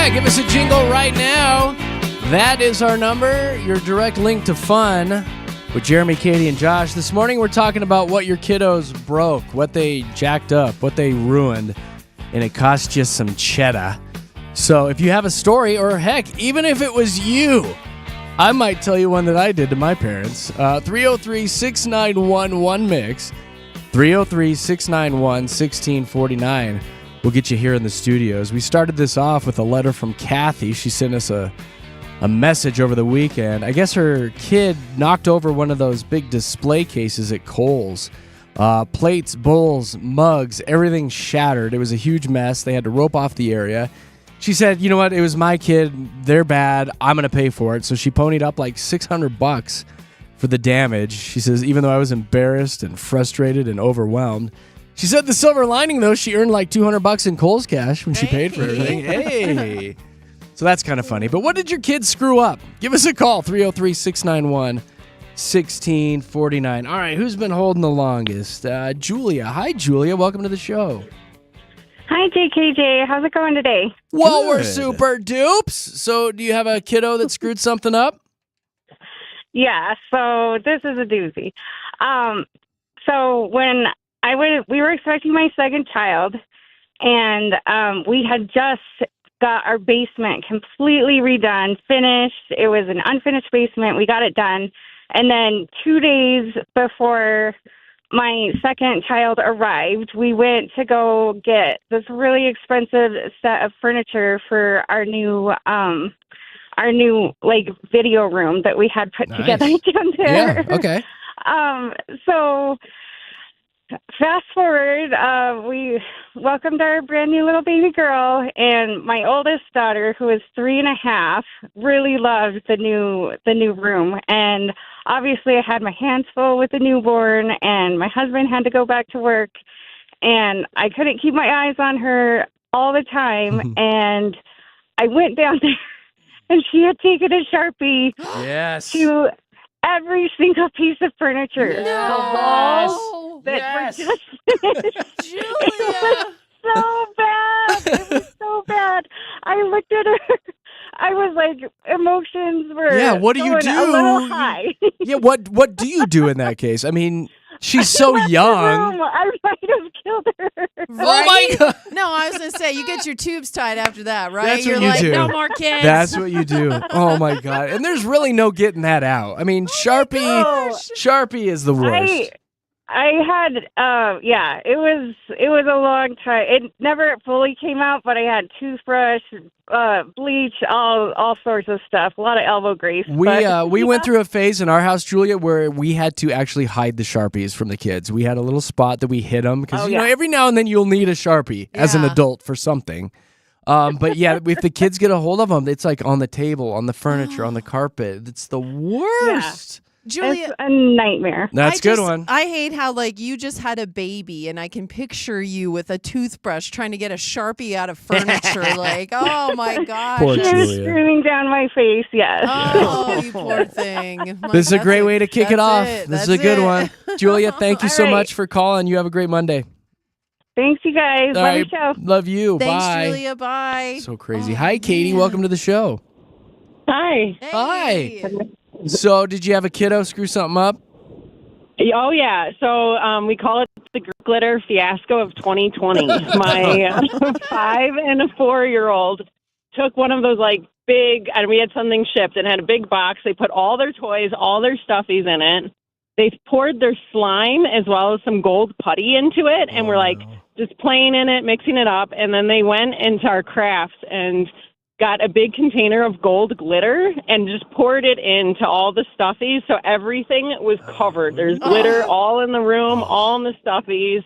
S1: Yeah, give us a jingle right now. That is our number, your direct link to fun with Jeremy, Katy, and Josh. This morning we're talking about what your kiddos broke, what they jacked up, what they ruined, and it cost you some cheddar. So if you have a story, or heck, even if it was you, I might tell you one that I did to my parents. 303-691-1MIX, 303-691-1649. We'll get you here in the studios. We started this off with a letter from Kathy. She sent us a message over the weekend. I guess her kid knocked over one of those big display cases at Kohl's. Plates, bowls, mugs, everything shattered. It was a huge mess. They had to rope off the area. She said, you know what? It was my kid. They're bad. I'm going to pay for it. So she ponied up like $600 for the damage. She says, even though I was embarrassed and frustrated and overwhelmed, she said the silver lining, though, she earned like $200 in Kohl's cash when she paid for everything. Hey. So that's kind of funny. But what did your kids screw up? Give us a call, 303-691-1649. All right, who's been holding the longest? Julia. Hi, Julia. Welcome to the show.
S8: Hi, JKJ. How's it going today?
S1: Well, we're super dupes. So do you have a kiddo that screwed something up?
S8: Yeah, so this is a doozy. So when we were expecting my second child, and we had just got our basement completely redone, finished. It was an unfinished basement. We got it done. And then 2 days before my second child arrived, we went to go get this really expensive set of furniture for our new like video room that we had put together down there.
S1: Yeah, okay.
S8: So fast forward, we welcomed our brand new little baby girl, and my oldest daughter, who is 3.5, really loved the new room. And obviously I had my hands full with the newborn, and my husband had to go back to work, and I couldn't keep my eyes on her all the time. And I went down there, and she had taken a Sharpie to every single piece of furniture.
S2: No.
S8: The walls that were just finished.
S2: Julia.
S8: It was so bad. It was so bad. I looked at her. I was like, emotions were
S1: what do you
S8: going
S1: do?
S8: a little high.
S1: What do you do in that case? I mean, she's so young.
S8: I might have killed her.
S1: Oh my God.
S2: No, I was going to say, you get your tubes tied after that, right?
S1: That's
S2: You're
S1: what you
S2: like,
S1: do.
S2: no more kids.
S1: That's what you do. Oh my God. And there's really no getting that out. I mean, Sharpie is the worst.
S8: I had, it was a long time. It never fully came out, but I had toothbrush, bleach, all sorts of stuff. A lot of elbow grease.
S1: We went through a phase in our house, Julia, where we had to actually hide the Sharpies from the kids. We had a little spot that we hid them because know every now and then you'll need a Sharpie as an adult for something. But yeah, if the kids get a hold of them, it's like on the table, on the furniture, on the carpet. It's the worst.
S2: Yeah. Julia,
S8: it's a nightmare.
S1: That's a good one.
S2: I hate how you just had a baby, and I can picture you with a toothbrush trying to get a Sharpie out of furniture. Oh my gosh.
S1: Poor
S8: She was
S1: Julia.
S8: screaming down my face, yes.
S2: Oh, you poor thing.
S1: This is a great way to kick it off. This is a good one. Julia, thank you so
S8: All right.
S1: much for calling. You have a great Monday.
S8: Thanks, you guys.
S1: All
S8: Love
S1: right.
S8: your show.
S1: Love you.
S2: Thanks,
S1: Bye.
S2: Julia. Bye.
S1: So crazy. Hi, Katy. Welcome to the show.
S9: Hi.
S2: Hey.
S1: Hi. So, did you have a kiddo screw something up?
S9: Oh, yeah. So we call it the glitter fiasco of 2020. My 5 and a 4-year-old took one of those big, and we had something shipped and had a big box. They put all their toys, all their stuffies in it. They poured their slime as well as some gold putty into it, and we're just playing in it, mixing it up. And then they went into our crafts and got a big container of gold glitter and just poured it into all the stuffies. So everything was covered. There's glitter all in the room, all in the stuffies.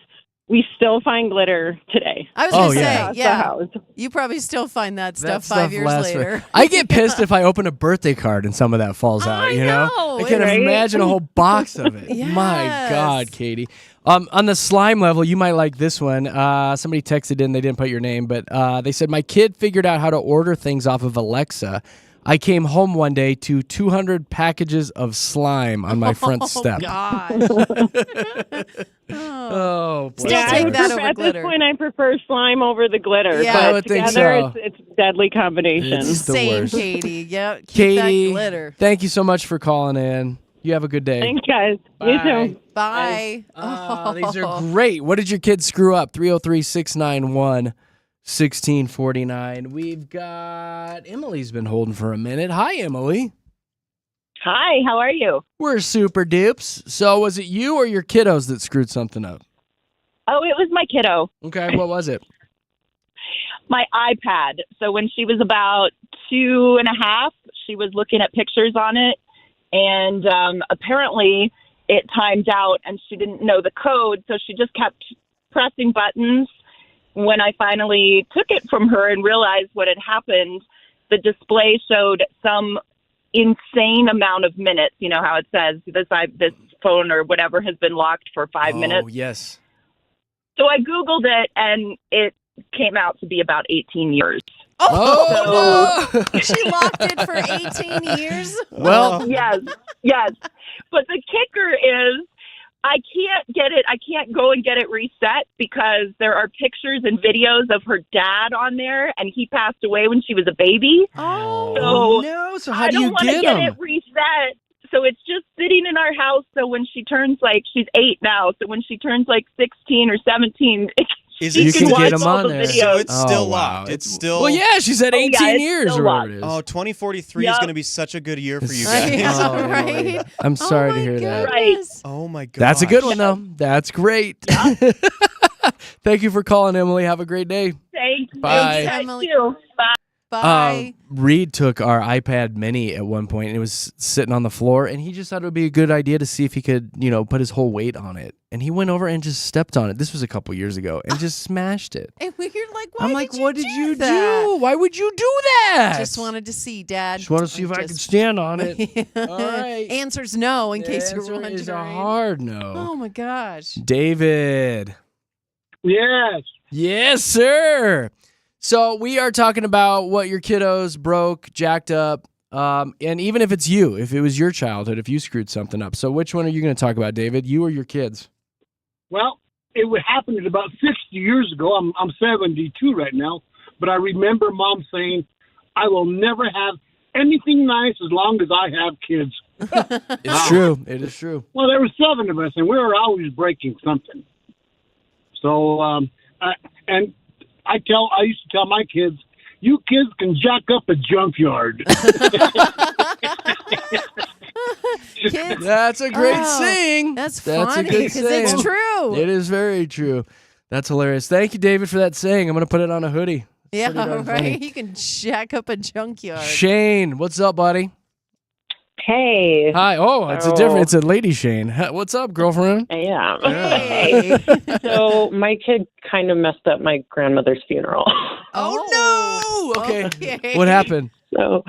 S9: We still find glitter today.
S2: I was going to
S1: yeah.
S2: say, yeah, you probably still find that stuff 5 years
S1: lasts
S2: later.
S1: I get pissed if I open a birthday card and some of that falls out,
S2: I know.
S1: I can't imagine a whole box of it. My God, Katy. On the slime level, you might like this one. Somebody texted in, they didn't put your name, but they said, my kid figured out how to order things off of Alexa. I came home one day to 200 packages of slime on my front step.
S2: Gosh.
S1: Oh, boy.
S2: Still
S9: Yeah,
S2: take that over
S9: at
S2: glitter.
S9: this point, I prefer slime over the glitter.
S2: Yeah.
S9: but
S1: I would think
S9: together,
S1: so.
S9: it's a deadly combination.
S1: It's the
S2: Same,
S1: worst.
S2: Katie. Yep. Keep
S1: Katie,
S2: that glitter.
S1: thank you so much for calling in. You have a good day.
S9: Thanks, guys.
S1: Bye.
S9: You too.
S2: Bye.
S1: Oh, these are great. What did your kids screw up? 303-691-1649. We've got Emily's been holding for a minute. Hi, Emily.
S10: Hi, how are you?
S1: We're super dupes. So was it you or your kiddos that screwed something up?
S10: Oh, it was my kiddo,
S1: Okay, what was it?
S10: my iPad. So when she was about 2.5, she was looking at pictures on it, and apparently it timed out, and she didn't know the code, so she just kept pressing buttons. When I finally took it from her and realized what had happened, the display showed some insane amount of minutes. You know how it says this phone or whatever has been locked for 5 minutes.
S1: Oh, yes.
S10: So I Googled it, and it came out to be about 18 years.
S1: Oh, no.
S2: She locked it for 18 years?
S1: Well,
S10: Yes. But the kicker is I can't get it. I can't go and get it reset because there are pictures and videos of her dad on there, and he passed away when she was a baby.
S2: Oh.
S10: So
S1: no. So how
S10: I
S1: do
S10: don't
S1: you
S10: want to
S1: get
S10: get
S1: them?
S10: it reset. So it's just sitting in our house. So when she turns she's 8 now. So when she turns 16 or 17,
S3: Is
S10: she
S3: it-
S1: You can
S10: watch
S1: get them
S10: all
S1: on
S10: the
S1: there.
S10: videos.
S3: So it's
S1: Oh,
S3: still
S1: wow.
S3: locked. It's still.
S1: Well, yeah, she said
S10: Oh, yeah,
S1: 18
S10: it's
S1: years
S10: still
S1: or whatever it is.
S3: Oh, 2043 is
S10: Yep.
S3: going to be such a good year for you
S1: I
S3: guys.
S2: know,
S1: Oh,
S2: right?
S1: Emily. I'm sorry
S2: Oh
S1: to
S2: my
S1: hear that.
S2: goodness.
S3: Oh my god.
S1: That's a good one, though. That's great. Thank you for calling, Emily. Have a great day.
S10: Thank you.
S1: Bye.
S10: Thank
S2: Emily.
S10: you. Bye.
S2: Bye.
S1: Reed took our iPad mini at one point, and it was sitting on the floor, and he just thought it would be a good idea to see if he could, put his whole weight on it. And he went over and just stepped on it. This was a couple years ago, and just smashed it.
S2: And you're like, why
S1: I'm like,
S2: did you
S1: what
S2: do
S1: did you
S2: that?
S1: do? Why would you do that?
S2: Just wanted to see, Dad.
S1: Just want to see if I could stand on it. All right.
S2: Answer's no, in
S1: The
S2: case you're
S1: answer
S2: wondering.
S1: is a hard no.
S2: Oh my gosh.
S1: David.
S11: Yes.
S1: Yes, sir. So we are talking about what your kiddos broke, jacked up, and even if it's you, if it was your childhood, if you screwed something up. So which one are you going to talk about, David? You or your kids?
S11: Well, it would happen about 60 years ago. I'm 72 right now, but I remember Mom saying, "I will never have anything nice as long as I have kids."
S1: It's true. It is true.
S11: Well, there were 7 of us, and we were always breaking something. So, I used to tell my kids, "You kids can jack up a junkyard."
S2: Kids.
S1: That's a great
S2: Oh,
S1: saying.
S2: That's
S1: a
S2: funny
S1: good
S2: because it's
S1: saying.
S2: true.
S1: It is very true. That's hilarious. Thank you, David, for that saying. I'm going to put it on a hoodie.
S2: Yeah,
S1: pretty darn
S2: right.
S1: funny.
S2: You can jack up a junkyard.
S1: Shane, what's up, buddy?
S12: Hey.
S1: Hi. Oh, it's it's a lady Shane. What's up, girlfriend?
S12: Yeah.
S2: Hey.
S12: So my kid kind of messed up my grandmother's funeral.
S1: Oh, no. Okay.
S2: Okay.
S1: What happened?
S12: So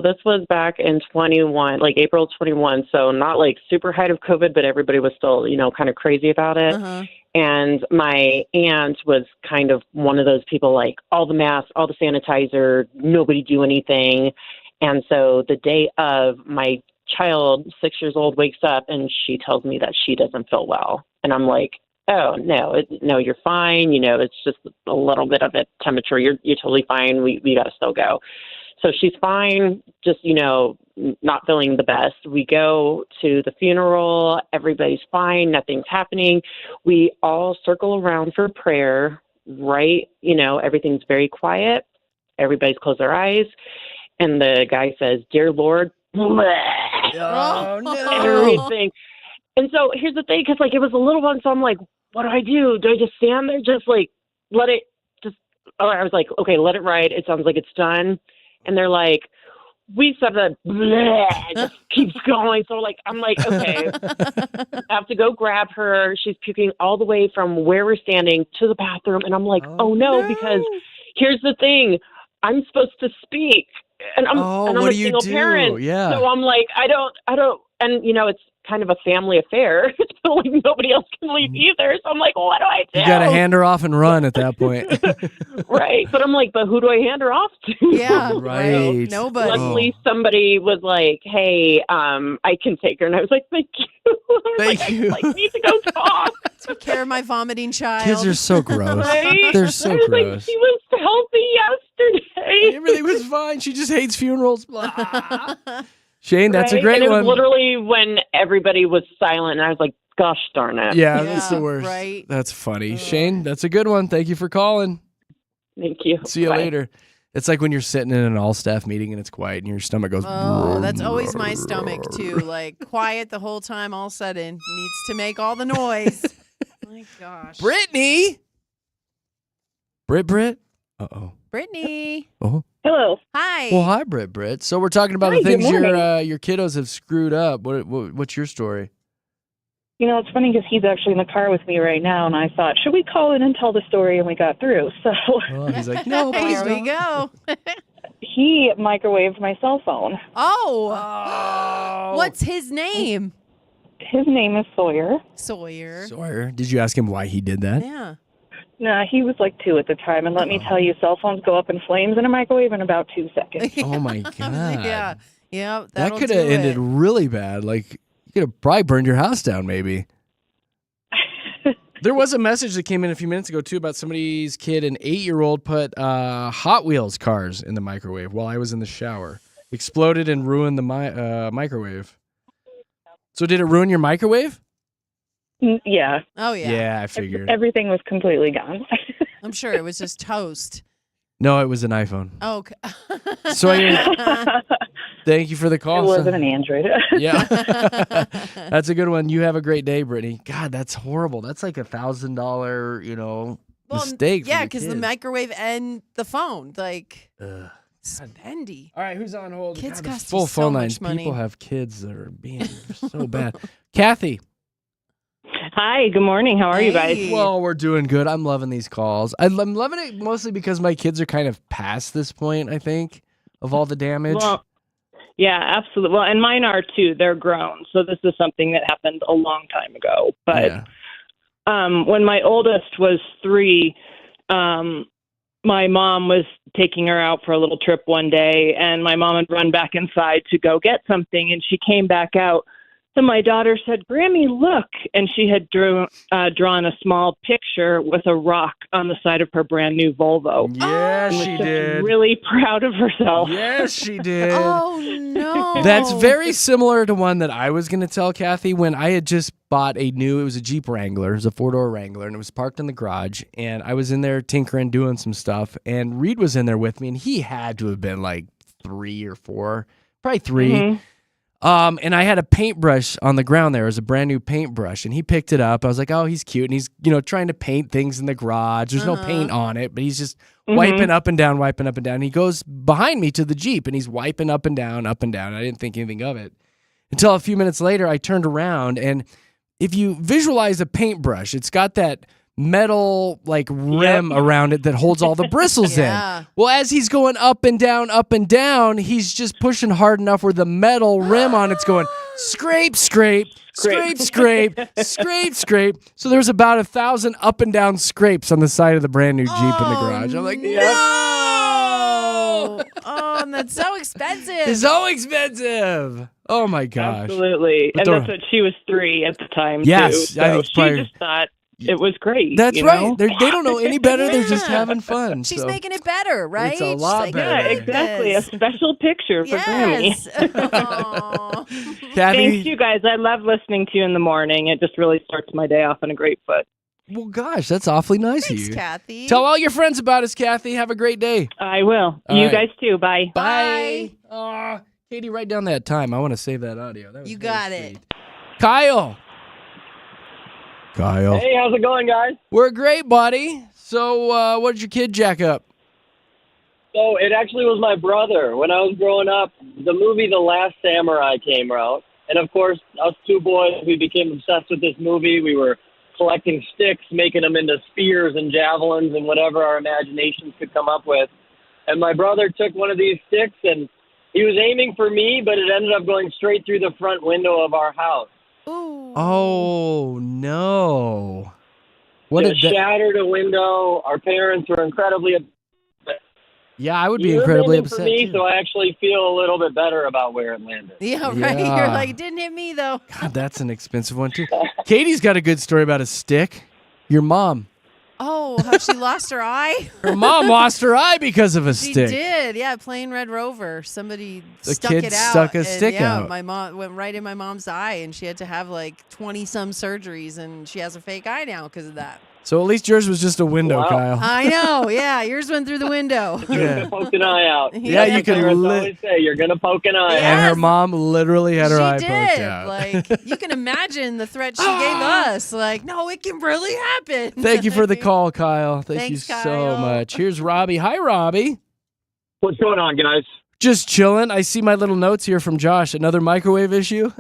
S12: this was back in 21, like April 21. So not like super height of COVID, but everybody was still, kind of crazy about it.
S2: Uh-huh.
S12: And my aunt was kind of one of those people, like all the masks, all the sanitizer, nobody do anything. And so the day of, my child, 6 years old, wakes up and she tells me that she doesn't feel well. And I'm like, oh, no, you're fine. It's just a little bit of a temperature. You're totally fine. We got to still go. So she's fine, just, not feeling the best. We go to the funeral. Everybody's fine. Nothing's happening. We all circle around for prayer, right? Everything's very quiet. Everybody's closed their eyes. And the guy says, "Dear Lord,"
S1: Oh, no.
S12: everything. And so here's the thing, because it was a little one, so I'm like, what do? Do I just stand there, just let it I was like, okay, let it ride. It sounds like it's done. And they're like, we said that, it just keeps going. So I'm like, okay, I have to go grab her. She's puking all the way from where we're standing to the bathroom. And I'm like, oh no, because here's the thing. I'm supposed to speak, and I'm a
S1: what do you
S12: single
S1: do?
S12: parent.
S1: Yeah.
S12: So I'm like, I don't, and it's kind of a family affair. So like nobody else can leave either. So I'm like, what do I do?
S1: You got to hand her off and run at that point.
S12: Right. But I'm like, but who do I hand her off to?
S2: Yeah,
S1: Right.
S2: Nobody.
S12: Luckily, somebody was like, "Hey, I can take her," and I was like, "Thank you."
S1: Thank you.
S12: I need to go talk.
S2: Take care of my vomiting child.
S1: Kids are so gross.
S12: Right?
S1: They're so
S12: I was like,
S1: gross.
S12: she was healthy yesterday.
S1: Everything was fine. She just hates funerals. Blah. Shane, that's a
S12: Right?
S1: great
S12: and it
S1: one.
S12: was literally when everybody was silent, and I was like, "Gosh darn it!"
S1: Yeah, that's the worst.
S2: right.
S1: That's funny. Shane, that's a good one. Thank you for calling.
S12: Thank you.
S1: See you
S12: Bye.
S1: later. It's like when you're sitting in an all-staff meeting and it's quiet and your stomach goes.
S2: Oh, that's always my stomach too. Like quiet the whole time, all of a sudden needs to make all the noise. My gosh.
S1: Brittany. Britt. Uh-oh.
S2: Brittany.
S1: Oh.
S13: Hello.
S2: Hi.
S1: Well, hi, Britt. So we're talking about
S13: Hi,
S1: the things
S13: good
S1: your kiddos have screwed up. What's your story?
S13: You know, it's funny because he's actually in the car with me right now, and I thought, should we call in and tell the story? And we got through. So
S1: Oh, he's like, no, please
S2: Here we
S1: don't.
S2: go.
S13: he microwaved my cell phone.
S2: Oh. What's his name?
S13: His name is Sawyer.
S1: Sawyer. Did you ask him why he did that?
S2: Yeah.
S13: Nah, he was like 2 at the time, and let me tell you, cell phones go up in flames in a microwave in about 2 seconds.
S1: Oh my god.
S2: Yeah. Yeah.
S1: That
S2: that'll
S1: could have
S2: do
S1: ended
S2: it.
S1: really bad. Like you could have probably burned your house down, maybe. There was a message that came in a few minutes ago too about somebody's kid, an 8-year-old, put Hot Wheels cars in the microwave while I was in the shower. Exploded and ruined the microwave. So did it ruin your microwave?
S13: Yeah.
S2: Oh yeah.
S1: Yeah, I figured.
S13: Everything was completely gone.
S2: I'm sure it was just toast.
S1: No, it was an iPhone.
S2: Oh, okay.
S1: Sawyer, thank you for the call.
S13: It wasn't an Android.
S1: Yeah. That's a good one. You have a great day, Brittany. God, that's horrible. That's like $1,000, mistake.
S2: Yeah, because the microwave and the phone, like, spendy.
S1: All right, who's on hold?
S2: Kids
S1: God,
S2: cost
S1: full
S2: you so
S1: phone
S2: much
S1: lines.
S2: money.
S1: People have kids that are being so bad. Kathy.
S9: Hi, good morning. How are you guys?
S1: Well, we're doing good. I'm loving these calls. I'm loving it mostly because my kids are kind of past this point, I think, of all the damage.
S9: Well, yeah, absolutely. Well, and mine are too. They're grown. So this is something that happened a long time ago. But when my oldest was 3, my mom was taking her out for a little trip one day, and my mom had run back inside to go get something, and she came back out. And my daughter said, "Grammy, look." And she had drawn a small picture with a rock on the side of her brand new Volvo.
S1: Yes,
S9: And was
S1: she
S9: just
S1: did.
S9: Really proud of herself.
S1: Yes, she did.
S2: Oh, no.
S1: That's very similar to one that I was going to tell Kathy when I had just bought it was a Jeep Wrangler. It was a 4-door Wrangler, and it was parked in the garage. And I was in there tinkering, doing some stuff. And Reed was in there with me, and he had to have been like 3 or 4, probably 3.
S9: Mm-hmm.
S1: And I had a paintbrush on the ground there. It was a brand new paintbrush, and he picked it up. I was like, oh, he's cute. And he's, trying to paint things in the garage. There's no paint on it, but he's just wiping up and down. And he goes behind me to the Jeep, and he's wiping up and down. I didn't think anything of it until a few minutes later. I turned around, and if you visualize a paintbrush, it's got that metal rim around it that holds all the bristles in. Well, as he's going up and down, he's just pushing hard enough where the metal rim on it's going scrape, scrape, scrape, scrape, scrape, scrape. So there's about 1,000 up and down scrapes on the side of the brand new Jeep in the garage. I'm like, no!
S2: Oh, and that's so expensive.
S1: It's so expensive. Oh my gosh.
S9: Absolutely.
S1: But
S9: And that's what she was 3 at the time,
S1: Yes,
S9: too.
S1: I
S9: So
S1: think
S9: she
S1: probably-
S9: just thought it was great.
S1: That's
S9: you
S1: right.
S9: know?
S1: They don't know any better. They're just having fun.
S2: She's
S1: so.
S2: making it better, right?
S1: It's a
S2: She's
S1: lot
S2: like,
S1: better.
S9: Yeah, exactly. A special picture for Grammy.
S2: Yes. Aw.
S1: Kathy,
S9: Thank you guys. I love listening to you in the morning. It just really starts my day off on a great foot.
S1: well, gosh, that's awfully nice
S2: Thanks,
S1: of you.
S2: Kathy.
S1: Tell all your friends about us, Kathy. Have a great day.
S9: I will.
S1: All
S9: you
S1: right.
S9: guys too. Bye.
S1: Bye. Aw, Katie, write down that time. I want to save that audio. That was
S2: You
S1: very
S2: got
S1: sweet.
S2: it.
S1: Kyle.
S14: Hey, how's it going, guys?
S1: We're great, buddy. So, what did your kid jack up?
S14: So it actually was my brother. When I was growing up, the movie The Last Samurai came out. And of course, us 2 boys, we became obsessed with this movie. We were collecting sticks, making them into spears and javelins and whatever our imaginations could come up with. And my brother took one of these sticks, and he was aiming for me, but it ended up going straight through the front window of our house.
S1: Oh, no. What
S14: Just
S1: did that?
S14: shattered a window. Our parents were incredibly upset.
S1: Yeah, I would be
S14: You're
S1: incredibly
S14: landing for
S1: upset,
S14: me,
S1: too.
S14: so I actually feel a little bit better about where it landed.
S2: Yeah, right.
S1: Yeah.
S2: You're like, it didn't hit me though.
S1: God, that's an expensive one, too. Katie's got a good story about a stick. Your mom.
S2: Oh, how she lost her eye?
S1: Her mom lost her eye because of a
S2: She
S1: stick.
S2: did, yeah. Playing Red Rover, somebody
S1: The
S2: stuck
S1: kid
S2: it out.
S1: stuck a
S2: and,
S1: stick
S2: yeah,
S1: out.
S2: My mom went right in my mom's eye, and she had to have like 20-some surgeries, and she has a fake eye now because of that.
S1: So at least yours was just a window,
S14: Wow.
S1: Kyle.
S2: I know, yeah. Yours went through the window.
S14: You're
S1: Yeah.
S14: gonna poke an eye out.
S1: Yeah,
S14: That's
S1: you
S14: what
S1: can
S14: parents
S1: li-
S14: always say. You're gonna poke an eye out.
S1: And her mom literally had her
S2: She
S1: eye
S2: did.
S1: poked out.
S2: Like, you can imagine the threat she gave us. Like, no, it can really happen.
S1: Thank you for the call, Kyle. Thank
S2: Thanks,
S1: you so
S2: Kyle.
S1: much. Here's Robbie. Hi, Robbie.
S15: What's going on, guys?
S1: Just chilling. I see my little notes here from Josh. Another microwave issue?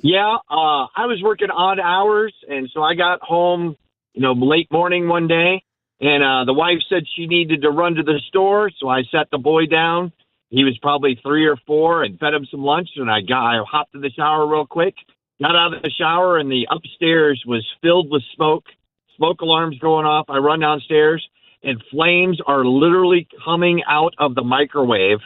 S15: Yeah, I was working odd hours, and so I got home, late morning one day, and the wife said she needed to run to the store, so I sat the boy down. He was probably 3 or 4, and fed him some lunch, and I hopped in the shower real quick, got out of the shower, and the upstairs was filled with smoke alarms going off. I run downstairs, and flames are literally coming out of the microwave,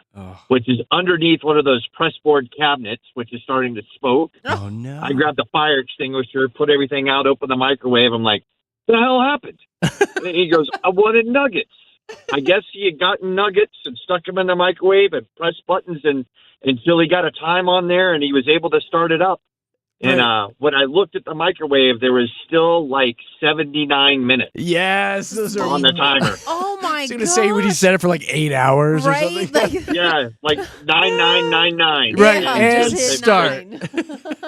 S15: which is underneath one of those pressboard cabinets, which is starting to smoke.
S1: Oh, no.
S15: I grabbed the fire extinguisher, put everything out, opened the microwave. I'm like, the hell happened? And he goes, I wanted nuggets. I guess he had gotten nuggets and stuck them in the microwave and pressed buttons until he got a time on there and he was able to start it up. And when I looked at the microwave, there was still like 79 minutes.
S1: Yes, those are
S15: on the timer.
S2: Oh my
S1: I was going to say, would you set it for like 8 hours or something?
S15: Yeah, like 9999.
S1: Right,
S2: Yeah,
S1: and
S2: just hit
S1: start.
S2: 9.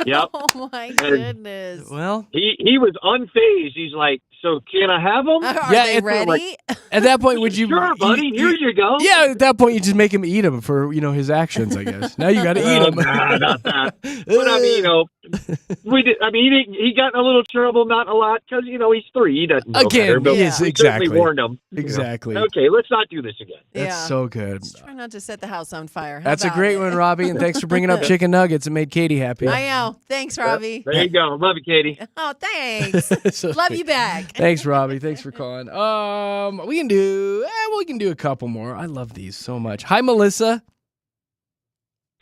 S15: Yep.
S2: Oh my
S15: And-
S2: goodness.
S1: Well,
S15: He was unfazed. He's like, so can I have them?
S2: Are they ready?
S1: At that point, would you?
S15: Sure, buddy. Here you go.
S1: Yeah, at that point, you just make him eat them for his actions, I guess. Now you got to eat them.
S15: Nah, not that. But I mean, we did. I mean, he got in a little trouble, not a lot, because he's 3. He doesn't know better, but
S1: yes,
S15: we
S1: exactly.
S15: certainly warned him.
S1: Exactly.
S15: Okay, let's not do this again.
S1: That's so good.
S2: Try not to set the house on fire. How
S1: That's a
S2: about
S1: great
S2: it?
S1: one, Robbie, and thanks for bringing up chicken nuggets. It made Katie happy.
S2: I know. Thanks, Robbie.
S15: There you go. Love you, Katie.
S2: Oh, thanks.
S1: So-
S2: Love you back.
S1: Thanks, Robbie. Thanks for calling. We can do a couple more. I love these so much. Hi, Melissa.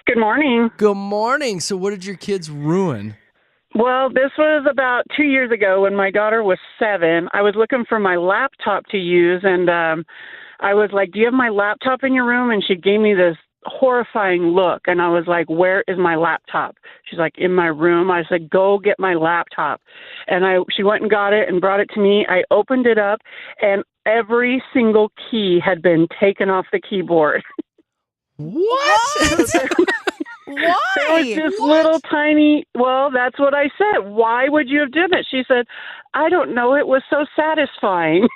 S8: Good morning.
S1: Good morning. So, what did your kids ruin?
S8: Well, this was about 2 years ago when my daughter was 7. I was looking for my laptop to use, and I was like, do you have my laptop in your room? And she gave me this horrifying look, and I was like, where is my laptop? She's like, in my room. I said, go get my laptop. And she went and got it and brought it to me. I opened it up, and every single key had been taken off the keyboard.
S1: What?
S2: Why?
S8: It was just little tiny, well, that's what I said. Why would you have done it? She said, I don't know. It was so satisfying.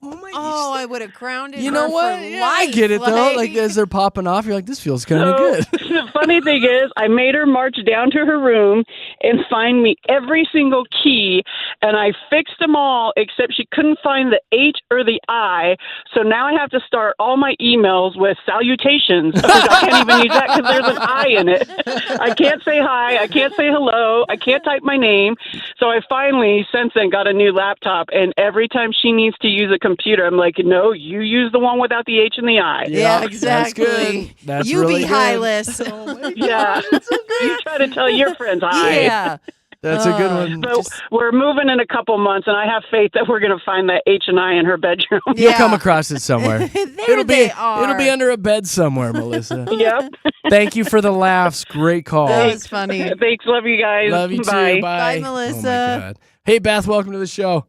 S2: Oh, I would have crowned it.
S1: You know what? Yeah, I get it though. Like as they're popping off, you're like, this feels kind of good.
S8: The funny thing is, I made her march down to her room and find me every single key, and I fixed them all except she couldn't find the H or the I. So now I have to start all my emails with salutations. I can't even use that because there's an I in it. I can't say hi. I can't say hello. I can't type my name. So I finally, since then, got a new laptop, and every time she needs to use a computer, I'm like, no, you use the one without the H and the I.
S2: Yeah, exactly.
S1: That's good. That's
S2: you
S1: really
S2: be
S1: good.
S2: hileless.
S8: Yeah. You try to tell your friends hi.
S2: Yeah.
S1: That's a good one.
S8: So we're moving in a couple months, and I have faith that we're going to find that H and I in her bedroom.
S1: You'll come across it somewhere. it'll
S2: they
S1: be
S2: are.
S1: it'll be under a bed somewhere, Melissa.
S8: Yep.
S1: Thank you for the laughs. Great call.
S2: That was funny.
S8: Thanks. Love you guys.
S1: Love you
S8: Bye.
S1: too. Bye.
S2: Bye, Melissa.
S1: Oh my God. Hey Beth, welcome to the show.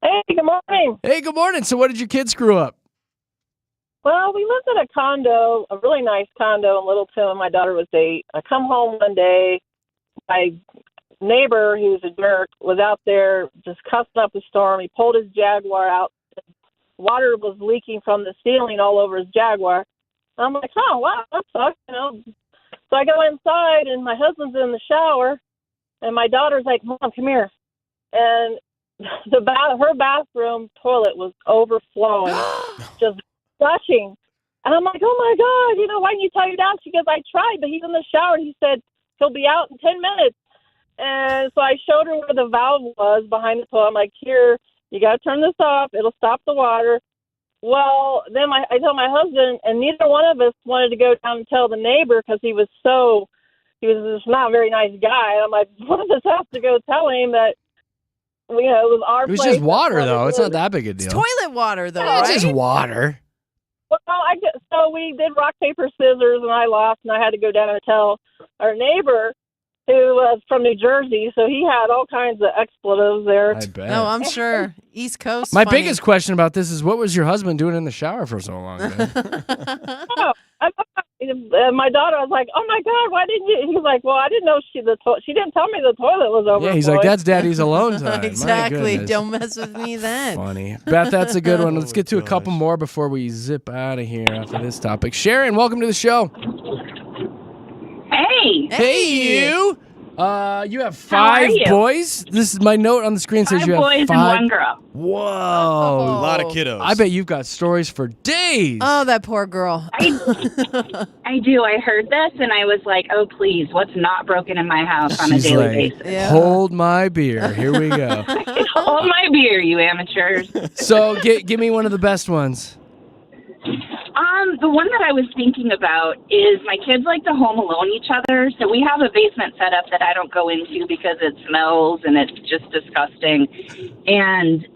S16: Hey, good morning.
S1: Hey, good morning. So what did your kids screw up?
S16: Well, we lived in a condo, a really nice condo in Littleton when my daughter was 8. I come home one day, my neighbor, who's a jerk, was out there just cussing up a storm. He pulled his Jaguar out. Water was leaking from the ceiling all over his Jaguar. I'm like, oh, wow, that sucks, So I go inside, and my husband's in the shower, and my daughter's like, Mom, come here. And her bathroom toilet was overflowing, just gushing. And I'm like, oh, my God, why didn't you tell your dad? She goes, I tried, but he's in the shower. And he said, he'll be out in 10 minutes. And so I showed her where the valve was behind the toilet. I'm like, here, you got to turn this off. It'll stop the water. Well, then I told my husband, and neither one of us wanted to go down and tell the neighbor because he was just not a very nice guy. And I'm like, one of us has to go tell him that, it was our
S1: It was
S16: place.
S1: just water, though. It's not that big a deal.
S2: It's toilet water, though,
S1: Yeah,
S2: right?
S1: it's just water.
S16: Well, so we did rock, paper, scissors, and I lost, and I had to go down and tell our neighbor, who was from New Jersey, so he had all kinds of expletives there.
S1: I bet.
S2: No, I'm sure. East Coast.
S1: My
S2: funny.
S1: biggest question about this is, what was your husband doing in the shower for so long?
S16: My daughter was like, "Oh my God, why didn't you?" He's like, "Well, I didn't know she didn't tell me the toilet was over."
S1: Yeah, he's like, that's Daddy's alone time. My
S2: Exactly.
S1: goodness.
S2: Don't mess with me then.
S1: Funny. Beth, that's a good one. Let's get to a couple more before we zip out of here after this topic. Sharon, welcome to the show.
S17: Hey.
S1: Hey, you. You have
S17: How are
S1: 5
S17: you?
S1: boys. This is my note on the screen says
S17: 5
S1: you have
S17: boys
S1: 5.
S17: and 1 girl.
S1: Whoa.
S3: A lot of kiddos.
S1: I bet you've got stories for days.
S2: Oh, that poor girl.
S17: I do. I heard this and I was like, oh, please, what's not broken in my house on a
S1: She's
S17: daily
S1: like,
S17: basis?
S1: hold my beer. Here we go.
S17: Hold my beer, you amateurs.
S1: So give me one of the best ones.
S17: The one that I was thinking about is my kids like to home alone each other. So we have a basement set up that I don't go into because it smells and it's just disgusting. And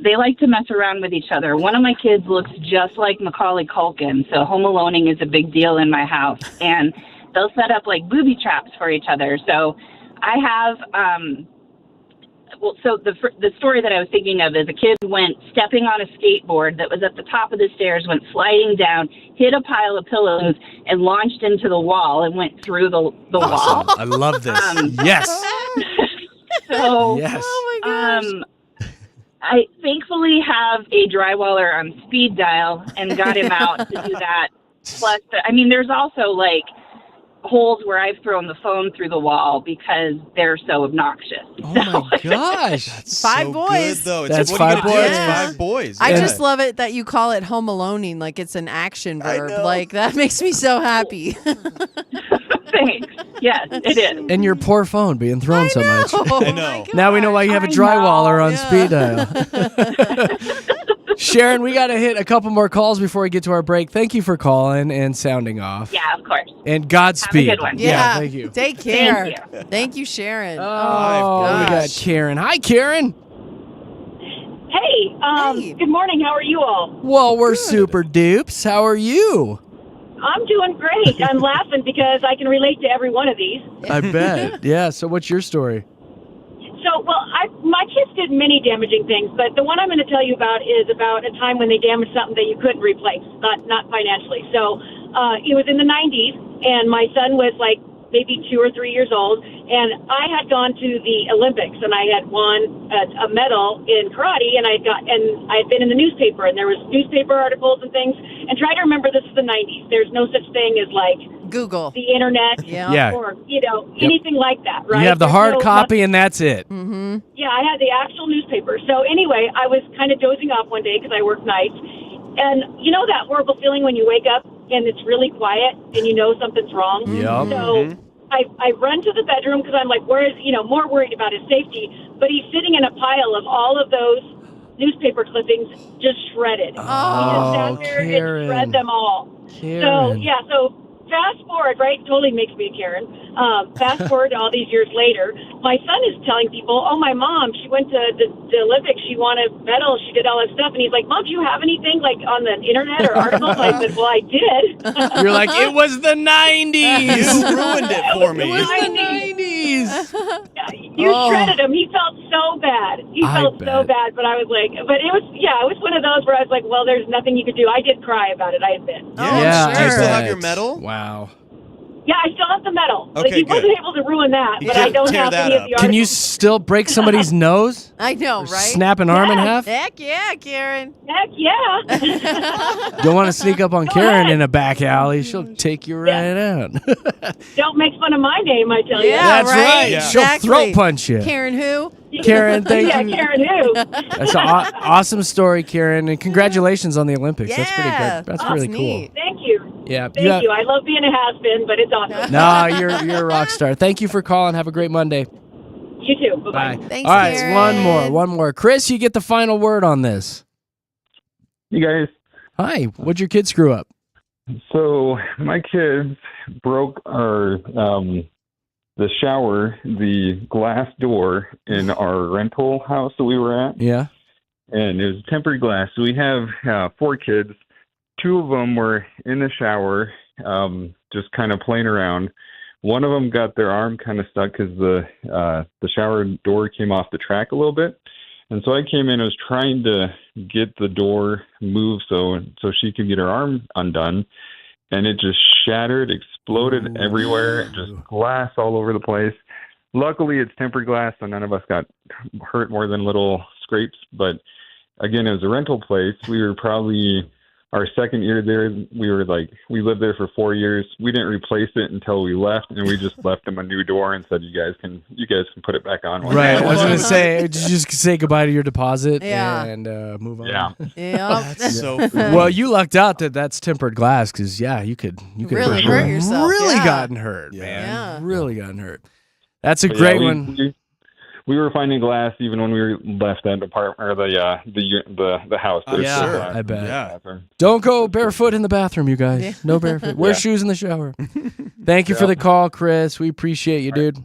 S17: they like to mess around with each other. One of my kids looks just like Macaulay Culkin. So home aloning is a big deal in my house. And they'll set up like booby traps for each other. So I have... so the story that I was thinking of is a kid went stepping on a skateboard that was at the top of the stairs, went sliding down, hit a pile of pillows, and launched into the wall and went through the wall.
S3: I love this.
S1: Yes.
S17: So,
S1: Yes.
S2: Oh my gosh.
S17: I thankfully have a drywaller on speed dial and got him out to do that. Plus, there's also like holes where I've thrown the phone through the wall because they're so obnoxious.
S1: Oh my gosh.
S3: That's
S2: 5
S3: so
S2: boys.
S3: Good, though.
S1: That's
S3: what are you
S1: 5
S3: gonna do?
S1: boys.
S3: It's
S2: Yeah.
S3: 5 boys.
S2: I
S3: Yeah.
S2: just love it that you call it home aloning, like it's an action
S3: I
S2: verb.
S3: know.
S2: Like that makes me so happy.
S17: Thanks. Yes, it is.
S1: And your poor phone being thrown so much.
S3: I know.
S1: Now we know why you have a
S17: I
S1: drywaller
S17: know.
S1: on speed dial. Sharon, we got to hit a couple more calls before we get to our break. Thank you for calling and sounding off.
S17: Yeah, of course.
S1: And Godspeed.
S17: Have a good one.
S2: Yeah.
S1: Thank you.
S2: Take care.
S17: Thank
S2: Thank you, Sharon.
S1: Oh, we got
S2: gosh.
S1: Karen. Hi, Karen.
S2: Hey.
S18: Good morning. How are you all?
S1: Well, we're super dupes. How are you?
S18: I'm doing great. I'm laughing because I can relate to every one of these.
S1: I bet. Yeah. So what's your story?
S18: So, my kids did many damaging things, but the one I'm going to tell you about is about a time when they damaged something that you couldn't replace, not financially. So, it was in the 90s, and my son was like maybe 2 or 3 years old, and I had gone to the Olympics, and I had won a medal in karate, and I had been in the newspaper, and there was newspaper articles and things. And try to remember, this is the 90s. There's no such thing as like
S2: Google,
S18: the internet,
S1: Yeah.
S18: or anything like that, right?
S1: You have the
S18: There's
S1: hard
S18: no-
S1: copy, and that's it.
S2: Mm-hmm.
S18: Yeah, I had the actual newspaper. So anyway, I was kind of dozing off one day because I work nights. And you know that horrible feeling when you wake up and it's really quiet and you know something's wrong?
S1: Yep.
S18: So I run to the bedroom because I'm like, more worried about his safety. But he's sitting in a pile of all of those newspaper clippings just shredded. He just sat there and shred them all.
S1: Karen.
S18: So fast forward, right? Totally makes me a Karen. Fast forward all these years later, my son is telling people, oh, my mom, she went to the Olympics, she won a medal, she did all that stuff. And he's like, Mom, do you have anything like on the internet or articles? I said, well, I did.
S1: You're like, it was the 90s.
S3: You ruined it for me.
S1: It was the 90s.
S18: You
S1: Oh.
S18: shredded him. He felt so bad. He
S1: I
S18: felt so
S1: bet.
S18: bad. But I was like, it was one of those where I was like, well, there's nothing you could do. I did cry about it, I admit.
S1: Yeah,
S3: Do you
S1: I
S3: still have
S1: bet.
S3: your medal?
S1: Wow.
S18: Yeah, I still have the medal.
S3: Okay,
S18: he wasn't
S3: good.
S18: able to ruin that,
S3: You
S18: but I
S3: can't
S18: don't
S3: tear
S18: have
S3: that
S18: any of
S3: up.
S18: the
S1: Can you
S18: articles.
S1: still break somebody's nose?
S2: I know,
S1: Or
S2: right?
S1: snap an arm in half?
S2: Heck yeah, Karen.
S18: Heck yeah.
S1: Don't want to sneak up on Karen in a back alley. She'll take you right out.
S18: Don't make fun of my name, I tell you.
S2: Yeah,
S1: That's
S2: right.
S1: right.
S2: Yeah.
S1: She'll
S2: Exactly.
S1: throat punch you.
S2: Karen who?
S1: Karen, thank
S18: yeah,
S1: you.
S18: Karen who?
S1: That's an awesome story, Karen, and congratulations on the Olympics. That's pretty
S2: Yeah,
S1: good. That's
S2: that's
S1: really
S2: neat.
S18: Thank you.
S1: cool. Yeah.
S18: Thank you. I love being a has-been, but it's awesome.
S1: No, you're a rock star. Thank you for calling. Have a great Monday.
S18: You too. Bye-bye.
S2: Thanks,
S1: All right,
S2: Karen.
S1: one more. Chris, you get the final word on this.
S19: You guys.
S1: Hi. What'd your kids screw up?
S19: So my kids broke our the shower, the glass door in our rental house that we were at.
S1: Yeah.
S19: And it was tempered glass. So we have 4 kids. 2 of them were in the shower, just kind of playing around. One of them got their arm kind of stuck because the shower door came off the track a little bit. And so I came in, I was trying to get the door moved so she could get her arm undone. And it just shattered, exploded everywhere, just glass all over the place. Luckily, it's tempered glass, so none of us got hurt more than little scrapes. But again, it was a rental place. We were probably our second year there. We lived there for 4 years. We didn't replace it until we left, and we just left them a new door and said, "You guys can put it back on."
S1: Right. I was going to say, did you just say goodbye to your deposit and move on?
S19: Yeah.
S2: Yeah.
S3: That's so funny.
S1: Well, you lucked out that that's tempered glass because, you could
S2: really hurt yourself.
S1: Really
S2: Yeah.
S1: gotten hurt, man.
S2: Yeah.
S1: Really gotten hurt. That's a
S19: But
S1: great
S19: yeah,
S1: one.
S19: We were finding glass even when we left that apartment or the house. There's still glass
S1: I
S19: in
S1: bet.
S19: the bathroom.
S1: Don't go barefoot in the bathroom, you guys. No barefoot. Wear shoes in the shower. Thank you for the call, Chris. We appreciate you, dude.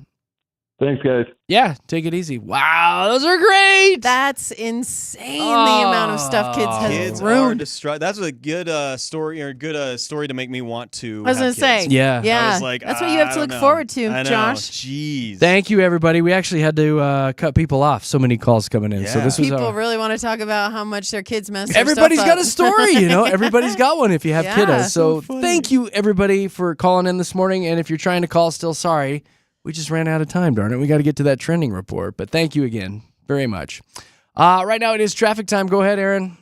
S19: Thanks, guys.
S1: Yeah, take it easy. Wow, those are great.
S2: That's insane, the amount of stuff kids have
S3: Kids are
S2: ruined.
S3: distraught. That's a good story or good story to make me want to.
S2: I was
S3: going
S2: gonna
S3: to
S2: say,
S1: Yeah.
S2: yeah.
S3: I was like,
S2: That's what you have
S3: I
S2: to
S3: don't
S2: look
S3: know.
S2: forward to,
S3: I know.
S2: Josh.
S3: Jeez.
S1: Thank you, everybody. We actually had to cut people off. So many calls coming in. So this was
S2: People
S1: our...
S2: really want to talk about how much their kids mess their
S1: Everybody's
S2: stuff
S1: got
S2: up.
S1: a story, Everybody's got one if you have
S2: Yeah.
S1: kiddos. So thank you, everybody, for calling in this morning. And if you're trying to call, still sorry. We just ran out of time, darn it. We got to get to that trending report. But thank you again very much. Right now it is traffic time. Go ahead, Aaron.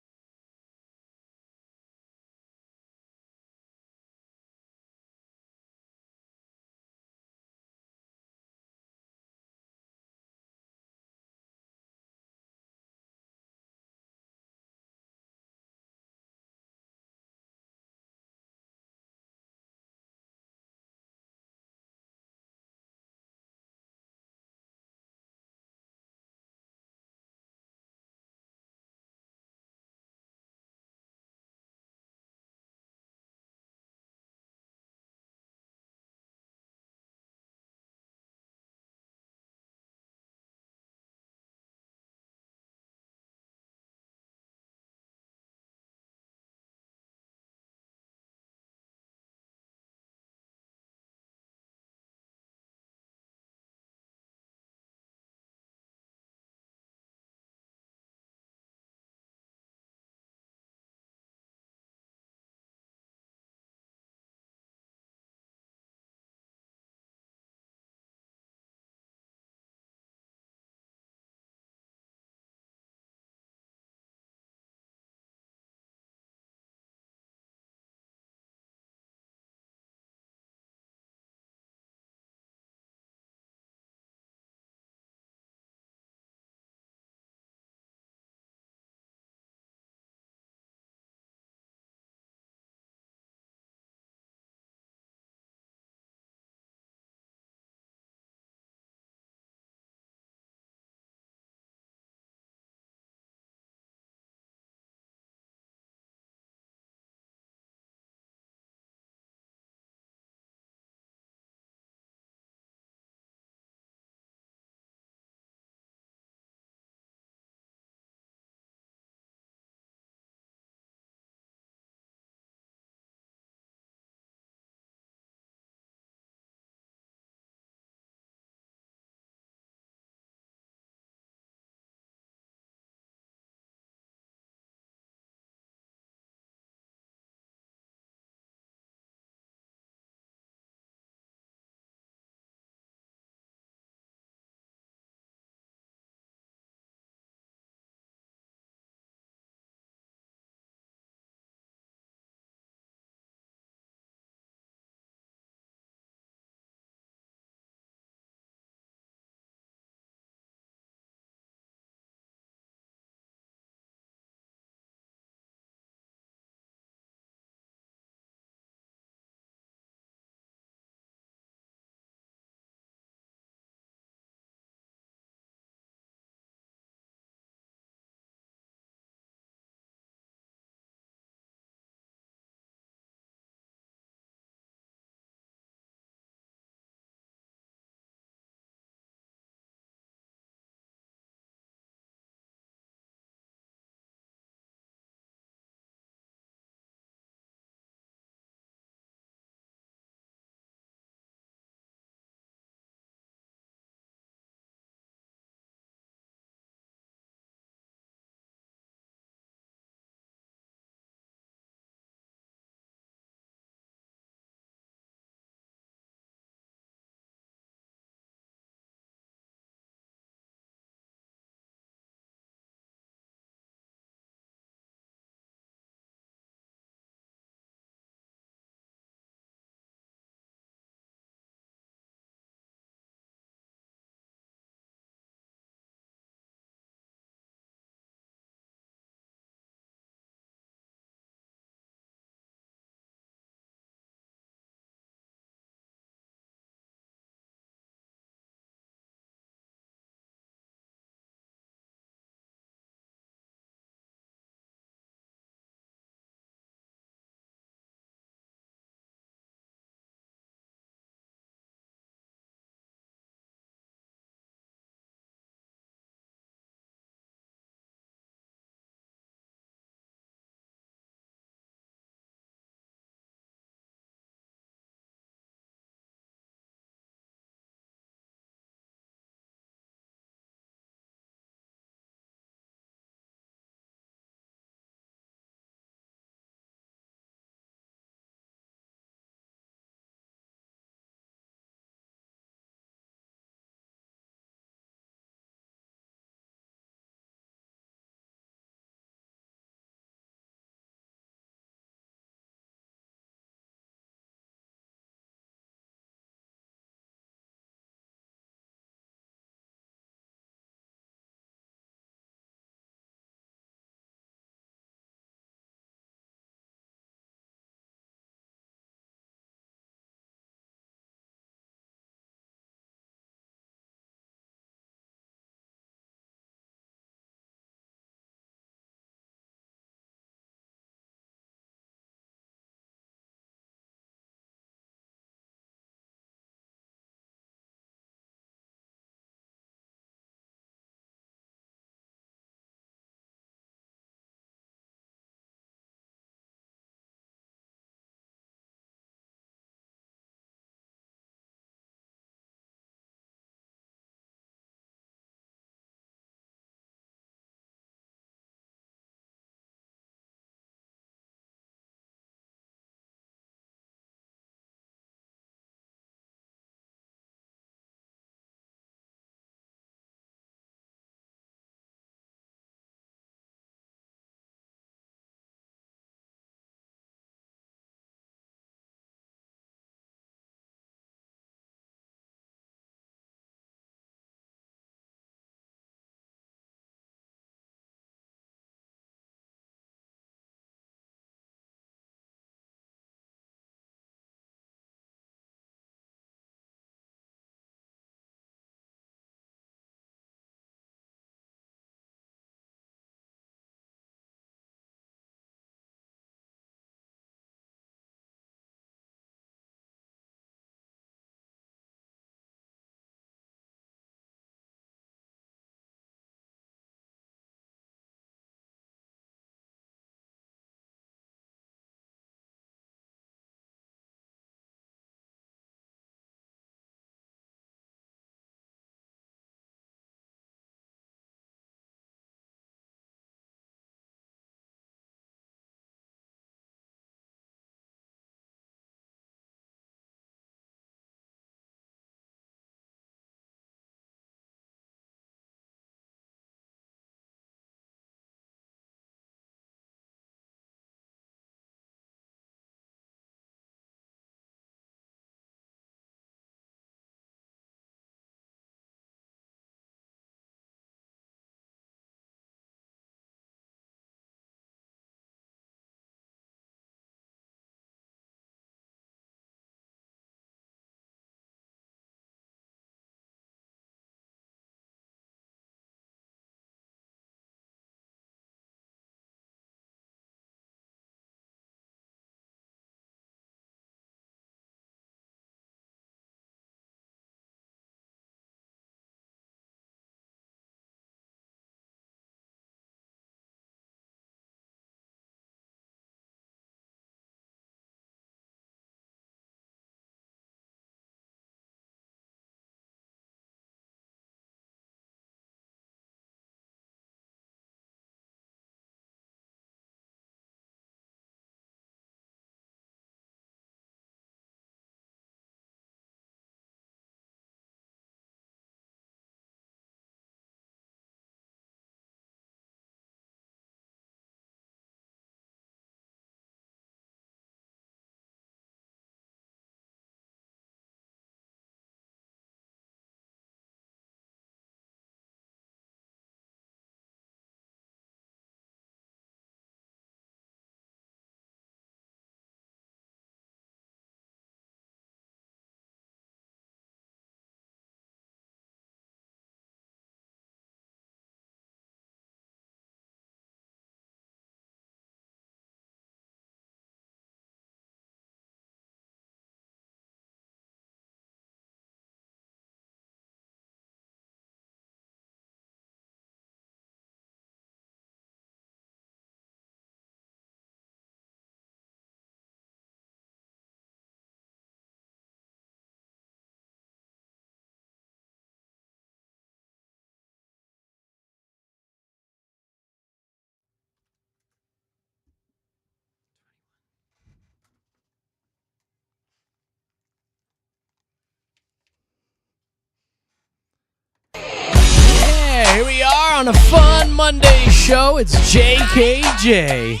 S1: on a fun Monday show. It's JKJ.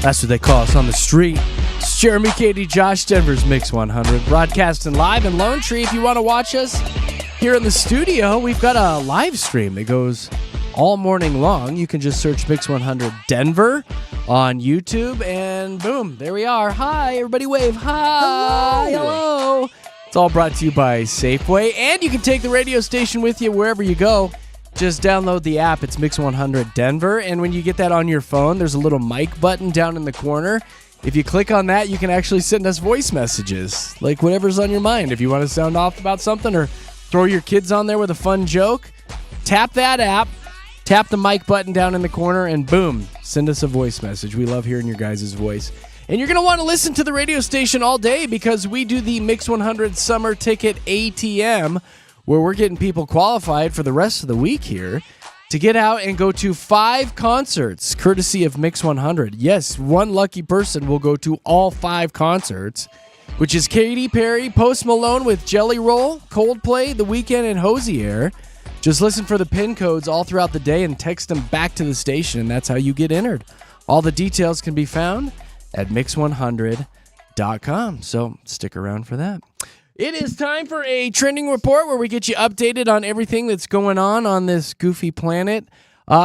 S1: That's what they call us on the street. It's Jeremy, Katy, Josh, Denver's Mix 100. Broadcasting live in Lone Tree. If you want to watch us here in the studio, we've got a live stream that goes all morning long. You can just search Mix 100 Denver on YouTube, and boom, there we are. Hi, everybody wave. Hi. Hello. It's all brought to you by Safeway, and you can take the radio station with you wherever you go. Just download the app. It's Mix 100 Denver, and when you get that on your phone, there's a little mic button down in the corner. If you click on that, you can actually send us voice messages, like whatever's on your mind. If you want to sound off about something or throw your kids on there with a fun joke, tap that app, tap the mic button down in the corner, and boom, send us a voice message. We love hearing your guys' voice. And you're going to want to listen to the radio station all day because we do the Mix 100 Summer Ticket ATM, where we're getting people qualified for the rest of the week here to get out and go to 5 concerts, courtesy of Mix 100. Yes, one lucky person will go to all 5 concerts, which is Katy Perry, Post Malone with Jelly Roll, Coldplay, The Weeknd, and Hosier. Just listen for the pin codes all throughout the day and text them back to the station, and that's how you get entered. All the details can be found at mix100.com, so stick around for that. It is time for a trending report where we get you updated on everything that's going on this goofy planet.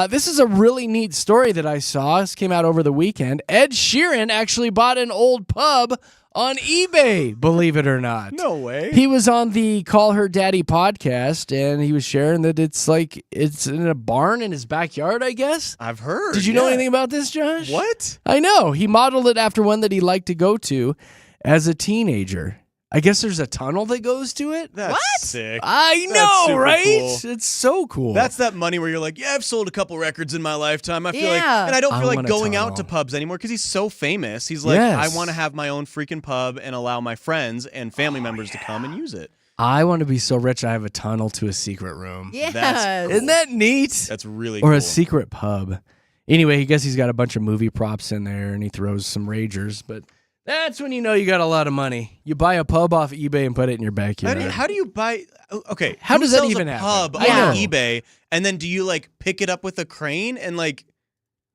S1: This is a really neat story that I saw. This came out over the weekend. Ed Sheeran actually bought an old pub on eBay, believe it or not.
S3: No way.
S1: He was on the Call Her Daddy podcast, and he was sharing that it's in a barn in his backyard, I guess.
S3: I've heard.
S1: Did you know anything about this, Josh?
S3: What?
S1: I know. He modeled it after one that he liked to go to as a teenager. I guess there's a tunnel that goes to it.
S3: That's sick.
S1: I
S3: That's
S1: know,
S3: super
S1: right?
S3: cool.
S1: It's so cool.
S3: That's that money where you're like, yeah, I've sold a couple records in my lifetime. I feel like,
S2: Yeah.
S3: and I don't
S1: I
S3: feel like
S1: want a
S3: going out
S1: tunnel.
S3: to pubs anymore because he's so famous. He's like,
S1: Yes.
S3: I want to have my own freaking pub and allow my friends and family members to come and use it.
S1: I want to be so rich I have a tunnel to a secret room.
S2: Yes.
S1: Isn't that neat?
S3: That's really
S1: Or
S3: cool.
S1: a secret pub. Anyway, I guess he's got a bunch of movie props in there, and he throws some ragers, but that's when you know you got a lot of money. You buy a pub off eBay and put it in your backyard.
S3: How do you buy? Okay,
S1: How
S3: who
S1: does that
S3: sells
S1: even
S3: a
S1: happen?
S3: pub
S1: I
S3: on
S1: know.
S3: eBay, and then do you like pick it up with a crane and like?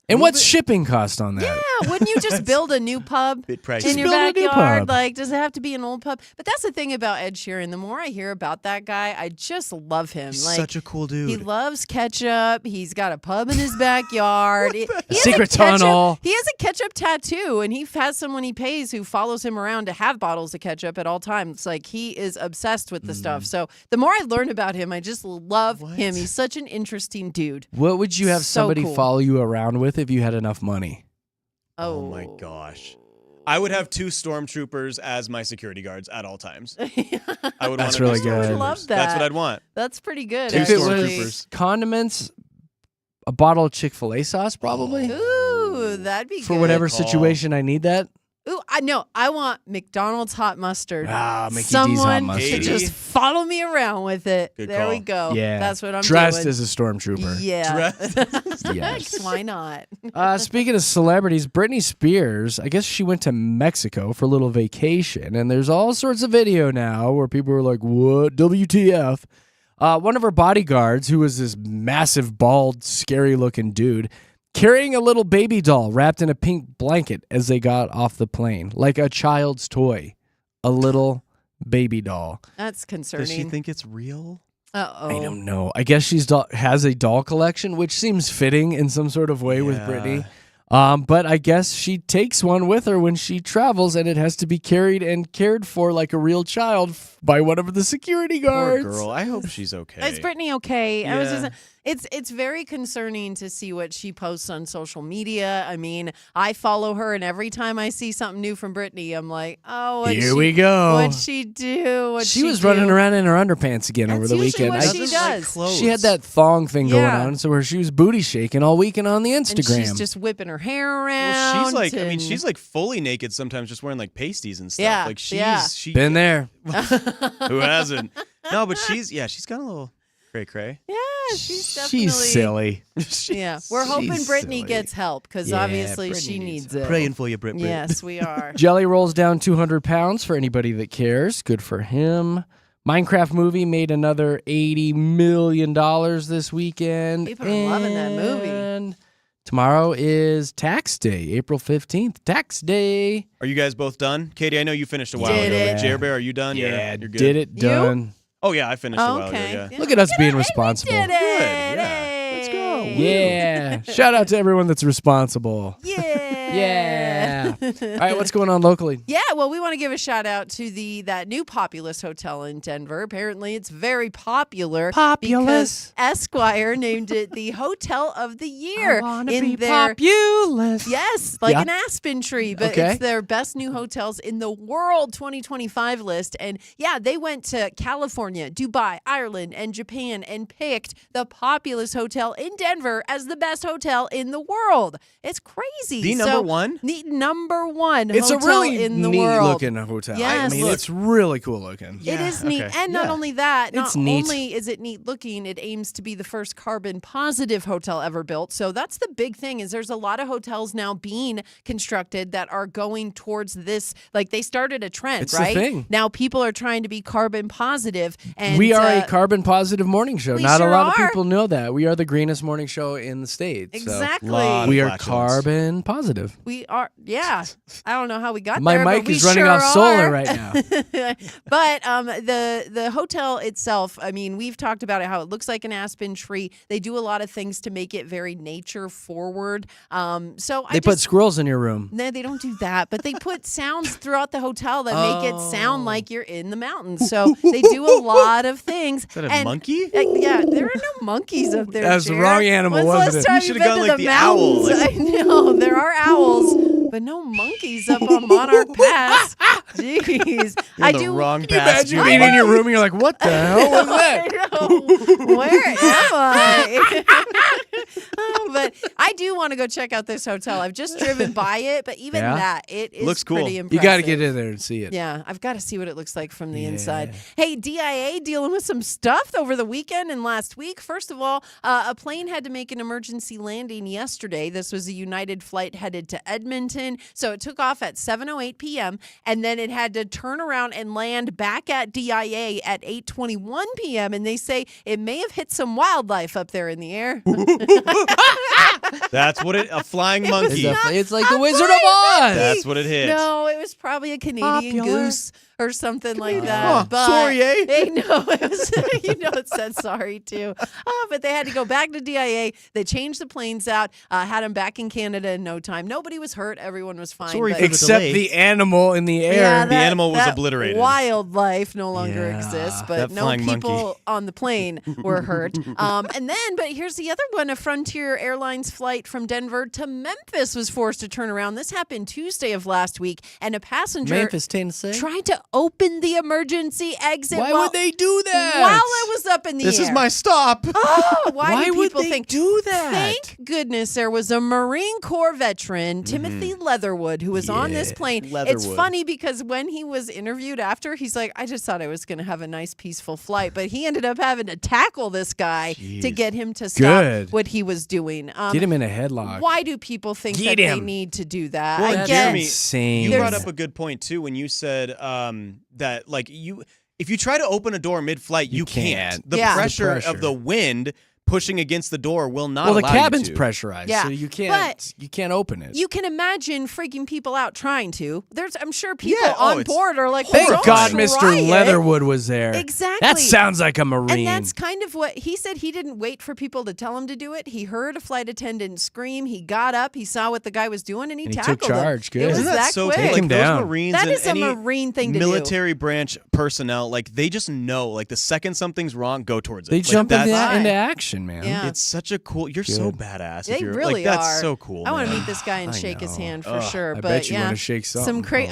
S1: And
S3: move
S1: what's
S3: it?
S1: shipping cost on that?
S2: Yeah, wouldn't you just build a new pub
S3: Bit pricey.
S2: in your
S1: build a new
S2: backyard?
S1: pub.
S2: Like, does it have to be an old pub? But that's the thing about Ed Sheeran. The more I hear about that guy, I just love him.
S3: He's
S2: like,
S3: such a cool dude.
S2: he loves ketchup. He's got a pub in his backyard. He has
S1: Secret
S2: a ketchup-
S1: tunnel.
S2: He has a ketchup tattoo, and he has someone he pays who follows him around to have bottles of ketchup at all times. It's like he is obsessed with the stuff. So the more I learn about him, I just love him. He's such an interesting dude.
S1: What would you have
S2: So
S1: somebody
S2: cool.
S1: follow you around with if you had enough money?
S3: Oh my gosh. I would have 2 stormtroopers as my security guards at all times. I would
S1: That's
S3: want
S1: really
S3: to be
S1: good.
S3: stormtroopers.
S2: Love that.
S3: That's what I'd want.
S2: That's pretty good.
S3: Two
S1: If it
S2: actually.
S1: was condiments, a bottle of Chick-fil-A sauce probably.
S2: Ooh, that'd be
S1: For
S2: good.
S1: whatever
S3: Good call.
S1: situation I need that.
S2: Ooh, I know. I want McDonald's hot mustard.
S1: Ah, Mickey D's
S2: Someone
S1: hot
S2: to
S1: mustard.
S2: just follow me around with it.
S3: Good
S2: there we
S3: call.
S2: go.
S1: Yeah.
S2: That's what I'm
S1: Dressed
S2: doing.
S1: as a stormtrooper.
S2: Yeah.
S1: Yes.
S2: Why not?
S1: Speaking of celebrities, Britney Spears, I guess she went to Mexico for a little vacation, and there's all sorts of video now where people are like, what? WTF? One of her bodyguards, who was this massive, bald, scary-looking dude, carrying a little baby doll wrapped in a pink blanket as they got off the plane, like a child's toy, a little baby doll.
S2: That's concerning.
S3: Does she think it's real?
S2: Uh-oh.
S1: I don't know. I guess she's has a doll collection, which seems fitting in some sort of way with
S3: Yeah.
S1: Britney. But I guess she takes one with her when she travels, and it has to be carried and cared for like a real child by one of the security
S3: Poor
S1: guards.
S3: girl. I hope she's okay.
S2: Is Brittany okay? I was
S3: Yeah.
S2: just, it's very concerning to see what she posts on social media. I mean, I follow her, and every time I see something new from Brittany, I'm like, oh,
S1: Here we go.
S2: What'd she do? What'd
S1: She was running around in her underpants again over the
S2: usually
S1: weekend.
S2: what she does.
S1: She had that thong thing
S2: Yeah.
S1: going on, so where she was booty shaking all weekend on the
S2: And
S1: Instagram.
S2: she's just whipping her hair around.
S3: Well, she's like, I mean,
S2: and-
S3: she's like fully naked sometimes, just wearing like pasties and stuff.
S2: Yeah,
S3: Like she's
S2: yeah.
S3: she
S1: Been there.
S3: Who hasn't? No, but she's got a little cray cray.
S2: Yeah, she's definitely.
S1: She's silly.
S2: Yeah, we're hoping
S1: She's
S2: Brittany
S1: silly.
S2: gets help because
S1: Yeah,
S2: obviously
S1: Brittany
S2: she
S1: needs
S2: needs it.
S3: Praying for you, Brit.
S2: Yes, we are.
S1: Jelly rolls down 200 pounds for anybody that cares. Good for him. Minecraft movie made another $80 million this weekend.
S2: People are loving that movie.
S1: And tomorrow is tax day, April 15th. Tax day.
S3: Are you guys both done? Katie, I know you finished a while
S2: Did
S3: ago.
S2: it.
S3: Jer Bear, are you done?
S1: Yeah,
S3: You're good.
S1: did it, done.
S3: Oh, yeah, I finished a while ago, yeah.
S1: Look at us being responsible.
S2: Did it.
S3: Let's go.
S1: Yeah. Shout out to everyone that's responsible.
S2: Yeah.
S1: All right, what's going on locally?
S2: Yeah, well, we want to give a shout out to that new Populous Hotel in Denver. Apparently, it's very popular.
S1: Populous.
S2: Because Esquire named it the Hotel of the Year.
S1: I wanna be populous.
S2: Yes, like
S1: Yeah.
S2: an aspen tree, but
S1: Okay.
S2: it's their best new hotels in the world 2025 list. And yeah, they went to California, Dubai, Ireland, and Japan and picked the Populous Hotel in Denver as the best hotel in the world. It's crazy.
S3: The number one?
S2: The number one
S1: It's a
S2: hotel
S1: really
S2: in the
S1: neat
S2: world.
S1: looking hotel.
S2: Yes.
S1: I mean, it's really cool looking.
S2: It is neat. And not
S1: Yeah.
S2: only that, not
S1: It's neat.
S2: only is it neat looking, it aims to be the first carbon positive hotel ever built. So that's the big thing is there's a lot of hotels now being constructed that are going towards this. Like they started a trend,
S1: It's the
S2: right?
S1: thing.
S2: Now people are trying to be carbon positive. And
S1: We are a carbon positive morning show.
S2: we
S1: Not
S2: sure
S1: a lot
S2: are.
S1: of people know that. We are the greenest morning show in the state. So
S2: Exactly.
S1: we are
S3: flatulence.
S1: carbon positive.
S2: We are, yeah. I don't know how we got
S1: My
S2: there.
S1: mic
S2: but we
S1: is running
S2: sure
S1: off solar
S2: are.
S1: right now.
S2: But the hotel itself, I mean, we've talked about it, how it looks like an aspen tree. They do a lot of things to make it very nature forward. So
S1: They put squirrels in your room.
S2: No, they don't do that, but they put sounds throughout the hotel that make it sound like you're in the mountains. So they do a lot of things.
S3: Is that a monkey?
S2: Yeah, there are no monkeys up there.
S1: That's the
S2: Jer.
S1: wrong animal,
S2: When's the
S1: wasn't
S2: last
S1: it?
S2: time
S3: You
S2: you've
S3: should've
S2: been
S3: gone
S2: to
S3: like
S2: the
S3: the owl,
S2: mountains?
S3: like-
S2: I know there are owls, but no monkeys up on Monarch Pass. Jeez,
S3: You're
S2: I
S3: the
S2: do.
S3: wrong
S1: Can you
S3: pass.
S1: imagine being in your room and you're like, what the hell was that?
S2: I know. Where am I? But I do want to go check out this hotel. I've just driven by it, but even
S1: Yeah?
S2: that, it is
S3: Looks cool.
S2: pretty
S3: You
S2: impressive.
S1: You got to get in there and see it.
S2: Yeah, I've got to see what it looks like from the
S1: Yeah.
S2: inside. Hey, DIA dealing with some stuff over the weekend and last week. First of all, a plane had to make an emergency landing yesterday. This was a United flight headed to Edmonton. So it took off at 7:08 p.m. and then it had to turn around and land back at DIA at 8:21 p.m. And they say it may have hit some wildlife up there in the air.
S3: That's what a flying monkey.
S1: It's like the Wizard of Oz.
S3: That's what it hit.
S2: No, it was probably a Canadian
S1: Popular.
S2: goose or something like
S1: Huh.
S2: that. But
S1: Sorry, eh?
S2: no, it was, it said sorry too. But they had to go back to DIA. They changed the planes out, had them back in Canada in no time. Nobody was hurt. Everyone was fine.
S3: Sorry
S2: but-
S3: for the
S1: Except
S3: delay.
S1: the animal in the air.
S2: Yeah,
S3: The animal was
S2: that
S3: obliterated.
S2: Wildlife no longer
S1: Yeah.
S2: exists,
S3: That
S2: but no
S3: flying
S2: people
S3: monkey.
S2: on the plane were hurt. But here's the other one: a Frontier Airlines flight from Denver to Memphis was forced to turn around. This happened Tuesday of last week, and a passenger
S1: Memphis, Tennessee.
S2: tried to open the emergency exit.
S1: Why
S2: while,
S1: would they do that?
S2: While it was up in the
S3: This
S2: air.
S3: is my stop.
S2: Oh, why
S1: Why
S2: do
S1: would
S2: people
S1: they
S2: think
S1: do that?
S2: Thank goodness there was a Marine Corps veteran, Timothy Leatherwood, who was on this plane. It's
S3: Leatherwood.
S2: funny because when he was interviewed after, he's like, I just thought I was going to have a nice, peaceful flight. But he ended up having to tackle this guy to get him to stop
S1: Good.
S2: what he was doing.
S1: Get him in a headlock.
S2: Why do people think
S1: Get
S2: that they
S1: him.
S2: need to do that?
S3: Well,
S2: I
S3: and
S2: get
S3: Jeremy,
S1: insane.
S3: You brought
S2: There's-
S3: up a good point too when you said that if you try to open a door mid-flight, you can't. The
S2: Yeah.
S3: pressure
S1: The pressure.
S3: of the wind pushing against the door will not
S1: Well, the
S3: allow you
S1: cabin's
S3: to.
S1: pressurized,
S2: Yeah.
S1: so you can't open it.
S2: You can imagine freaking people out trying to. I'm sure people
S3: Yeah,
S2: on
S3: it's
S2: board are like,
S1: Thank
S2: "Don't
S1: God
S2: try
S1: Mr.
S2: it."
S1: Leatherwood was there.
S2: Exactly.
S1: That sounds like a Marine.
S2: And that's kind of what he said. He didn't wait for people to tell him to do it. He heard a flight attendant scream. He got up. He saw what the guy was doing, and he
S1: And he took
S2: tackled
S1: charge.
S2: him.
S1: Good.
S2: It was
S3: Isn't that
S2: that
S3: so
S2: quick.
S3: cool?
S1: Take
S3: Like
S1: him
S3: those
S1: down.
S3: Marines
S2: That
S3: and
S2: is a
S3: any
S2: Marine thing to do.
S3: military branch personnel, like they just know, like the second something's wrong, go towards it.
S1: They
S3: Like,
S1: jump into,
S3: that's-
S1: into action, man.
S2: Yeah.
S3: It's such a cool. You're so badass.
S2: They
S3: if you're,
S2: really
S3: like, that's
S2: are.
S3: so cool.
S2: I want to
S3: man.
S2: meet this guy and
S1: I
S2: shake his
S1: know.
S2: hand for
S1: Ugh,
S2: sure.
S1: I
S2: but
S1: bet you
S2: yeah,
S1: wanna shake
S2: some
S1: something.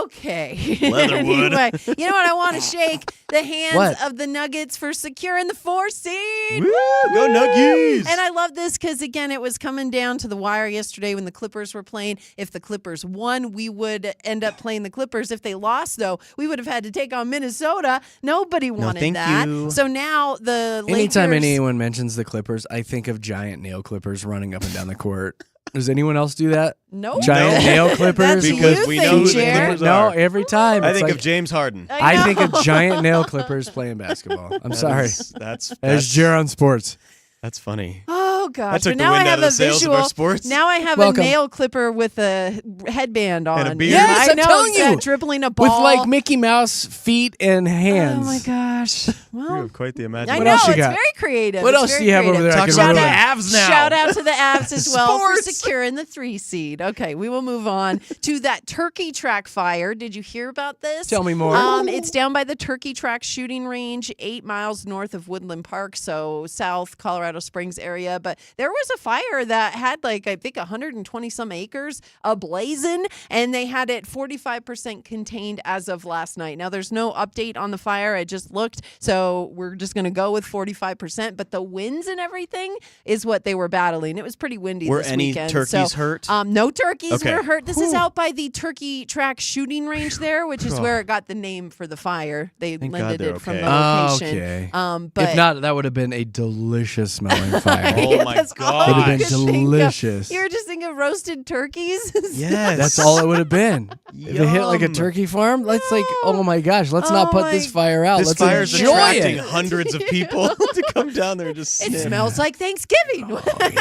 S2: okay.
S3: Leatherwood.
S2: Anyway, you know what? I want to shake the hands
S1: What?
S2: of the Nuggets for securing the 4th seed.
S3: Woo, go Nuggies!
S2: And I love this because, again, it was coming down to the wire yesterday when the Clippers were playing. If the Clippers won, we would end up playing the Clippers. If they lost, though, we would have had to take on Minnesota. Nobody wanted
S3: thank
S2: that.
S3: you.
S2: So now the
S1: Anytime
S2: Lakers...
S1: anyone mentions the Clippers, I think of giant nail clippers running up and down the court. Does anyone else do that?
S2: Nope.
S1: Giant nail clippers?
S2: That's
S3: Because
S2: you
S3: we
S2: think,
S3: know who the
S2: Jer.
S3: Clippers
S1: No,
S3: are.
S1: every time.
S3: I
S1: it's
S3: think
S1: like-
S3: of James Harden.
S1: I think of giant nail clippers playing basketball. I'm sorry.
S3: That's
S1: As Jer on sports.
S3: That's funny.
S2: Oh gosh!
S3: That took
S2: but
S3: the
S2: now
S3: wind
S2: I
S3: out
S2: have
S3: of the
S2: a
S3: sails of
S2: visual.
S3: our sports.
S2: Now I have
S1: Welcome.
S2: a nail clipper with a headband on.
S3: And a beard.
S1: Yes,
S2: I
S1: I'm
S2: know,
S1: telling
S2: it's that
S1: you.
S2: dribbling a ball
S1: With like Mickey Mouse feet and hands.
S2: Oh my gosh!
S3: You
S2: Well,
S3: have quite the
S2: I
S3: imagination.
S2: know
S1: else you
S2: it's
S1: got?
S2: very creative.
S1: What
S2: It's
S1: else
S2: very
S1: do you have over
S2: creative.
S1: there I can
S2: Shout
S1: ruin?
S2: out,
S3: Avs now.
S2: Shout out to the Avs as well for
S3: Sports.
S2: securing the 3 seed. Okay, we will move on to that turkey track fire. Did you hear about this?
S1: Tell me more.
S2: It's down by the turkey track shooting range, 8 miles north of Woodland Park, so South Colorado Springs area. But there was a fire that had like I think 120 some acres ablazing, and they had it 45% contained as of last night. Now there's no update on the fire. I just looked, so we're just going to go with 45%. But the winds and everything is what they were battling. It was pretty windy
S3: Were
S2: this
S3: any
S2: weekend.
S3: turkeys
S2: so,
S3: hurt?
S2: No turkeys
S3: Okay.
S2: were hurt. This is out by the turkey track shooting range there, which is where it got the name for the fire. They
S3: Thank God
S2: lended
S3: they're
S2: it from
S3: okay.
S2: the location.
S1: Okay.
S2: But
S1: if not, that would have been a delicious smelling fire.
S3: Oh my
S2: that's all
S3: God.
S1: Would have
S2: you
S1: been
S2: could think of.
S1: delicious.
S2: You were just thinking of roasted turkeys?
S3: Yes.
S1: That's all it would have been. If it hit like a
S3: Yum.
S1: turkey farm, let's like, oh my gosh, let's not
S2: Oh
S1: put this
S2: my-
S1: fire out.
S3: This
S1: Let's
S3: fire's
S1: enjoy
S3: attracting
S1: it.
S3: hundreds of people to come down there and just
S2: It
S3: sniff.
S2: smells like Thanksgiving.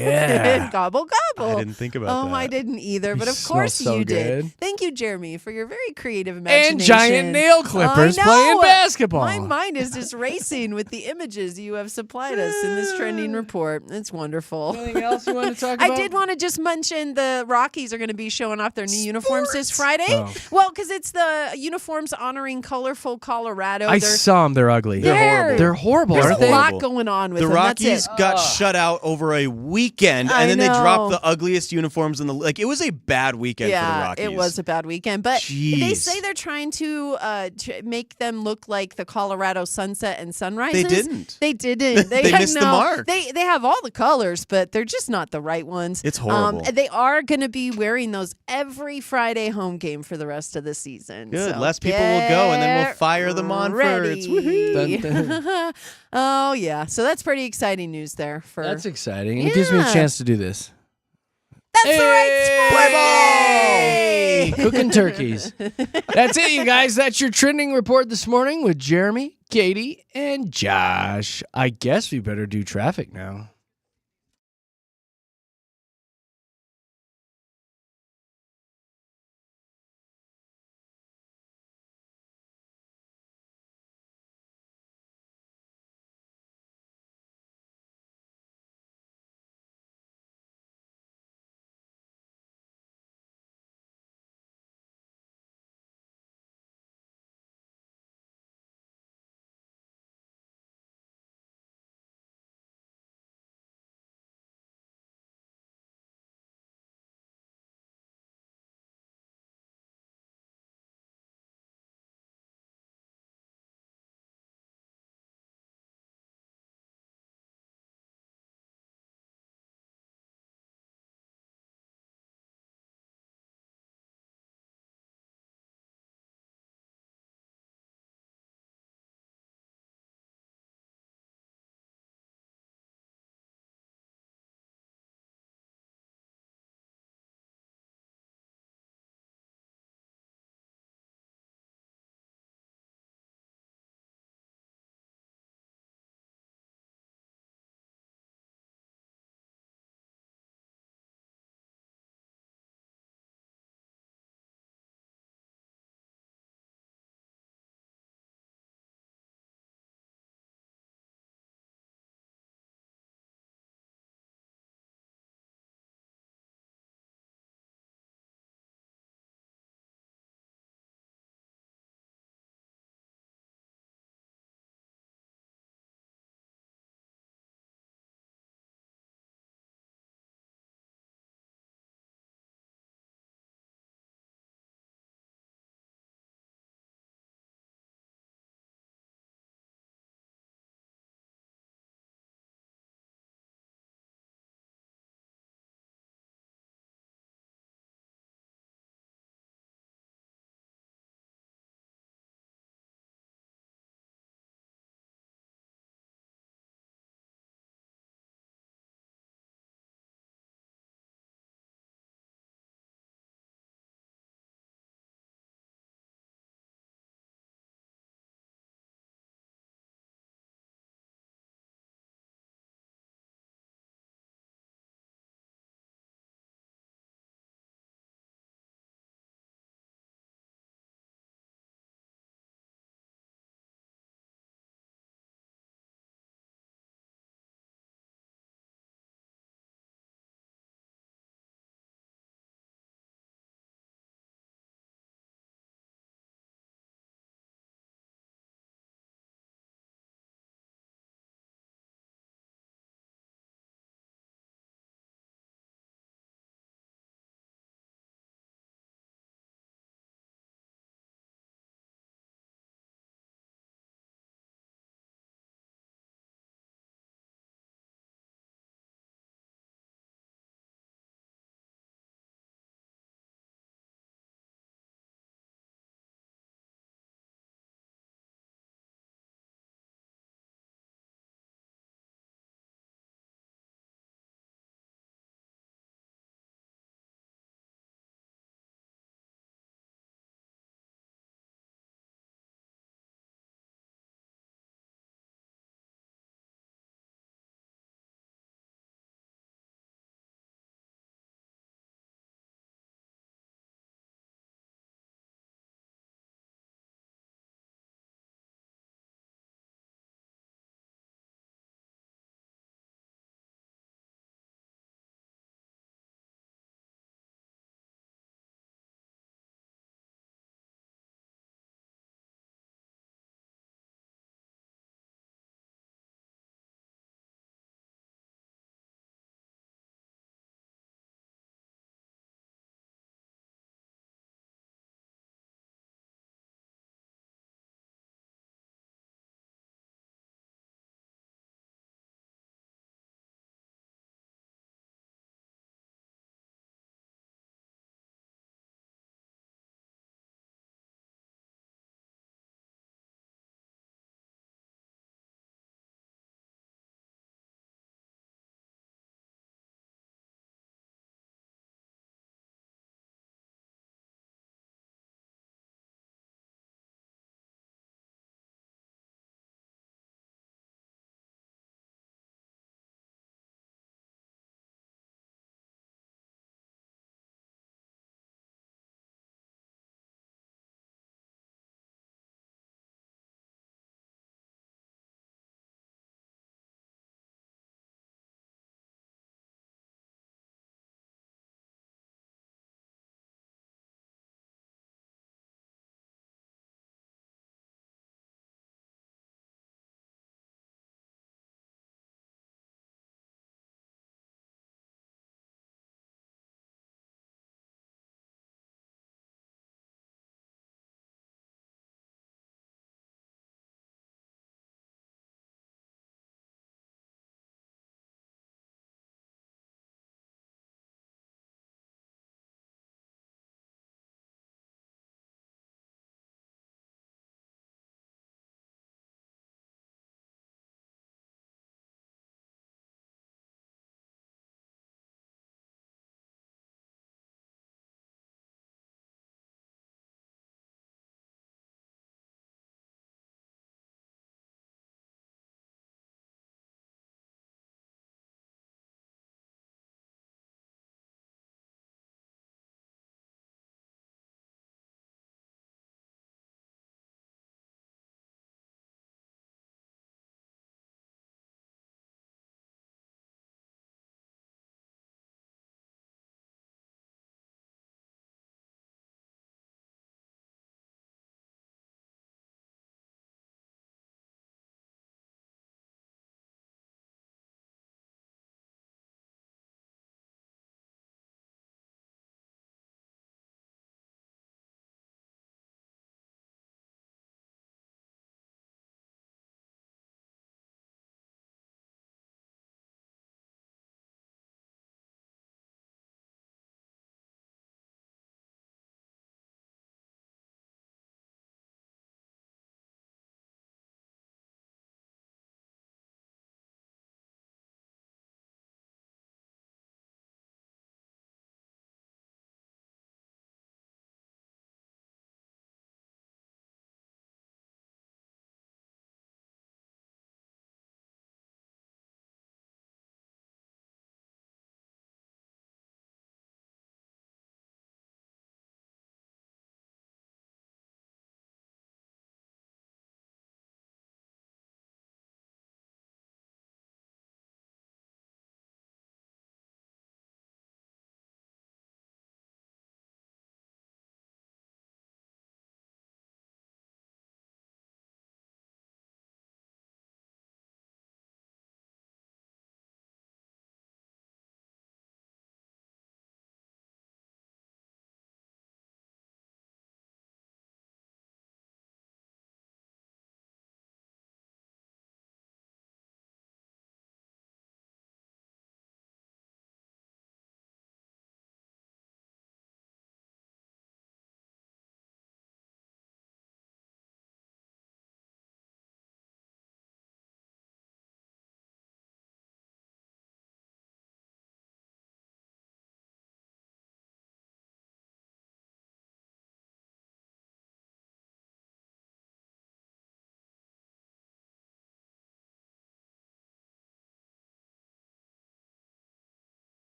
S1: yeah.
S2: Gobble, gobble.
S3: I didn't think about
S2: Oh,
S3: that.
S2: I didn't either, but
S1: You
S2: of
S1: smell
S2: course
S1: so
S2: you
S1: good.
S2: did. Thank you, Jeremy, for your very creative imagination.
S1: And giant nail clippers
S2: I know.
S1: playing basketball.
S2: My mind is just racing with the images you have supplied us in this trending report. It's wonderful.
S1: Anything else you want to talk about?
S2: I did want to just mention the Rockies are going to be showing off their new uniforms this Friday.
S1: Oh.
S2: Well, because it's the uniforms honoring colorful Colorado.
S1: I
S2: They're-
S1: saw them. They're ugly.
S2: They're
S1: horrible,
S2: There's
S1: aren't
S2: a
S1: they?
S2: lot going on with
S3: The
S2: them. That's
S3: Rockies
S2: it.
S3: got shut out over a weekend,
S2: I
S3: and then they
S2: know.
S3: dropped the ugliest uniforms in the like. It was a bad weekend for the Rockies.
S2: It was a bad weekend, but they
S3: Jeez.
S2: say they're trying to make them look like the Colorado sunset and sunrises.
S3: They didn't.
S2: They didn't.
S3: They missed the mark.
S2: They have all the colors, but they're just not the right ones.
S3: It's horrible.
S2: They are going to be wearing those every Friday home game for the rest of the season.
S3: Good.
S2: So
S3: Less people will go, and then we'll
S2: get
S3: fire the Monforts.
S2: ready.
S3: Woohoo.
S2: Oh yeah, so that's pretty exciting news there. For
S1: That's exciting. It gives me a
S2: Yeah.
S1: chance to do this.
S2: That's the right sport.
S1: Hey, cooking turkeys. That's it, you guys. That's your trending report this morning with Jeremy, Katy, and Josh. I guess we better do traffic now.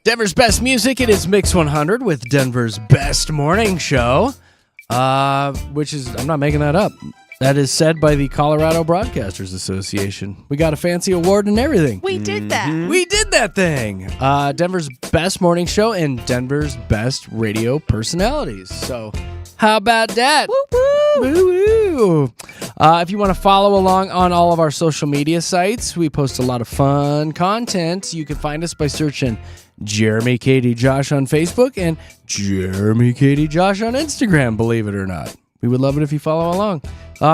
S1: Denver's best music. It is Mix 100 with Denver's best morning show, which is, I'm not making that up. That is said by the Colorado Broadcasters Association. We got a fancy award and everything.
S2: We did that.
S1: We did that thing. Denver's best morning show and Denver's best radio personalities. So how about that? Woo-woo. Woo-woo. If you want to follow along on all of our social media sites, we post a lot of fun content. You can find us by searching Jeremy, Katy, Josh on Facebook and Jeremy, Katy, Josh on Instagram, believe it or not. We would love it if you follow along.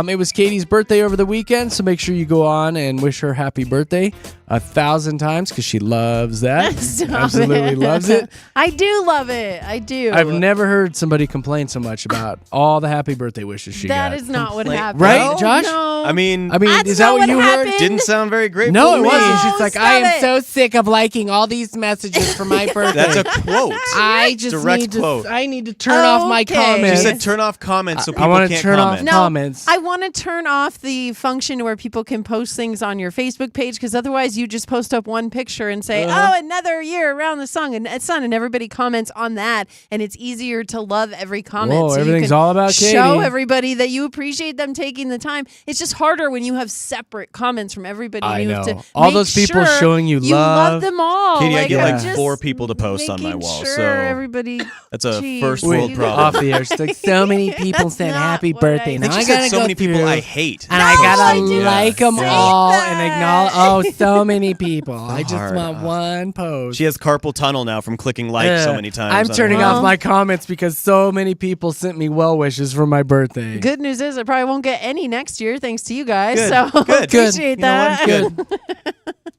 S1: It was Katie's birthday over the weekend, so make sure you go on and wish her happy birthday 1,000 times because she loves that. Absolutely loves it.
S2: I do love it. I do.
S1: I've never heard somebody complain so much about all the happy birthday wishes she got.
S2: That is not what happened.
S1: Right, Josh?
S2: No.
S3: I mean,
S1: is that what you heard?
S3: Didn't sound very great.
S1: No,
S3: for
S1: it
S3: me.
S1: wasn't. She's like, I am
S2: it.
S1: so sick of liking all these messages for my birthday.
S3: That's a quote.
S1: I just
S3: Direct
S1: need
S3: quote.
S1: to. I need to turn off my
S2: Okay.
S1: comments.
S3: She said turn off comments so
S1: I
S3: people
S1: wanna
S3: can't
S1: turn off
S3: comment.
S1: comments.
S2: I want to turn off the function where people can post things on your Facebook page because otherwise you just post up one picture and say, oh, another year around the sun, and everybody comments on that, and it's easier to love every comment.
S1: Whoa,
S2: so
S1: everything's
S2: you can
S1: all about
S2: show
S1: Katy.
S2: everybody that you appreciate them taking the time. It's just harder when you have separate comments from everybody.
S1: I
S2: and you have
S1: know.
S2: to
S1: All
S2: make
S1: those people
S2: sure
S1: showing you
S2: love
S1: love.
S2: them all.
S3: Katie, I get
S2: I'm
S3: like
S2: just
S3: 4 people to post on my
S2: making
S3: wall,
S2: sure
S3: so
S2: everybody.
S3: that's a
S2: Jeez.
S3: first
S2: Wait,
S3: world
S2: you
S3: problem.
S1: Off the air. She's like, so many people
S2: That's
S1: said
S2: not
S1: happy
S2: what
S1: birthday.
S3: I
S1: Now
S3: think
S1: I
S3: she said
S1: gotta
S3: so
S1: go
S3: many people
S1: through,
S3: I hate.
S1: and I gotta
S2: I didn't
S1: like them
S2: say
S1: all
S2: that.
S1: and acknowledge. Oh, so many people. I just
S3: hard.
S1: want one post.
S3: She has carpal tunnel now from clicking like so many times.
S1: I'm
S3: on
S1: turning
S3: her.
S1: off my comments because so many people sent me well wishes for my birthday.
S2: Good news is I probably won't get any next year thanks to you guys.
S3: Good.
S2: So
S3: Good.
S2: appreciate
S3: You know what?
S2: that.
S3: Good.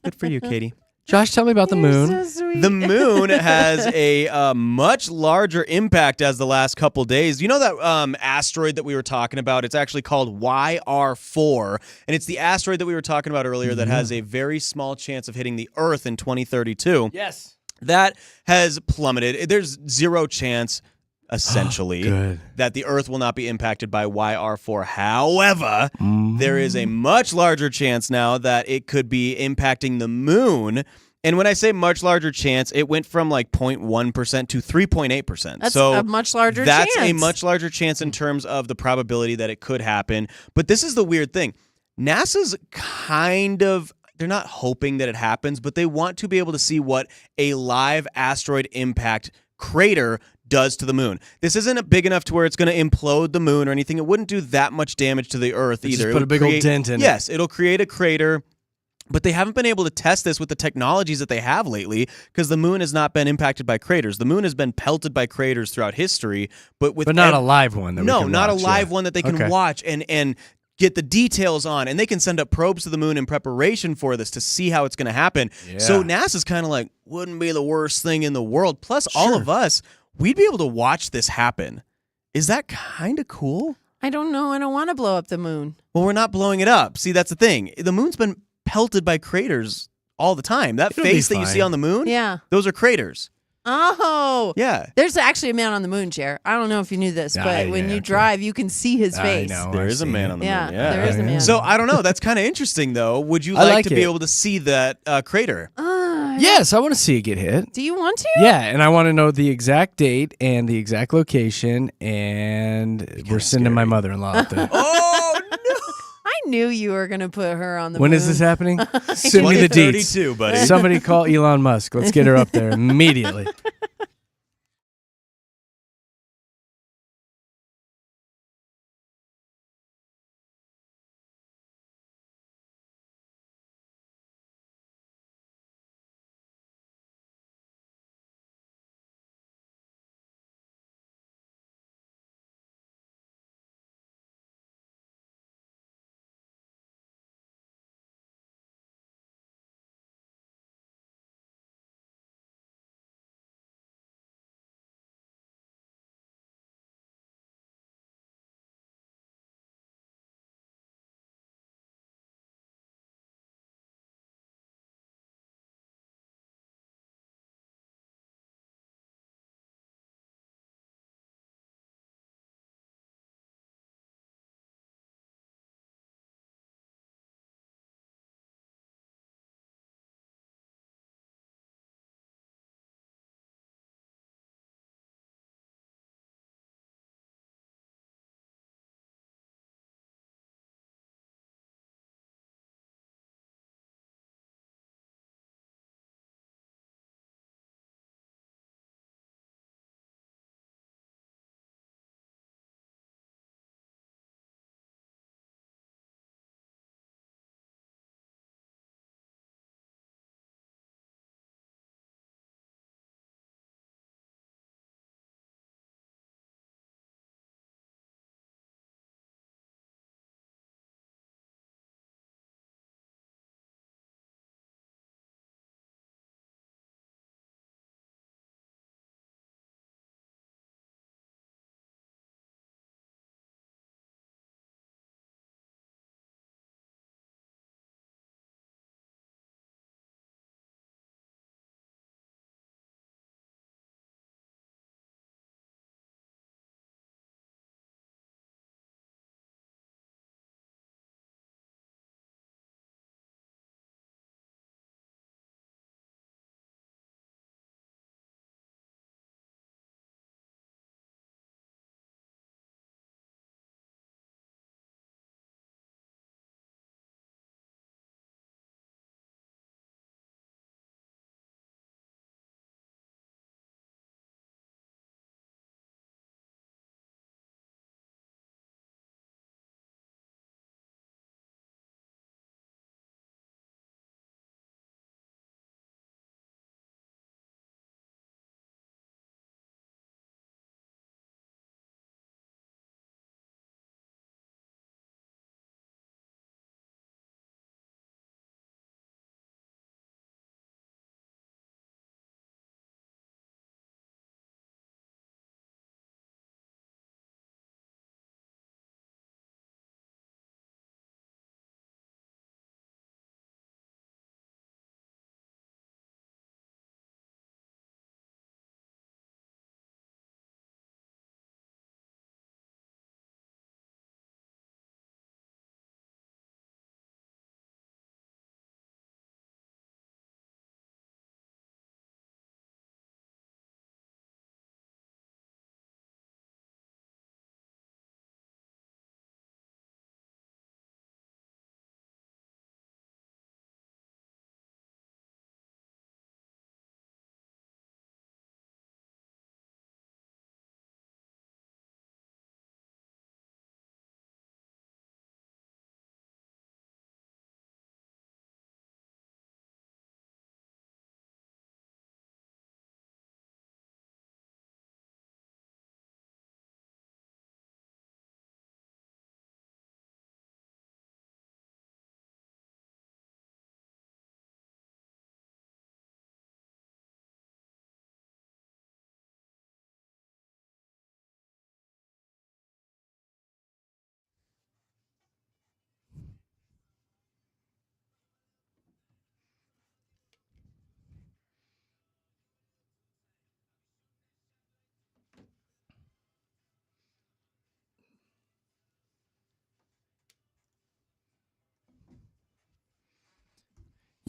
S3: Good for you, Katie.
S1: Josh, tell me about the moon.
S2: So sweet.
S3: The moon has a much larger impact as the last couple days. You know that asteroid that we were talking about? It's actually called YR4, and it's the asteroid that we were talking about earlier that has a very small chance of hitting the Earth in 2032.
S1: Yes.
S3: That has plummeted. There's zero chance, essentially,
S1: Good.
S3: that the Earth will not be impacted by YR4. However, there is a much larger chance now that it could be impacting the moon. And when I say much larger chance, it went from like 0.1% to 3.8%.
S2: That's
S3: so
S2: a much larger
S3: that's a
S2: chance.
S3: much larger chance in terms of the probability that it could happen. But this is the weird thing. NASA's kind of, they're not hoping that it happens, but they want to be able to see what a live asteroid impact crater does to the moon. This isn't big enough to where it's going to implode the moon or anything. It wouldn't do that much damage to the Earth either.
S1: Just
S3: It
S1: put a
S3: would
S1: big old dent in it.
S3: Yes, it'll create a crater. But they haven't been able to test this with the technologies that they have lately because the moon has not been impacted by craters. The moon has been pelted by craters throughout history, but
S1: not a live one. That we
S3: no,
S1: can
S3: not
S1: watch,
S3: a live
S1: yeah.
S3: one that they can
S1: Okay.
S3: watch and get the details on. And they can send up probes to the moon in preparation for this to see how it's going to happen.
S1: Yeah.
S3: So NASA's kind of like, wouldn't be the worst thing in the world. Plus, all of us, we'd be able to watch this happen. Is that kind of cool?
S2: I don't know. I don't want to blow up the moon.
S3: Well, we're not blowing it up. See, that's the thing. The moon's been pelted by craters all the time. That
S1: It'll be
S3: face that you
S1: fine.
S3: see on the moon,
S2: Yeah.
S3: those are craters.
S2: Oh.
S3: Yeah.
S2: There's actually a man on the moon, Jer. I don't know if you knew this, but when you drive, you can see his face.
S3: There is a man on the
S2: Yeah,
S3: moon. Yeah,
S2: there is a man.
S3: So I don't know. That's kind of interesting, though. Would you
S1: I
S3: like
S1: like
S3: to be
S1: it.
S3: able to see that crater?
S1: Yes, I want to see it get hit.
S2: Do you want to?
S1: Yeah, and I want to know the exact date and the exact location, and we're sending my mother-in-law up there.
S3: Oh,
S2: I knew you were going to put her on the
S1: When
S2: moon.
S1: is this happening? Send me the deets.
S3: 2032, buddy.
S1: Somebody call Elon Musk. Let's get her up there immediately.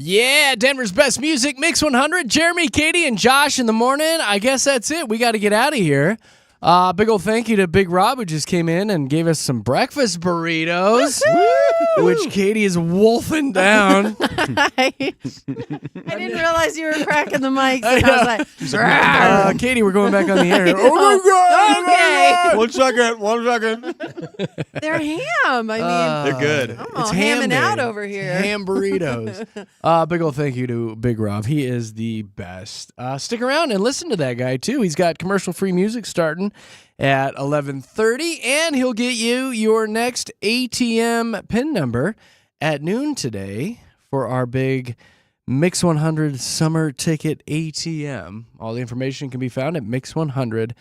S1: Yeah, Denver's best music, Mix 100. Jeremy, Katy, and Josh in the morning. I guess that's it. We got to get out of here. Big old thank you to Big Rob, who just came in and gave us some breakfast burritos, which Katy is wolfing down.
S2: I didn't realize you were cracking the mics. And I was like,
S1: Katy, we're going back on the air. Oh my God!
S2: Okay.
S3: 1 second.
S2: They're ham. I mean,
S3: They're good.
S2: I'm all hamming out over here.
S1: Ham burritos. Big old thank you to Big Rob. He is the best. Stick around and listen to that guy, too. He's got commercial-free music starting at 11:30, and he'll get you your next ATM PIN number at noon today for our big Mix 100 Summer Ticket ATM. All the information can be found at mix100.com.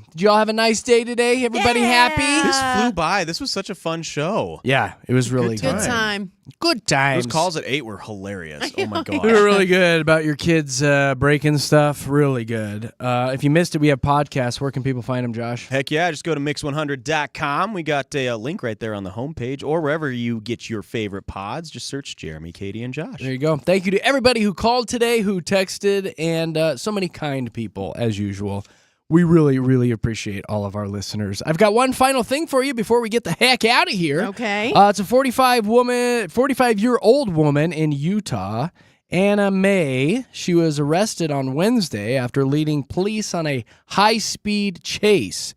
S1: Did y'all have a nice day today? Everybody happy?
S3: This flew by. This was such a fun show.
S1: Yeah, it was really
S2: Good time.
S1: Good times.
S3: Those calls at 8 were hilarious. Oh my God.
S1: We were really good about your kids breaking stuff. Really good. If you missed it, we have podcasts. Where can people find them, Josh?
S3: Heck yeah, just go to mix100.com. We got a link right there on the homepage, or wherever you get your favorite pods. Just search Jeremy, Katy, and Josh.
S1: There you go. Thank you to everybody who called today, who texted, and so many kind people, as usual. We really, really appreciate all of our listeners. I've got one final thing for you before we get the heck out of here.
S2: Okay.
S1: It's a 45-year-old woman in Utah, Anna May. She was arrested on Wednesday after leading police on a high-speed chase.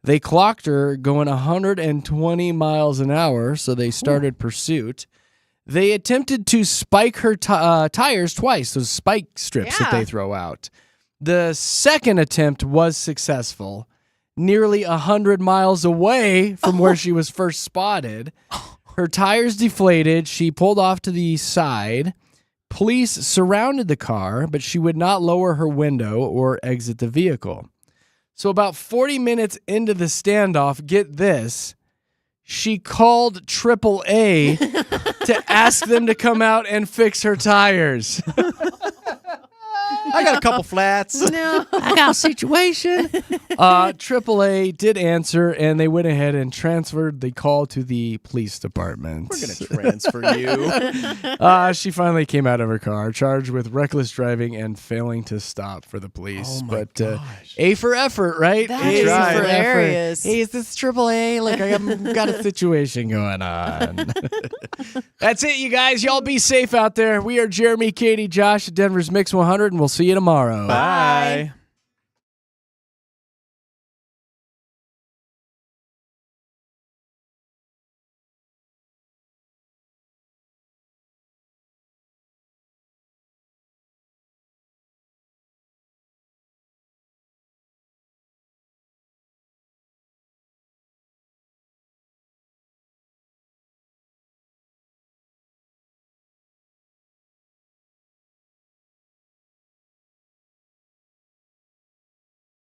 S1: They clocked her going 120 miles an hour, so they started pursuit. They attempted to spike her tires twice, those spike strips that they throw out. The second attempt was successful, nearly 100 miles away from where she was first spotted. Her tires deflated. She pulled off to the side. Police surrounded the car, but she would not lower her window or exit the vehicle. So about 40 minutes into the standoff, get this, she called AAA to ask them to come out and fix her tires.
S3: I got a couple flats.
S2: No.
S1: I got a situation. AAA did answer, and they went ahead and transferred the call to the police department.
S3: We're going to transfer you.
S1: She finally came out of her car, charged with reckless driving and failing to stop for the police.
S3: Oh my gosh.
S1: A for effort, right?
S2: That
S1: A
S2: is
S1: for
S2: hilarious.
S1: effort. Hey, is this AAA? Look, I've got a situation going on. That's it, you guys. Y'all be safe out there. We are Jeremy, Katy, Josh at Denver's Mix 100, and we'll see you tomorrow.
S3: Bye.